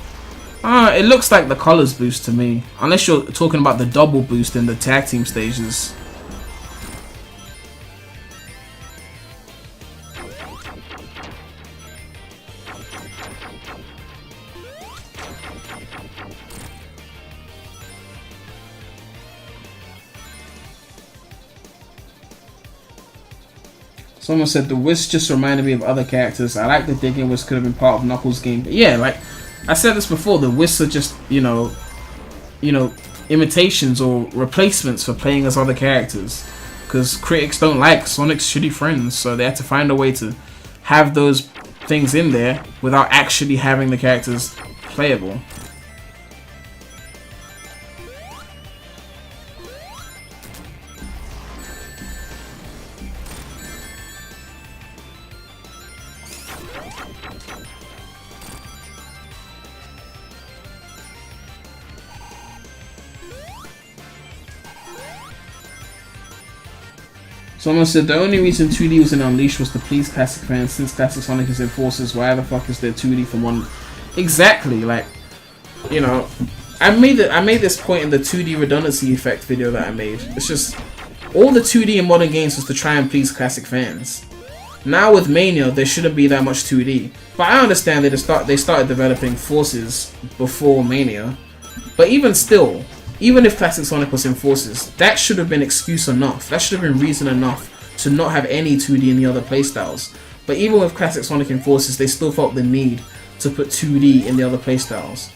Speaker 1: It looks like the colors boost to me. Unless you're talking about the double boost in the tag team stages. Someone said the Whisk just reminded me of other characters. I like the digging, which could have been part of Knuckles' game. But yeah, like I said this before, the Whisks are just you know, imitations or replacements for playing as other characters. Because critics don't like Sonic's shitty friends, so they had to find a way to have those things in there without actually having the characters playable. Someone said the only reason 2D was in Unleashed was to please classic fans. Since classic Sonic is in Forces, why the fuck is there 2D from one? Exactly, like, you know, I made this point in the 2D redundancy effect video that I made. It's just all the 2D in modern games was to try and please classic fans. Now with Mania, there shouldn't be that much 2D. But I understand that they started developing Forces before Mania. But even still, even if Classic Sonic was in Forces, that should have been excuse enough. That should have been reason enough to not have any 2D in the other playstyles. But even with Classic Sonic in Forces, they still felt the need to put 2D in the other playstyles.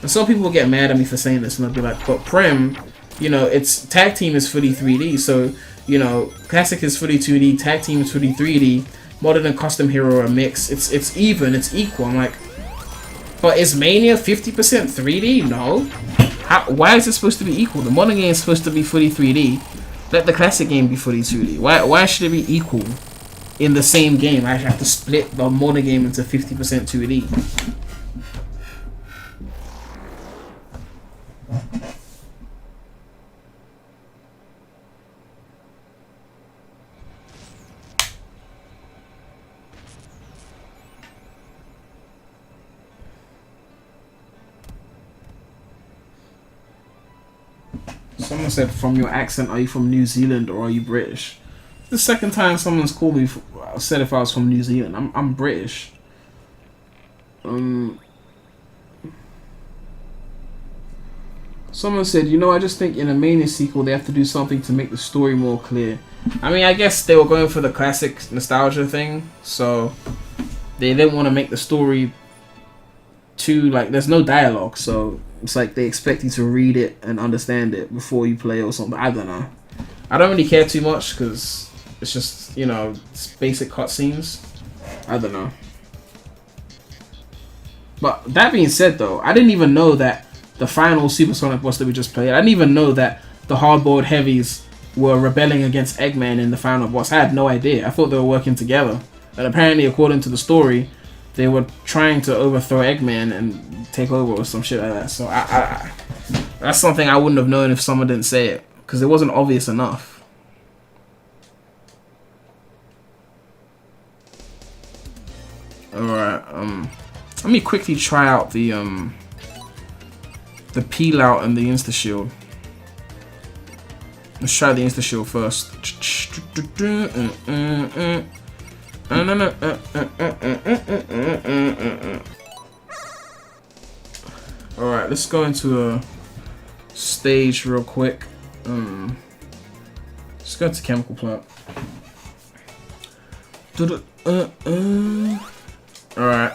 Speaker 1: And some people will get mad at me for saying this, and they'll be like, but Prem, you know, it's Tag Team is fully 3D, so, you know, Classic is fully 2D, Tag Team is fully 3D, Modern and Custom Hero are a mix. It's even, it's equal. I'm like, but is Mania 50% 3D? No. Why is it supposed to be equal? The modern game is supposed to be fully 3D. Let the classic game be fully 2D. Why should it be equal in the same game? I have to split the modern game into 50% 2D. Someone said, from your accent, are you from New Zealand or are you British? The second time someone's called me, said if I was from New Zealand. I'm British. Someone said, you know, I just think in a Mania sequel they have to do something to make the story more clear. I mean, I guess they were going for the classic nostalgia thing, so they didn't want to make the story too, like, there's no dialogue, so it's like they expect you to read it and understand it before you play or something. I don't know. I don't really care too much because it's just, you know, it's basic cutscenes. I don't know. But that being said, though, I didn't even know that the final Super Sonic boss that we just played, I didn't even know that the hardboard heavies were rebelling against Eggman in the final boss. I had no idea. I thought they were working together. And apparently, according to the story, they were trying to overthrow Eggman and take over or some shit like that. So that's something I wouldn't have known if someone didn't say it, because it wasn't obvious enough. Alright, let me quickly try out the peel out and the Insta-Shield. Let's try the Insta-Shield first. Alright, let's go into a stage real quick. Let's go to Chemical Plant. Alright,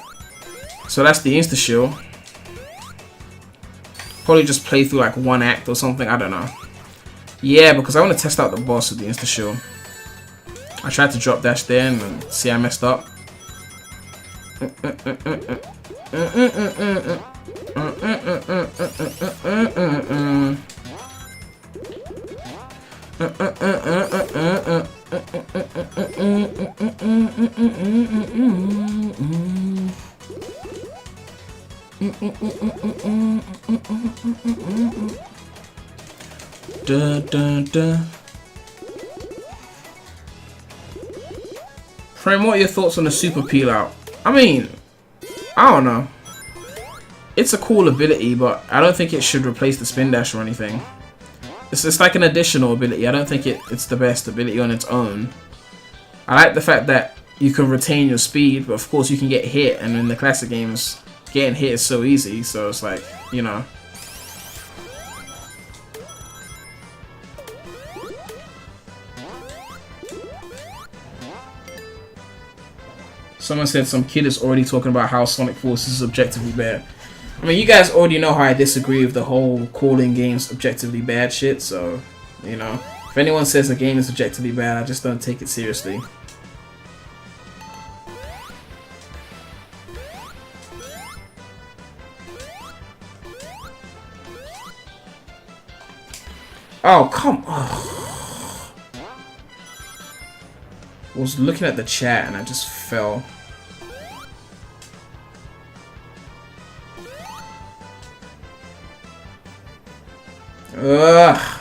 Speaker 1: so that's the Insta-Shield. Probably just play through like one act or something, I don't know. Yeah, because I want to test out the boss with the Insta-Shield. I tried to drop dash there and see I messed up. Prem, what are your thoughts on the super peel out? I mean, I don't know. It's a cool ability, but I don't think it should replace the spin dash or anything. It's like an additional ability. I don't think it's the best ability on its own. I like the fact that you can retain your speed, but of course you can get hit, and in the classic games, getting hit is so easy, so it's like, you know. Someone said some kid is already talking about how Sonic Forces is objectively bad. I mean, you guys already know how I disagree with the whole calling games objectively bad shit, so, you know. If anyone says a game is objectively bad, I just don't take it seriously. Oh, come on. I was looking at the chat and I just fell. Ugh.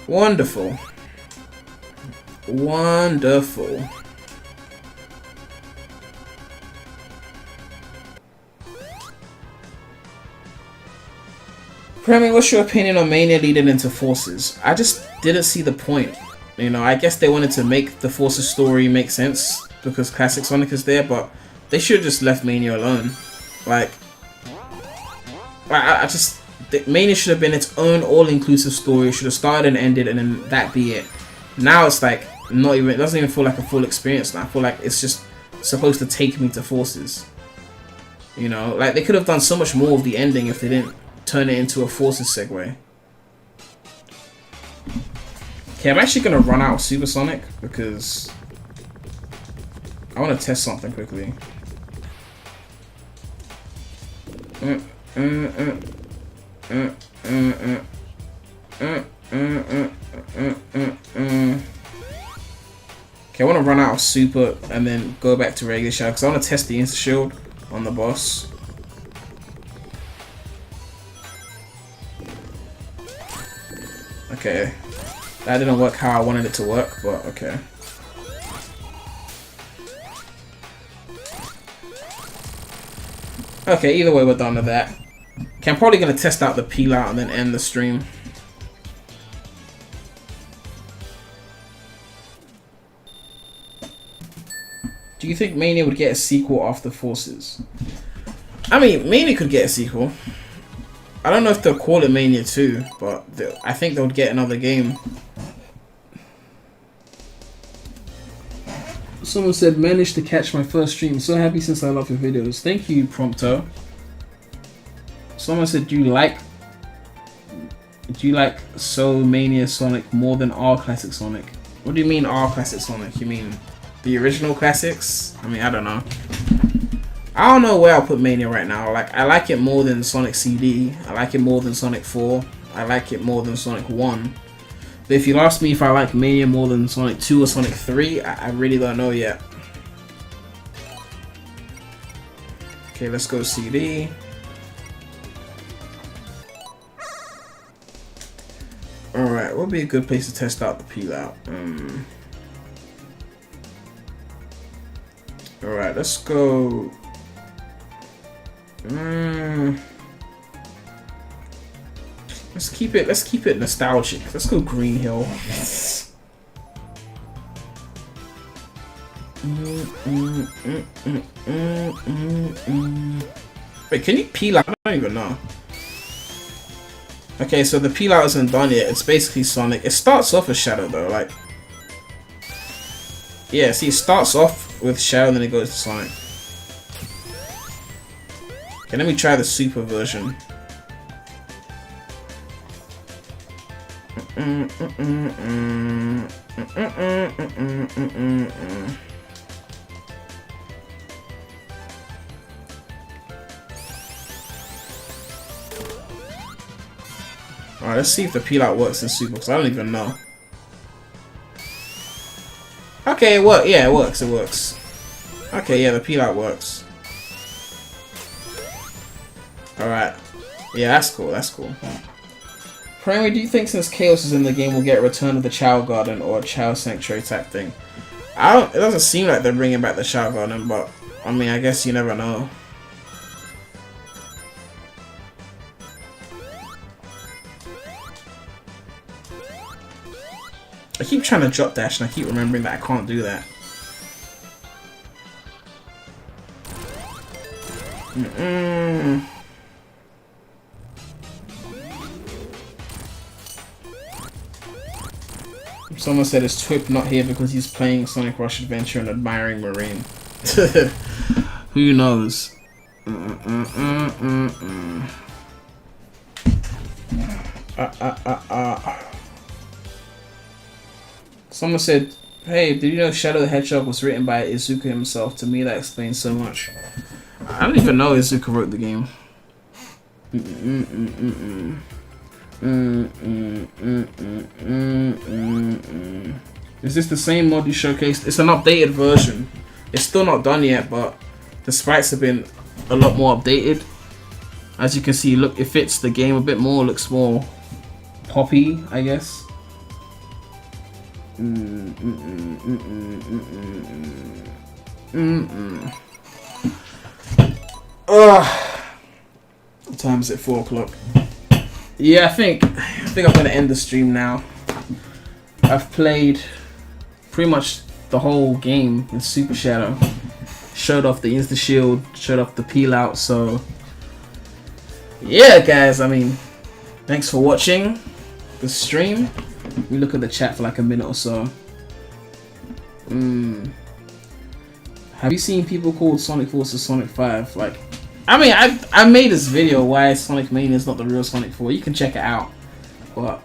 Speaker 1: Wonderful. Wonderful. Premy, what's your opinion on Mania leading into Forces? I just didn't see the point. You know, I guess they wanted to make the Forces story make sense because Classic Sonic is there, but they should have just left Mania alone. Like, Mania should have been its own all-inclusive story. It should have started and ended, and then that be it. Now it's like not even. It doesn't even feel like a full experience now. I feel like it's just supposed to take me to Forces. You know, like they could have done so much more of the ending if they didn't turn it into a Forces segue. Okay, I'm actually gonna run out of Supersonic because I want to test something quickly. Okay, I want to run out of Super and then go back to regular Shadow because I want to test the Insta-Shield on the boss. Okay, that didn't work how I wanted it to work, but okay. Okay, either way we're done with that. Okay, I'm probably going to test out the peel out and then end the stream. Do you think Mania would get a sequel after Forces? I mean, Mania could get a sequel. I don't know if they'll call it Mania 2, but I think they'll get another game. Someone said, managed to catch my first stream. So happy since I love your videos. Thank you, Prompto. Someone said, do you like So Mania Sonic more than our classic Sonic? What do you mean our classic Sonic? You mean the original classics? I mean, I don't know. I don't know where I'll put Mania right now. Like, I like it more than Sonic CD. I like it more than Sonic 4. I like it more than Sonic 1. But if you ask me if I like Mania more than Sonic 2 or Sonic 3, I really don't know yet. Okay, let's go CD. Alright, what would be a good place to test out the peel out? Alright, let's go. Let's keep it nostalgic. Let's go Green Hill. Wait, can you peel out? I don't even know. Okay, so the peel out isn't done yet. It's basically Sonic. It starts off as Shadow though, like. Yeah, see, it starts off with Shadow, then it goes to Sonic. Okay, let me try the Super version. Alright, let's see if the peel out works in Super, because I don't even know. Okay, it works. Yeah, it works. It works. Okay, yeah, the peel out works. Alright. Yeah, that's cool. That's cool. Premy, do you think since Chaos is in the game we'll get a return of the Chow Garden or a Chow Sanctuary type thing? It doesn't seem like they're bringing back the Chow Garden, but I mean, I guess you never know. I keep trying to drop dash and I keep remembering that I can't do that. Someone said it's Twip not here because he's playing Sonic Rush Adventure and admiring Marine. Who knows? Someone said, hey, did you know Shadow the Hedgehog was written by Izuka himself? To me that explains so much. I don't even know Izuka wrote the game. Is this the same mod you showcased? It's an updated version. It's still not done yet, but the sprites have been a lot more updated. As you can see, look, it fits the game a bit more, looks more poppy, I guess. What time is it? 4 o'clock. Yeah, I think I'm gonna end the stream now. I've played pretty much the whole game in Super Shadow. Showed off the Insta-Shield, showed off the peel out, so yeah guys, I mean, thanks for watching the stream. We look at the chat for like a minute or so. Have you seen people called Sonic Forces Sonic 5? Like, I mean, I made this video why Sonic Mania is not the real Sonic 4. You can check it out. But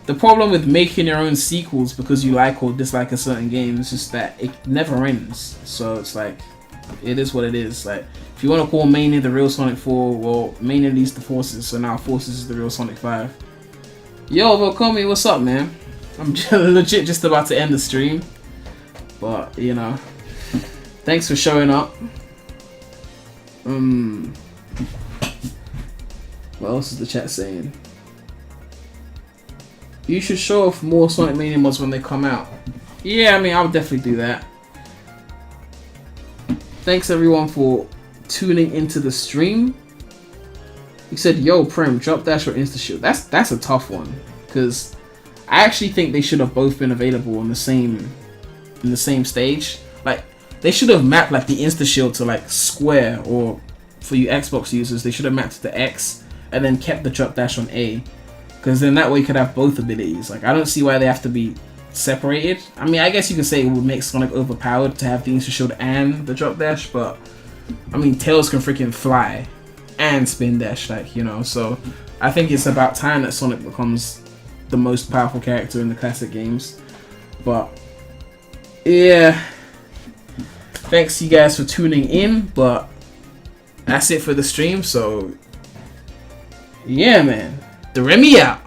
Speaker 1: the problem with making your own sequels because you like or dislike a certain game is just that it never ends. So it's like, it is what it is. Like, if you want to call Mania the real Sonic 4, well, Mania leads the Forces, so now Forces is the real Sonic 5. Yo, Volkomi, what's up, man? I'm legit just about to end the stream. But, you know, thanks for showing up. What else is the chat saying? You should show off more Sonic Mania mods when they come out. Yeah, I mean, I'll definitely do that. Thanks everyone for tuning into the stream. You said, yo, Prem, drop dash or Insta-Shield. That's a tough one, because I actually think they should have both been available in the same stage. Like, they should have mapped like the Insta-Shield to like square, or for you Xbox users, they should have mapped to X and then kept the drop dash on A, because then that way you could have both abilities. Like, I don't see why they have to be separated. I mean, I guess you could say it would make Sonic overpowered to have the Insta-Shield and the drop dash, but I mean, Tails can freaking fly and spin dash, like, you know. So I think it's about time that Sonic becomes the most powerful character in the classic games. But yeah, thanks you guys for tuning in, but that's it for the stream. So yeah, man, the Remy out.